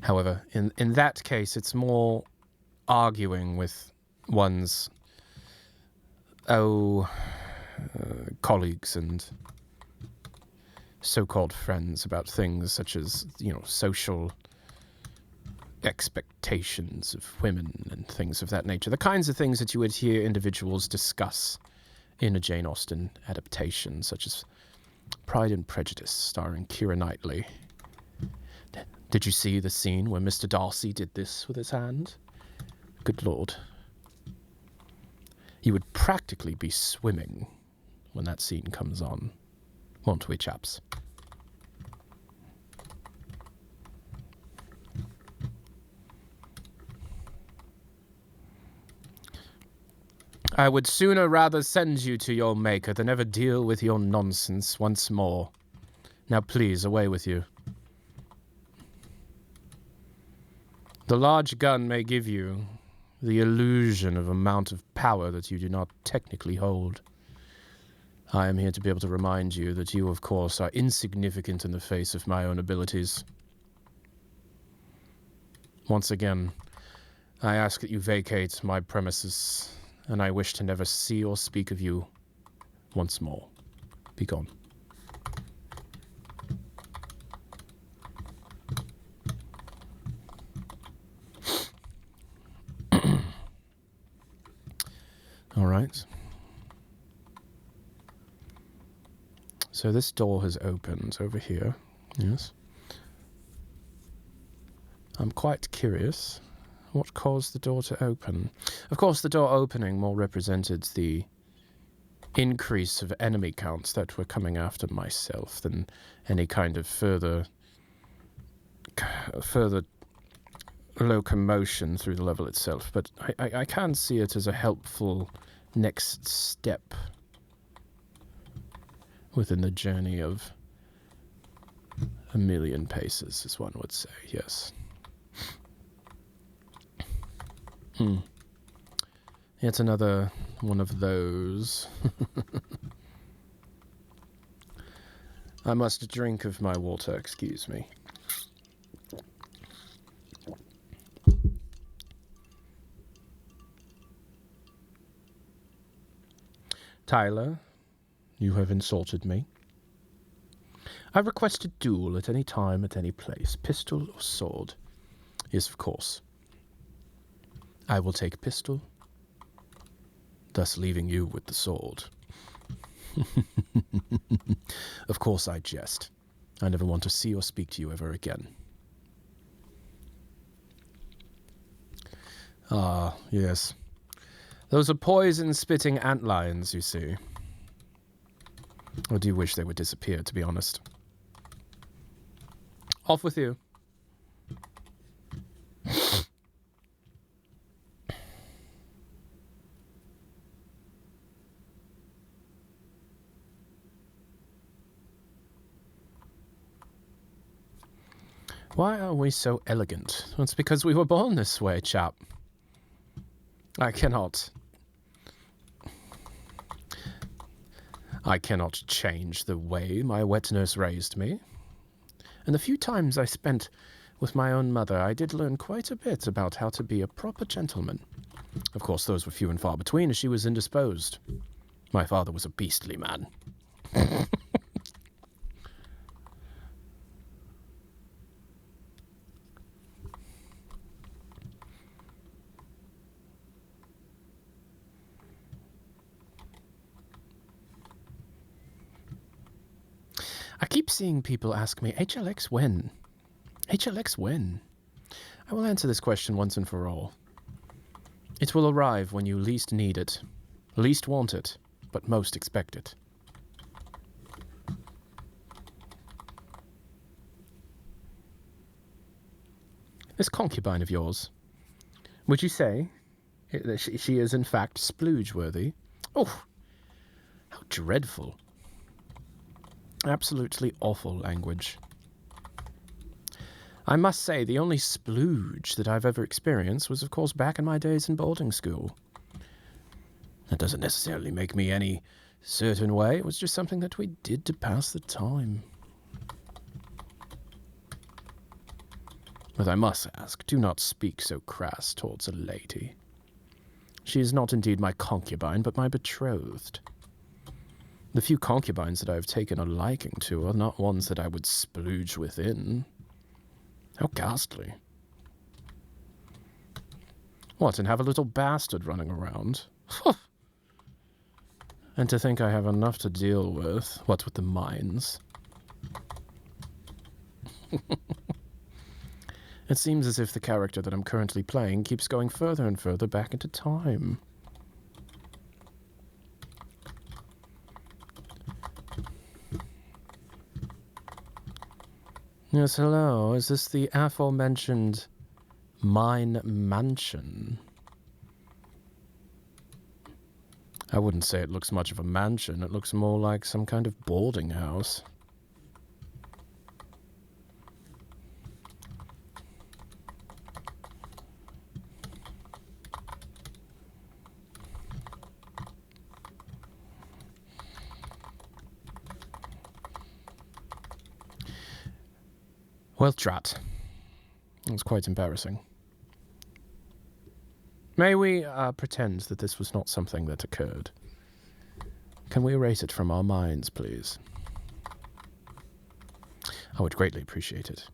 However, in that case, it's more arguing with one's colleagues and so-called friends about things such as, social expectations of women and things of that nature. The kinds of things that you would hear individuals discuss in a Jane Austen adaptation, such as Pride and Prejudice, starring Keira Knightley. Did you see the scene where Mr. Darcy did this with his hand? Good Lord. You would practically be swimming when that scene comes on, won't we, chaps? I would sooner rather send you to your maker than ever deal with your nonsense once more. Now please, away with you. The large gun may give you the illusion of amount of power that you do not technically hold. I am here to be able to remind you that you, of course, are insignificant in the face of my own abilities. Once again, I ask that you vacate my premises, and I wish to never see or speak of you once more. Be gone. All right. So this door has opened over here. Yes. I'm quite curious. What caused the door to open? Of course, the door opening more represented the increase of enemy counts that were coming after myself than any kind of further locomotion through the level itself. But I can see it as a helpful next step within the journey of a million paces, as one would say, yes. Yet another one of those. I must drink of my water, excuse me. Tyler, you have insulted me. I request a duel at any time, at any place, pistol or sword. Yes, of course. I will take pistol, thus leaving you with the sword. Of course I jest. I never want to see or speak to you ever again. Ah, yes. Those are poison-spitting antlions, you see. I do wish they would disappear, to be honest. Off with you. Why are we so elegant? It's because we were born this way, chap. I cannot change the way my wet nurse raised me. And the few times I spent with my own mother, I did learn quite a bit about how to be a proper gentleman. Of course, those were few and far between, as she was indisposed. My father was a beastly man. I keep seeing people ask me, HLX when? HLX when? I will answer this question once and for all. It will arrive when you least need it, least want it, but most expect it. This concubine of yours, would you say that she is in fact splooge-worthy? Oh, how dreadful. Absolutely awful language. I must say, the only splooge that I've ever experienced was, of course, back in my days in boarding school. That doesn't necessarily make me any certain way. It was just something that we did to pass the time. But I must ask, do not speak so crass towards a lady. She is not indeed my concubine, but my betrothed. The few concubines that I have taken a liking to are not ones that I would splooge within. How ghastly. What, and have a little bastard running around? And to think I have enough to deal with, what with the mines. It seems as if the character that I'm currently playing keeps going further and further back into time. Yes, hello. Is this the aforementioned Mine Mansion? I wouldn't say it looks much of a mansion. It looks more like some kind of boarding house. Well, drat. It's quite embarrassing. May we pretend that this was not something that occurred? Can we erase it from our minds, please? I would greatly appreciate it.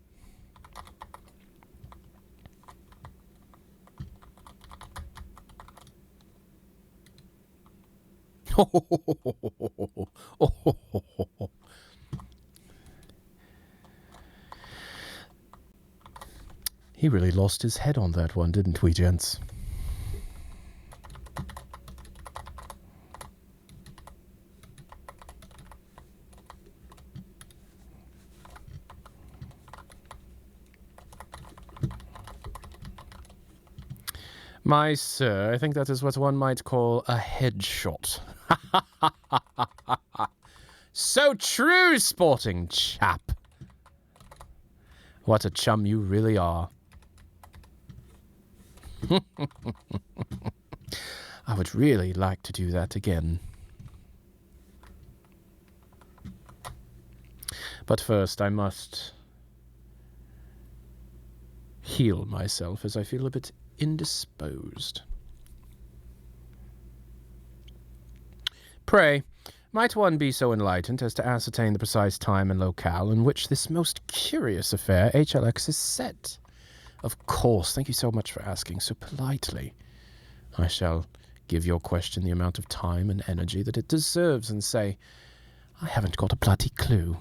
He really lost his head on that one, didn't we, gents? My sir, I think that is what one might call a headshot. So true, sporting chap. What a chum you really are. I would really like to do that again. But first, I must heal myself, as I feel a bit indisposed. Pray, might one be so enlightened as to ascertain the precise time and locale in which this most curious affair, HLX, is set? Of course, thank you so much for asking so politely. I shall give your question the amount of time and energy that it deserves and say, I haven't got a bloody clue.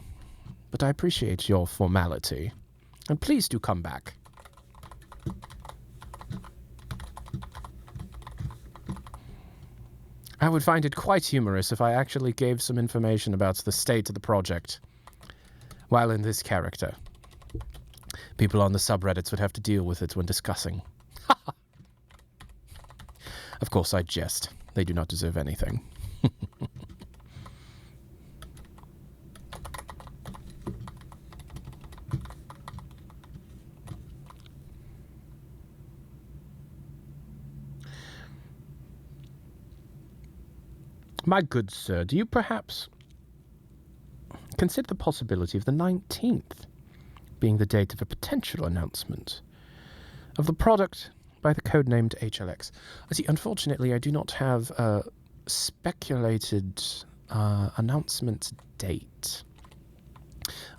But I appreciate your formality. And please do come back. I would find it quite humorous if I actually gave some information about the state of the project. While in this character, people on the subreddits would have to deal with it when discussing. Of course, I jest. They do not deserve anything. My good sir, do you perhaps consider the possibility of the 19th being the date of a potential announcement of the product by the codenamed HLX? See, unfortunately, I do not have a speculated announcement date.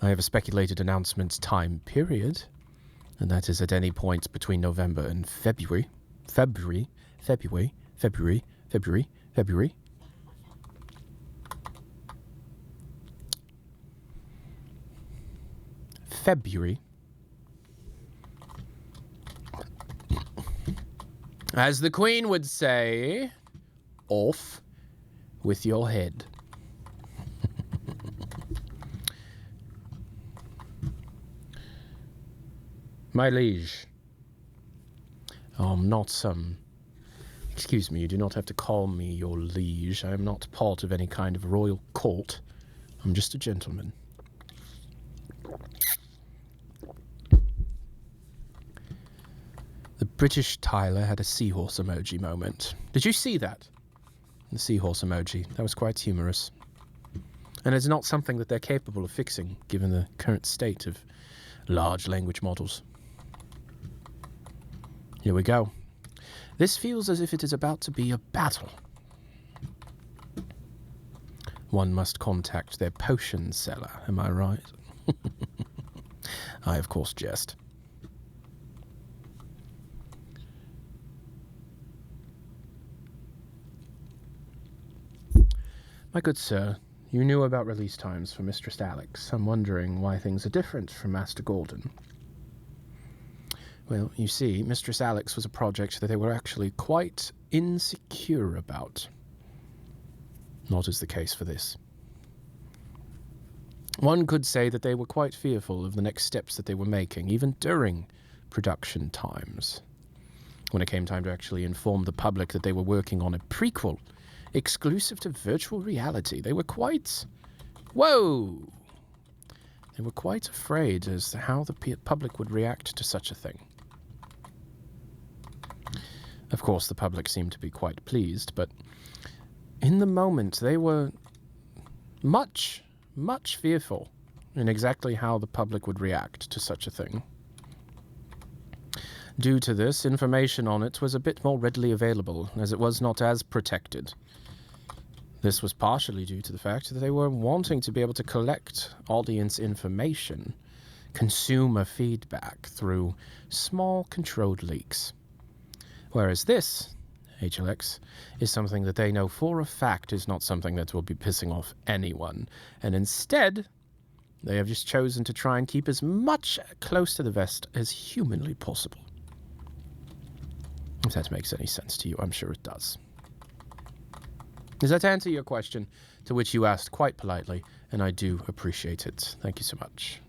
I have a speculated announcement time period, and that is at any point between November and February. February. As the Queen would say, off with your head. My liege. I'm not some... Excuse me, you do not have to call me your liege. I am not part of any kind of royal court. I'm just a gentleman. The British Tyler had a seahorse emoji moment. Did you see that? The seahorse emoji. That was quite humorous. And it's not something that they're capable of fixing, given the current state of large language models. Here we go. This feels as if it is about to be a battle. One must contact their potion seller, am I right? I, of course, jest. My good sir, you knew about release times for Mistress Alex. I'm wondering why things are different from Master Gordon. Well, you see, Mistress Alex was a project that they were actually quite insecure about. Not as the case for this. One could say that they were quite fearful of the next steps that they were making, even during production times. When it came time to actually inform the public that they were working on a prequel exclusive to virtual reality, they were quite... Whoa! They were quite afraid as to how the public would react to such a thing. Of course, the public seemed to be quite pleased, but in the moment they were much fearful in exactly how the public would react to such a thing. Due to this, information on it was a bit more readily available, as it was not as protected. This was partially due to the fact that they were wanting to be able to collect audience information, consumer feedback through small controlled leaks. Whereas this, HLX, is something that they know for a fact is not something that will be pissing off anyone, and instead, they have just chosen to try and keep as much close to the vest as humanly possible. If that makes any sense to you, I'm sure it does. Does that answer your question, to which you asked quite politely, and I do appreciate it. Thank you so much.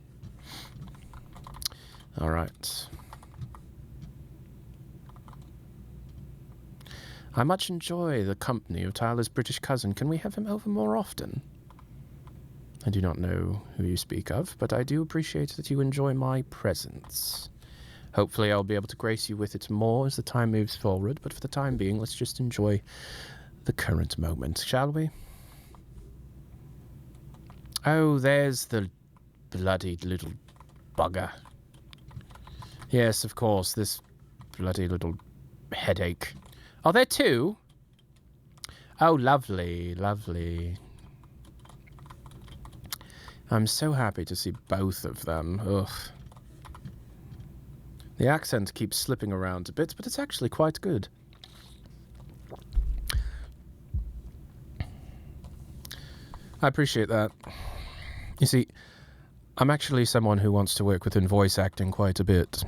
All right. I much enjoy the company of Tyler's British cousin. Can we have him over more often? I do not know who you speak of, but I do appreciate that you enjoy my presence. Hopefully I'll be able to grace you with it more as the time moves forward, but for the time being, let's just enjoy the current moment, shall we? Oh, there's the bloody little bugger. Yes, of course, this bloody little headache. Are there two? Oh, lovely, lovely. I'm so happy to see both of them. Ugh. The accent keeps slipping around a bit, but it's actually quite good. I appreciate that. You see, I'm actually someone who wants to work within voice acting quite a bit.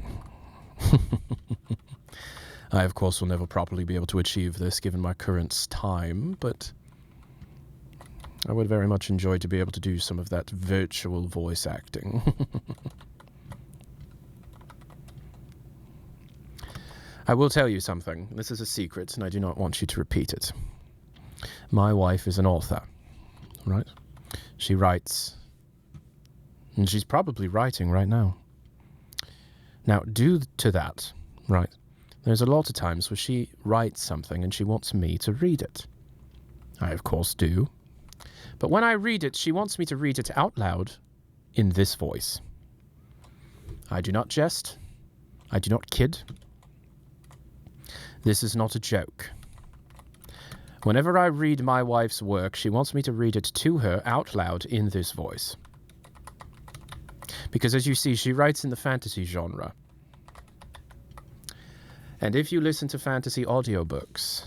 I, of course, will never properly be able to achieve this given my current time, but I would very much enjoy to be able to do some of that virtual voice acting. I will tell you something. This is a secret, and I do not want you to repeat it. My wife is an author, right? She writes, and she's probably writing right now. Now, due to that, right, there's a lot of times where she writes something and she wants me to read it. I, of course, do. But when I read it, she wants me to read it out loud in this voice. I do not jest. I do not kid. This is not a joke. Whenever I read my wife's work, she wants me to read it to her out loud in this voice. Because as you see, she writes in the fantasy genre. And if you listen to fantasy audiobooks,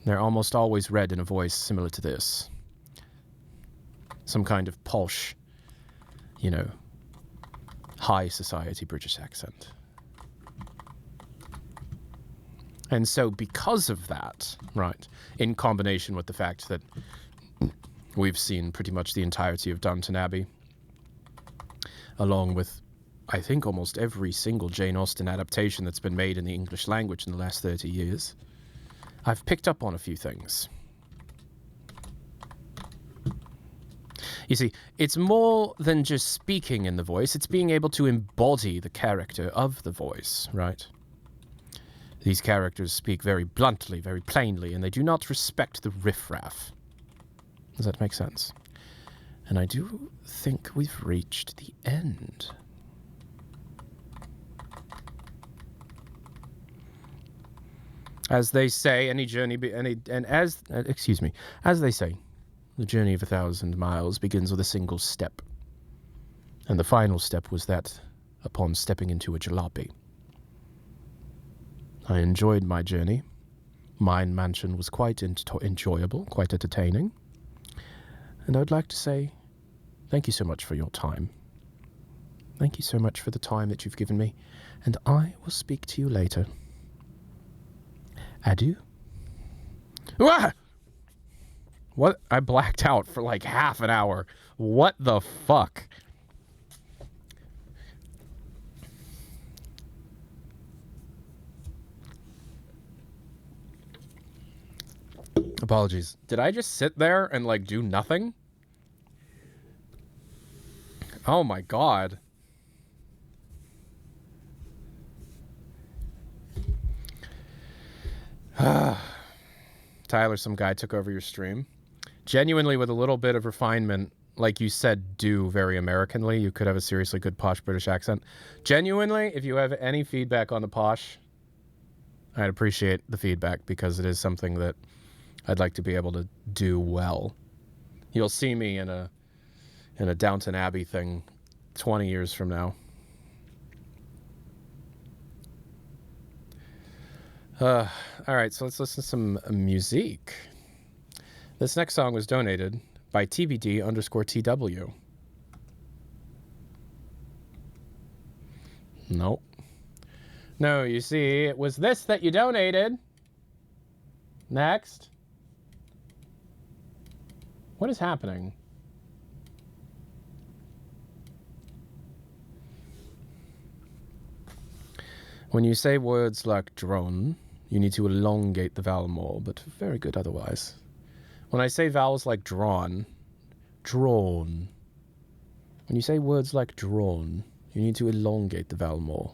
they're almost always read in a voice similar to this. Some kind of posh, high society British accent. And so because of that, right, in combination with the fact that we've seen pretty much the entirety of Downton Abbey, along with, I think, almost every single Jane Austen adaptation that's been made in the English language in the last 30 years, I've picked up on a few things. You see, it's more than just speaking in the voice, it's being able to embody the character of the voice, right? These characters speak very bluntly, very plainly, and they do not respect the riffraff. Does that make sense? And I do think we've reached the end. As they say, as they say, the journey of 1,000 miles begins with a single step. And the final step was that upon stepping into a jalopy. I enjoyed my journey. Mine Mansion was quite enjoyable, quite entertaining. And I would like to say thank you so much for your time. Thank you so much for the time that you've given me, and I will speak to you later. Adieu. Ah! What? I blacked out for like half an hour. What the fuck? Apologies. Did I just sit there and like do nothing? Oh my god. Tyler, some guy took over your stream. Genuinely, with a little bit of refinement, like you said, do very Americanly. You could have a seriously good posh British accent. Genuinely, if you have any feedback on the posh, I'd appreciate the feedback because it is something that I'd like to be able to do well. You'll see me in a Downton Abbey thing 20 years from now. All right, so let's listen to some music. This next song was donated by TBD_TW. Nope. No, you see, it was this that you donated. Next. What is happening? When you say words like drone, you need to elongate the vowel more, but very good otherwise. When I say vowels like drawn, drawn. When you say words like drawn, you need to elongate the vowel more.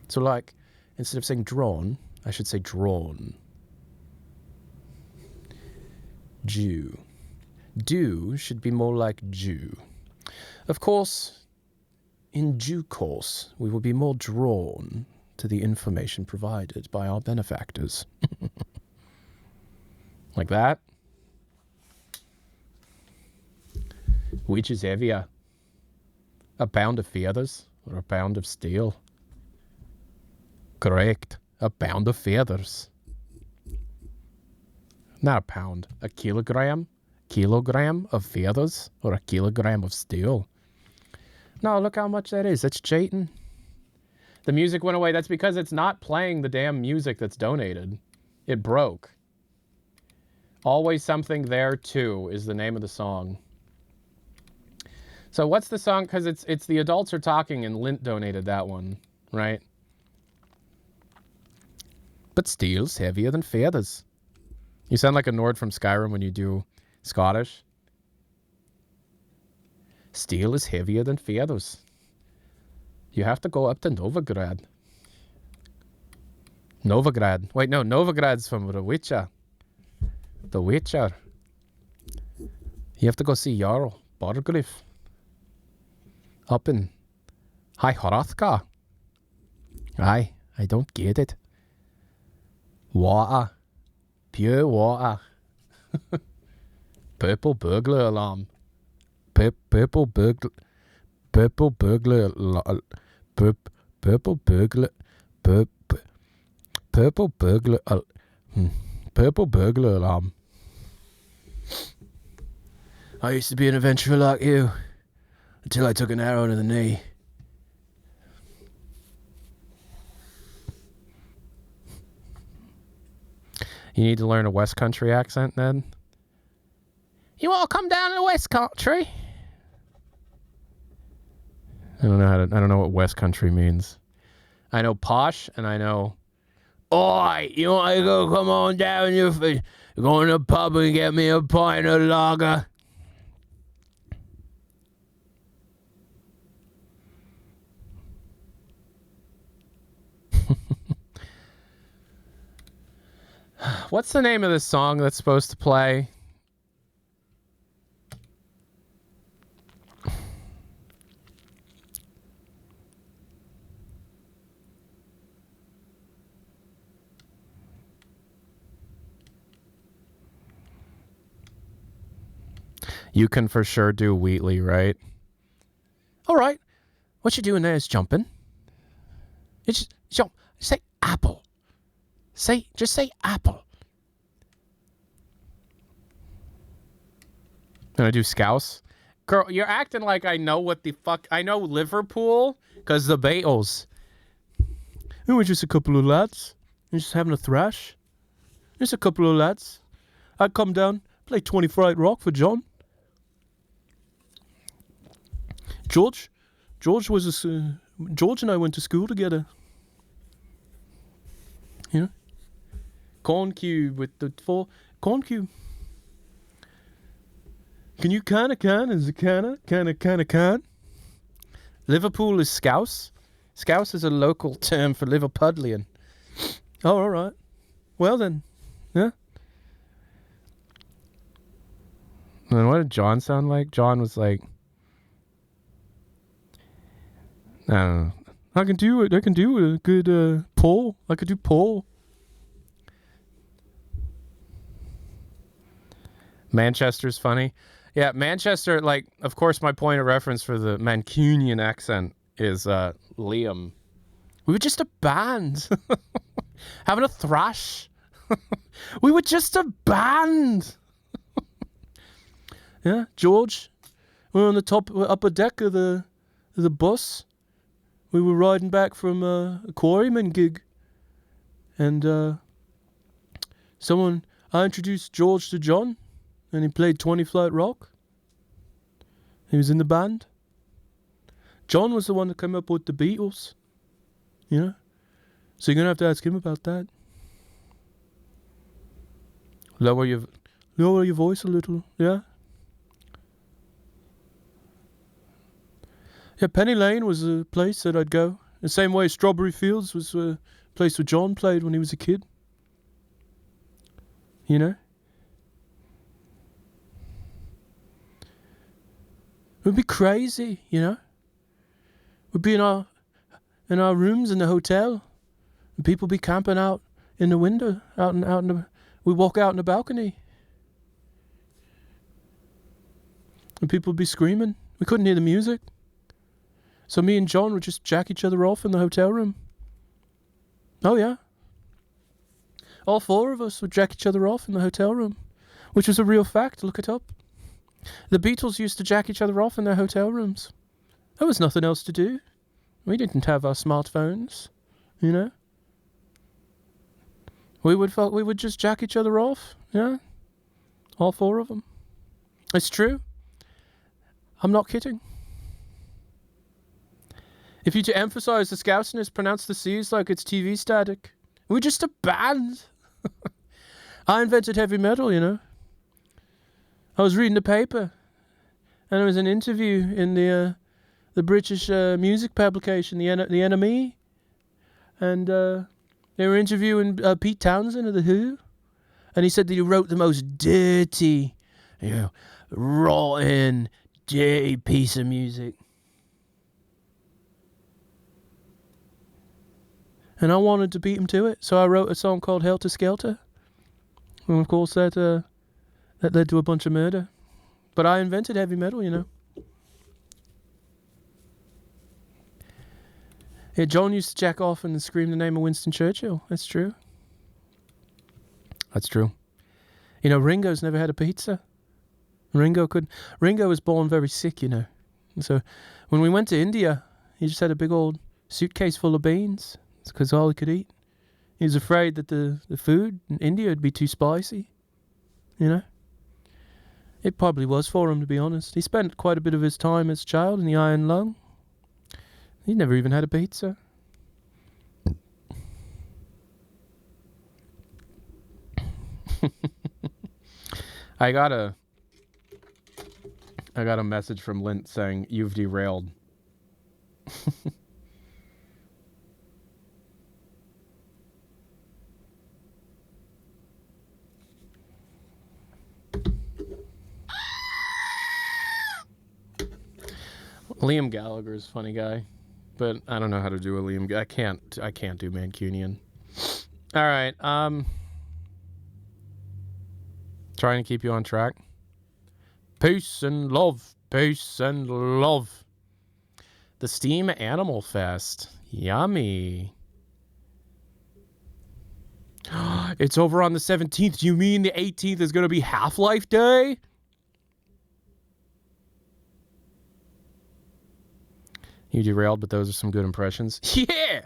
So like, instead of saying drawn, I should say drawn. Jew. Do should be more like Jew. Of course, in due course, we will be more drawn to the information provided by our benefactors. Like that. Which is heavier? A pound of feathers or a pound of steel? Correct. A pound of feathers. Not a pound. A kilogram? Kilogram of feathers or a kilogram of steel? No, look how much that is. That's cheating. The music went away. That's because it's not playing the damn music that's donated. It broke. Always Something There Too is the name of the song. So what's the song? Because it's The Adults Are Talking, and Lint donated that one, right? But steel's heavier than feathers. You sound like a Nord from Skyrim when you do Scottish. Steel is heavier than feathers. You have to go up to Novigrad. Novigrad. Wait, no, Novigrad's from The Witcher. The Witcher. You have to go see Jarl Borgulf. Up in High Hrothgar. Aye, I don't get it. Water. Pure water. Purple burglar alarm. Purple burglar. Purple burglar. Purple burglar. Purple burglar. Purple burglar alarm. I used to be an adventurer like you until I took an arrow to the knee. You need to learn a West Country accent, Ned? You want to come down to the West Country? I don't know what West Country means. I know posh, and I know, oi, you want to go come on down, you go in the pub and get me a pint of lager. What's the name of this song that's supposed to play? You can for sure do Wheatley, right? All right. What you're doing there is jumping. It's just jump. Say apple. Just say apple. Gonna do Scouse? Girl, you're acting like I know what the fuck. I know Liverpool because the Beatles. We were just a couple of lads. We're just having a thrash. Just a couple of lads. I'd come down, play 20 Fright Rock for John. George and I went to school together. You know? Corn cube with the four corn cube. Can you can is a can? Liverpool is Scouse. Scouse is a local term for Liverpudlian. Oh, all right. Well then, yeah. And what did John sound like? John was like, I don't know. I can do it. I can do a good Paul. I could do Paul. Manchester's funny. Yeah, Manchester, like, of course, my point of reference for the Mancunian accent is Liam. We were just a band. Having a thrash. We were just a band. Yeah, George. We were on the upper deck of the bus. We were riding back from a quarryman gig. And I introduced George to John. And he played 20 Flight Rock. He was in the band. John was the one that came up with the Beatles. You know? So you're going to have to ask him about that. Lower your voice a little, yeah? Yeah, Penny Lane was a place that I'd go. The same way Strawberry Fields was a place where John played when he was a kid. You know? It would be crazy, you know? We'd be in our rooms in the hotel, and people be camping out in the window, we walk out in the balcony. And people would be screaming. We couldn't hear the music. So me and John would just jack each other off in the hotel room. Oh yeah. All four of us would jack each other off in the hotel room, which was a real fact. Look it up. The Beatles used to jack each other off in their hotel rooms. There was nothing else to do. We didn't have our smartphones, you know. We would just jack each other off, yeah. All four of them. It's true. I'm not kidding. If you to emphasize the scoutness, pronounce the C's like it's TV static. We're just a band. I invented heavy metal, you know. I was reading the paper, and there was an interview in the British music publication, the NME, and they were interviewing Pete Townsend of The Who, and he said that he wrote the most dirty, you know, rotten, dirty piece of music. And I wanted to beat him to it, so I wrote a song called Helter Skelter. And of course that led to a bunch of murder. But I invented heavy metal, you know. Yeah, John used to jack off and scream the name of Winston Churchill. That's true. That's true. You know, Ringo's never had a pizza. Ringo was born very sick, you know. And so when we went to India, he just had a big old suitcase full of beans. It's because all he could eat. He was afraid that the food in India would be too spicy. You know? It probably was for him, to be honest. He spent quite a bit of his time as a child in the Iron Lung. He never even had a pizza. I got a message from Lint saying, "You've derailed." Liam Gallagher's a funny guy, but I don't know how to do a Liam. I can't do Mancunian. All right, trying to keep you on track. Peace and love, peace and love. The Steam Animal Fest, yummy. It's over on the 17th. You mean the 18th is going to be Half-Life Day? You derailed, but those are some good impressions. Yeah!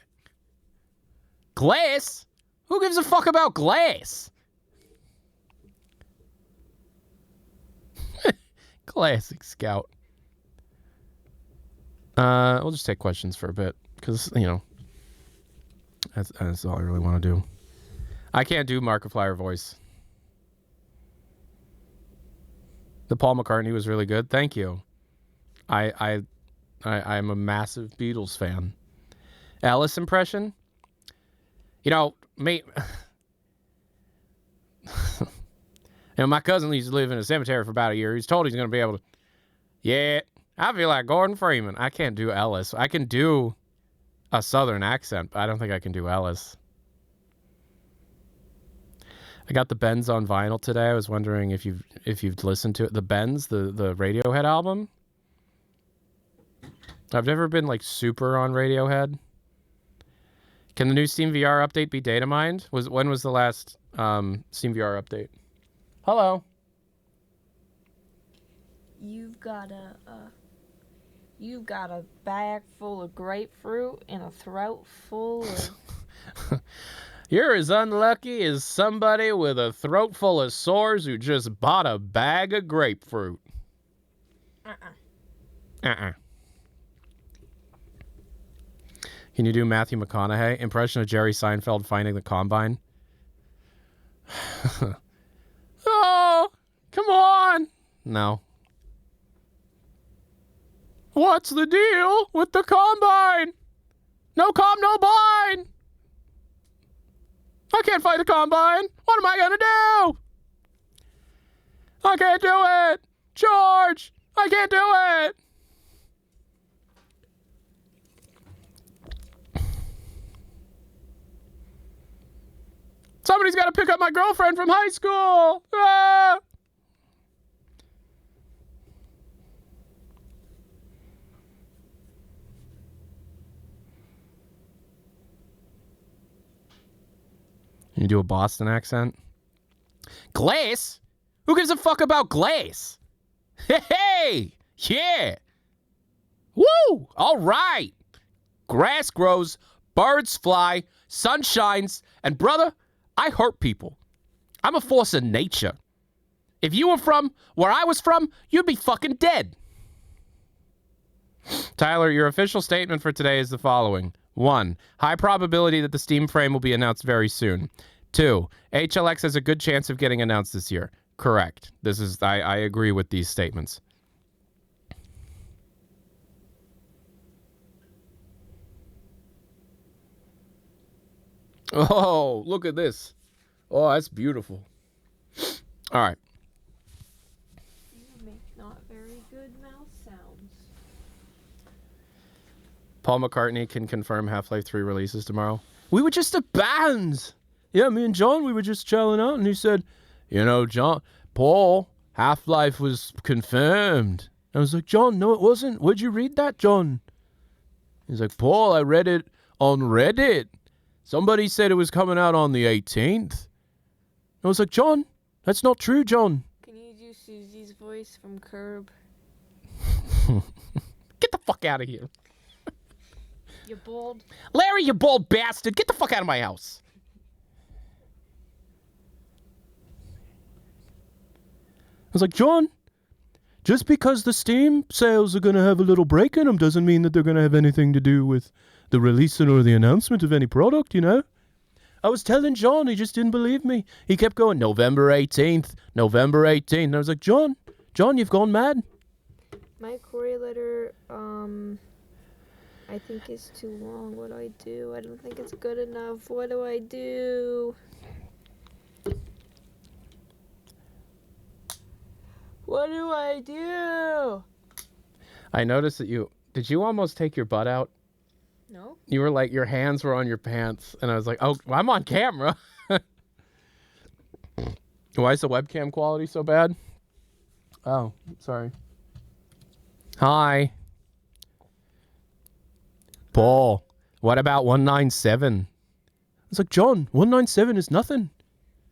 Glass? Who gives a fuck about glass? Classic Scout. We'll just take questions for a bit, because, you know, that's all I really want to do. I can't do Markiplier voice. The Paul McCartney was really good. Thank you. I'm a massive Beatles fan. Alice impression? You know, me... you know, my cousin used to live in a cemetery for about a year. He's told he's going to be able to... Yeah, I feel like Gordon Freeman. I can't do Ellis. I can do a southern accent, but I don't think I can do Ellis. I got the Bends on vinyl today. I was wondering if you've listened to it. The Bends, the Radiohead album. I've never been like super on Radiohead. Can the new Steam VR update be data mined? When was the last Steam VR update? Hello. You've got a bag full of grapefruit and a throat full of... You're as unlucky as somebody with a throat full of sores who just bought a bag of grapefruit. Can you do Matthew McConaughey? Impression of Jerry Seinfeld finding the Combine? Oh, come on. No. What's the deal with the Combine? No bind. I can't fight a Combine. What am I going to do? I can't do it. George, I can't do it. Somebody's got to pick up my girlfriend from high school. Ah! You do a Boston accent? Glace? Who gives a fuck about glace? Hey! Yeah! Woo! All right! grass grows, birds fly, sun shines, and brother, I hurt people. I'm a force of nature. If you were from where I was from, you'd be fucking dead. Tyler, your official statement for today is the following. 1. High probability that the Steam frame will be announced very soon. 2. HLX has a good chance of getting announced this year. Correct. I agree with these statements. Oh, look at this. Oh, that's beautiful. All right. You make not very good mouth sounds. Paul McCartney can confirm Half-Life 3 releases tomorrow. We were just a band. Yeah, me and John, we were just chilling out, and he said, John, Paul, Half-Life was confirmed. I was like, John, no, it wasn't. Where'd you read that, John? He's like, Paul, I read it on Reddit. Somebody said it was coming out on the 18th. I was like, John, that's not true, John. Can you do Susie's voice from Curb? Get the fuck out of here. You bald. Larry, you bald bastard. Get the fuck out of my house. I was like, John, just because the Steam sales are going to have a little break in them doesn't mean that they're going to have anything to do with the releasing or the announcement of any product, I was telling John, he just didn't believe me. He kept going, November 18th, November 18th. And I was like, John, you've gone mad. My query letter, I think is too long. What do I do? I don't think it's good enough. What do I do? What do I do? I noticed that did you almost take your butt out? No. You were like, your hands were on your pants. And I was like, oh, I'm on camera. Why is the webcam quality so bad? Oh, sorry. Hi. Paul, what about 197? I was like, John, 197 is nothing.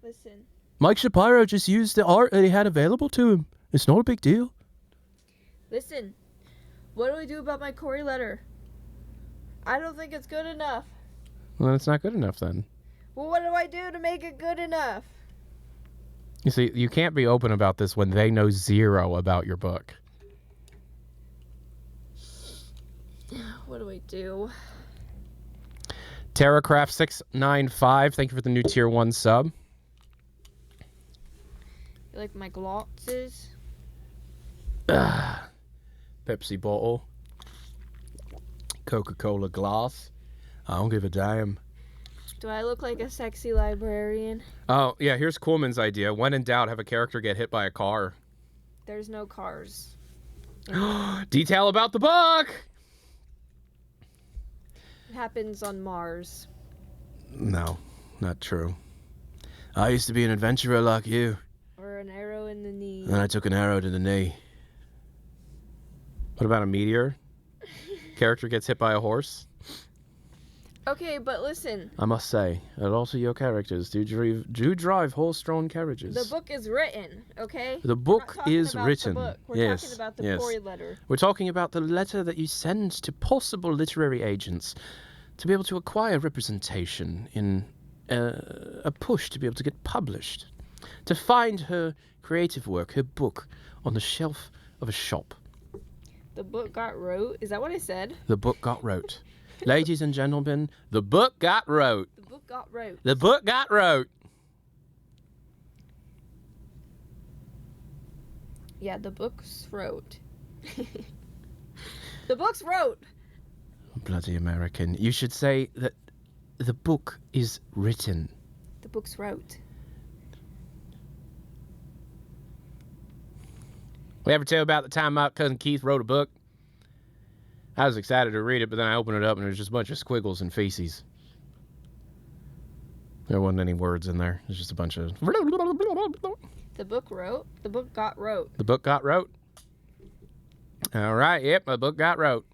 Listen. Mike Shapiro just used the art that he had available to him. It's not a big deal. Listen. What do I do about my query letter? I don't think it's good enough. Well, it's not good enough then. Well, what do I do to make it good enough? You see, you can't be open about this when they know zero about your book. What do I do? TerraCraft695, thank you for the new tier 1 sub. You like my glosses? Pepsi bottle. Coca-Cola glass. I don't give a damn. Do I look like a sexy librarian? Oh, yeah, here's Coolman's idea. When in doubt, have a character get hit by a car. There's no cars. Detail about the book! It happens on Mars. No, not true. I used to be an adventurer like you. Or an arrow in the knee. And I took an arrow to the knee. What about a meteor? Character gets hit by a horse? Okay, but listen. I must say, that also your characters do drive horse-drawn carriages. The book is written, okay? The book is written. The book. We're yes, talking about the yes. query letter. We're talking about the letter that you send to possible literary agents to be able to acquire representation in a push to be able to get published. To find her creative work, her book, on the shelf of a shop. The book got wrote? Is that what I said? The book got wrote. Ladies and gentlemen, the book got wrote. The book got wrote. The book got wrote. Yeah, the book's wrote. The book's wrote. Bloody American. You should say that the book is written. The book's wrote. We ever tell you about the time my cousin Keith wrote a book? I was excited to read it, but then I opened it up and it was just a bunch of squiggles and feces. There wasn't any words in there. It was just a bunch of... The book wrote. The book got wrote. The book got wrote. All right, yep, the book got wrote.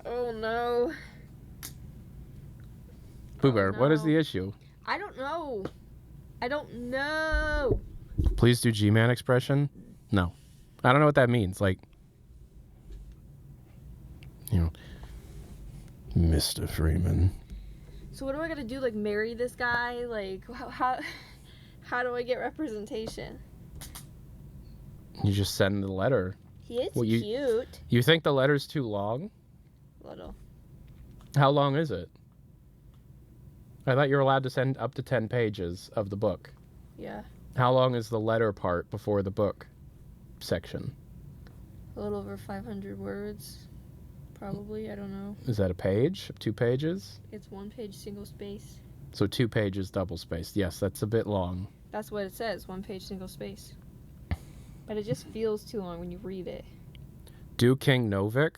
Oh, no. Pooh Bear, no. What is the issue? I don't know. I don't know. Please do G-Man expression? No. I don't know what that means. Like, You know, Mr. Freeman. So what am I gonna do? Like marry this guy? Like how do I get representation? You just send the letter. He is Well, cute. You think the letter's too long? Little. How long is it? I thought you were allowed to send up to 10 pages of the book. Yeah. How long is the letter part before the book section? A little over 500 words. Probably, I don't know. Is that a page? 2 pages? It's 1 page single space. So 2 pages double spaced. Yes, that's a bit long. That's what it says, 1 page single space. But it just feels too long when you read it. Do King Novik?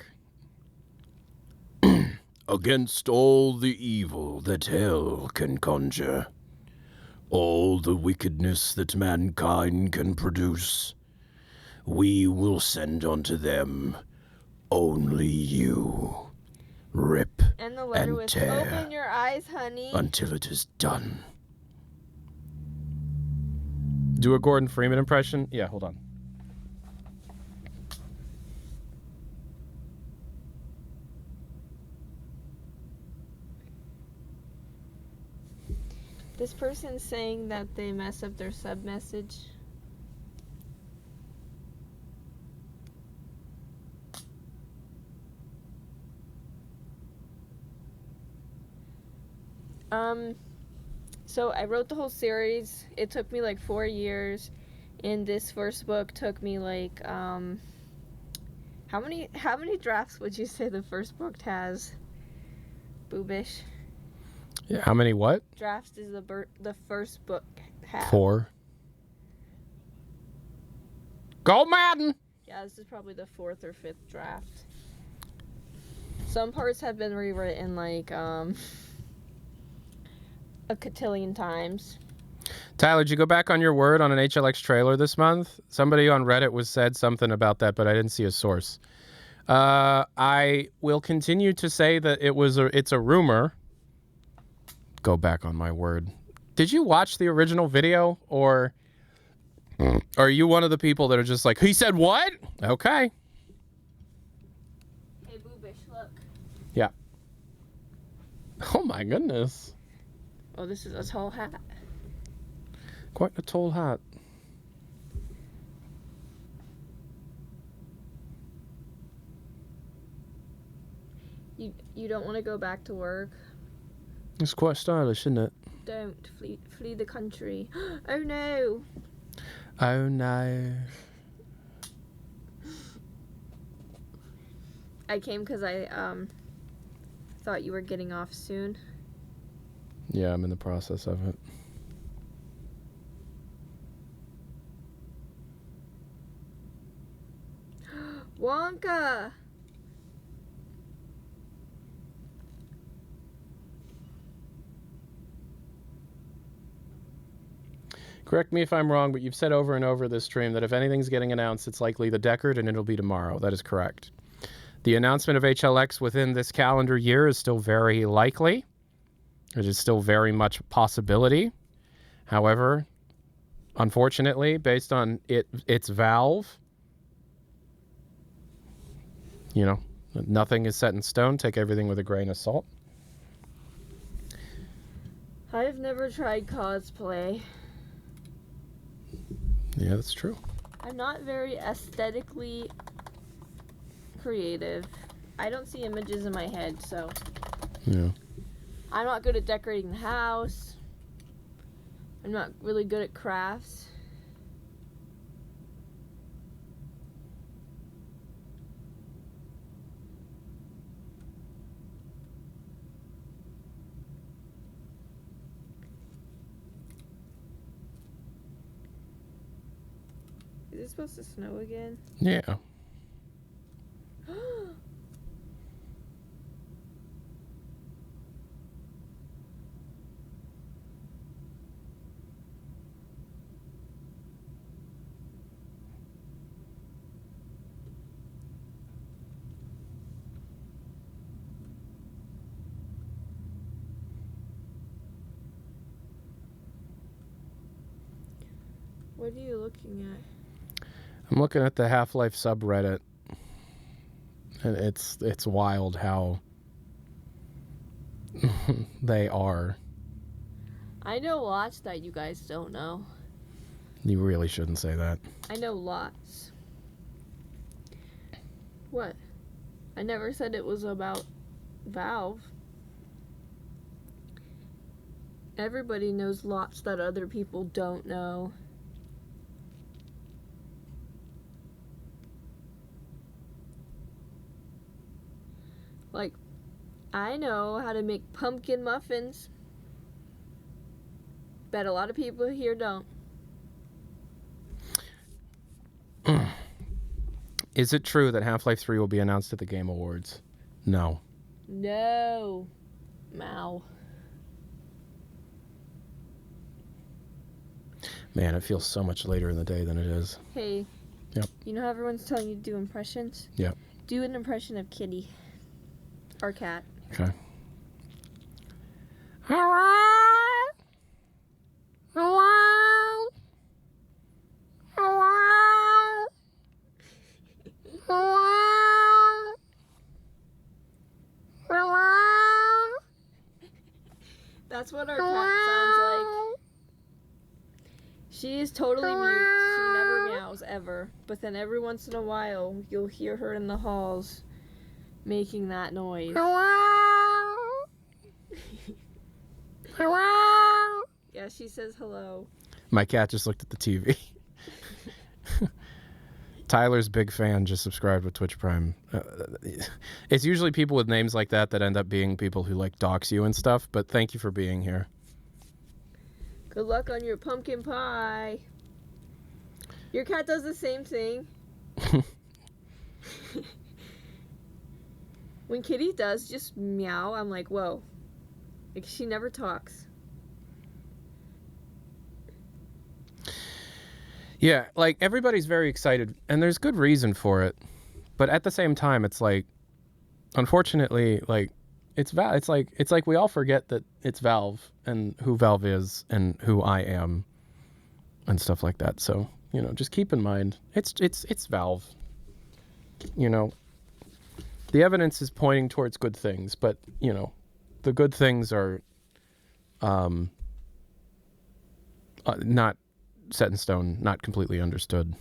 Against all the evil that hell can conjure, all the wickedness that mankind can produce, we will send unto them only you. Rip And the letter and was, tear open your eyes, honey. until it is done. Do a Gordon Freeman impression? Yeah, hold on. This person's saying that they mess up their sub message. So I wrote the whole series. It took me like 4 years, and this first book took me like how many drafts would you say the first book has? Boobish. Yeah, how many what? Drafts does the first book have? 4. Go Madden! Yeah, this is probably the 4th or 5th draft. Some parts have been rewritten like a cotillion times. Tyler, did you go back on your word on an HLX trailer this month? Somebody on Reddit said something about that, but I didn't see a source. I will continue to say that it's a rumor. Go back on my word. Did you watch the original video, or are you one of the people that are just like, he said what? Okay. Hey, Boobish, look. Yeah. Oh my goodness. Oh, this is a tall hat. Quite a tall hat. You don't want to go back to work? It's quite stylish, isn't it? Don't flee the country. Oh no. Oh no. I came because I thought you were getting off soon. Yeah, I'm in the process of it. Wonka! Correct me if I'm wrong, but you've said over and over this stream that if anything's getting announced, it's likely the Deckard, and it'll be tomorrow. That is correct. The announcement of HLX within this calendar year is still very likely. It is still very much a possibility. However, unfortunately, based on its valve, you know, nothing is set in stone. Take everything with a grain of salt. I've never tried cosplay. Yeah, that's true. I'm not very aesthetically creative. I don't see images in my head, so Yeah. I'm not good at decorating the house. I'm not really good at crafts. Is it supposed to snow again? Yeah. What are you looking at? I'm looking at the Half-Life subreddit. And it's wild how they are. I know lots that you guys don't know. You really shouldn't say that. I know lots. What? I never said it was about Valve. Everybody knows lots that other people don't know. Like, I know how to make pumpkin muffins. Bet a lot of people here don't. Is it true that Half-Life 3 will be announced at the Game Awards? No. No. Mao. Man, it feels so much later in the day than it is. Hey. Yep. You know how everyone's telling you to do impressions? Yep. Do an impression of Kitty. Or cat. Okay. Hello? Hello? Hello? Hello? Hello? That's what our cat sounds like. She is totally mute. She never meows ever. But then every once in a while, you'll hear her in the halls making that noise. Hello? Hello? Yeah, she says hello. My cat just looked at the TV. Tyler's big fan, just subscribed with Twitch Prime. It's usually people with names like that end up being people who like dox you and stuff, but thank you for being here. Good luck on your pumpkin pie. Your cat does the same thing. When Kitty does just meow, I'm like, whoa. Like, she never talks. Yeah, like everybody's very excited, and there's good reason for it. But at the same time, it's like, unfortunately, like it's like we all forget that it's Valve and who Valve is and who I am, and stuff like that. So just keep in mind, it's Valve. The evidence is pointing towards good things, but the good things are not set in stone, not completely understood.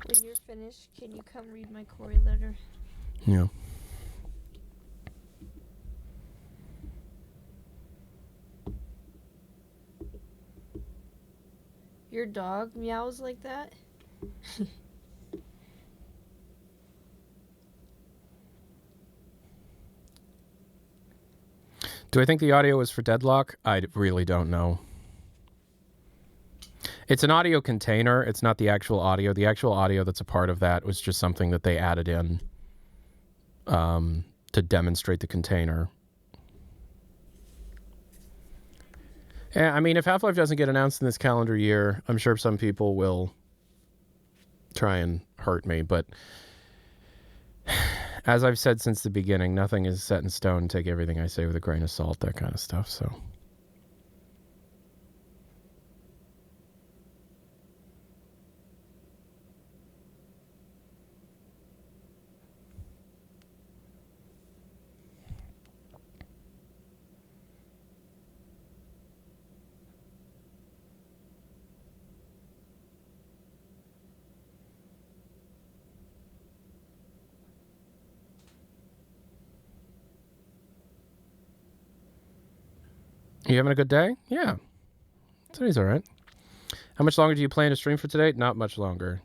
When you're finished, can you come read my Corey letter? Yeah. Your dog meows like that? Do I think the audio was for Deadlock? I really don't know. It's an audio container. It's not the actual audio. The actual audio that's a part of that was just something that they added in to demonstrate the container. Yeah, I mean, if Half-Life doesn't get announced in this calendar year, I'm sure some people will try and hurt me. But as I've said since the beginning, nothing is set in stone. Take everything I say with a grain of salt, that kind of stuff. So. You having a good day? Yeah. Today's all right. How much longer do you plan to stream for today? Not much longer.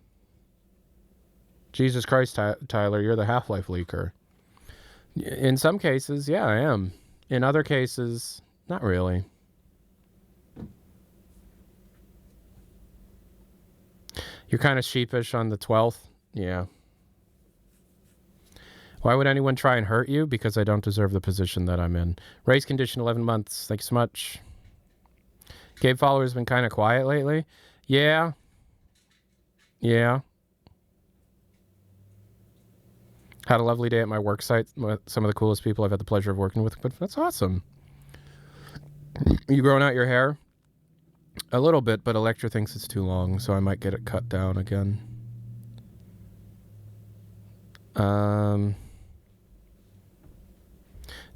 Jesus Christ, Tyler, you're the Half-Life leaker. In some cases, yeah, I am. In other cases, not really. You're kind of sheepish on the 12th? Yeah. Why would anyone try and hurt you? Because I don't deserve the position that I'm in. Race condition 11 months. Thanks so much. Gabe followers been kind of quiet lately. Yeah. Yeah. Had a lovely day at my work site with some of the coolest people I've had the pleasure of working with. But that's awesome. You growing out your hair? A little bit, but Electra thinks it's too long, so I might get it cut down again. Do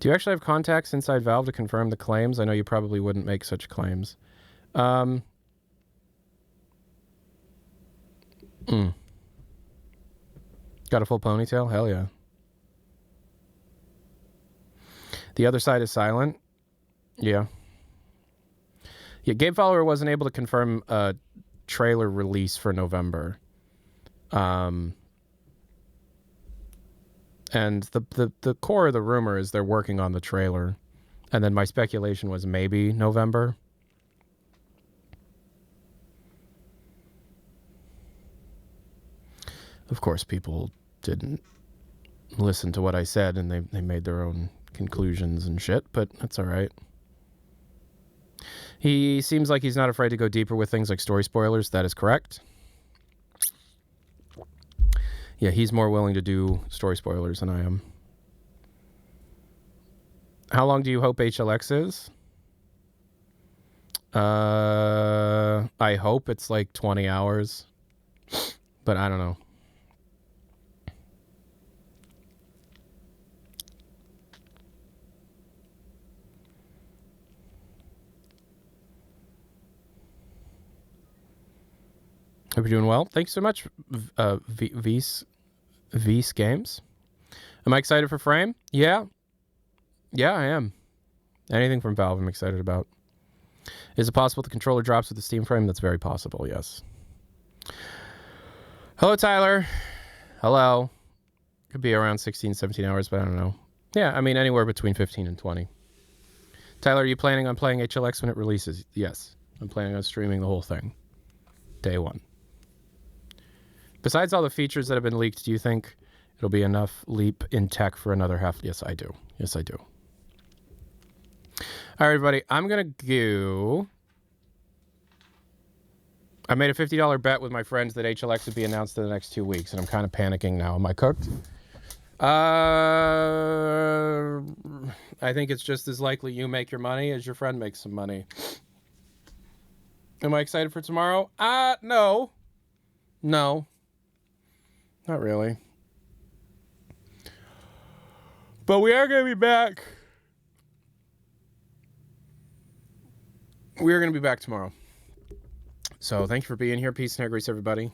you actually have contacts inside Valve to confirm the claims? I know you probably wouldn't make such claims. Got a full ponytail? Hell yeah. The other side is silent? Yeah. Yeah, Game Follower wasn't able to confirm a trailer release for November. And the core of the rumor is they're working on the trailer. And then my speculation was maybe November. Of course, people didn't listen to what I said, and they made their own conclusions and shit, but that's all right. He seems like he's not afraid to go deeper with things like story spoilers. That is correct. Yeah, he's more willing to do story spoilers than I am. How long do you hope HLX is? I hope it's like 20 hours, but I don't know. Hope you're doing well. Thanks so much, V's Games. Am I excited for Frame? Yeah. Yeah, I am. Anything from Valve I'm excited about. Is it possible the controller drops with the Steam Frame? That's very possible, yes. Hello, Tyler. Hello. Could be around 16, 17 hours, but I don't know. Yeah, I mean, anywhere between 15 and 20. Tyler, are you planning on playing HLX when it releases? Yes. I'm planning on streaming the whole thing. Day one. Besides all the features that have been leaked, do you think it'll be enough leap in tech for another half? Yes, I do. Yes, I do. All right, everybody. I'm going to go. I made a $50 bet with my friends that HLX would be announced in the next 2 weeks, and I'm kind of panicking now. Am I cooked? I think it's just as likely you make your money as your friend makes some money. Am I excited for tomorrow? No. No. Not really. But we are going to be back. We are going to be back tomorrow. So thank you for being here. Peace and hair grease, everybody.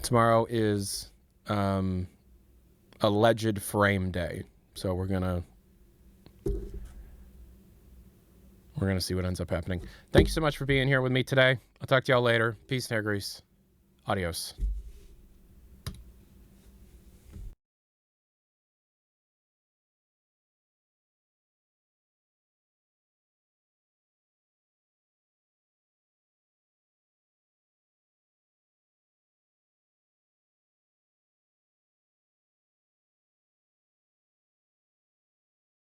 Tomorrow is alleged frame day. So we're going to see what ends up happening. Thank you so much for being here with me today. I'll talk to y'all later. Peace and hair grease. Adios.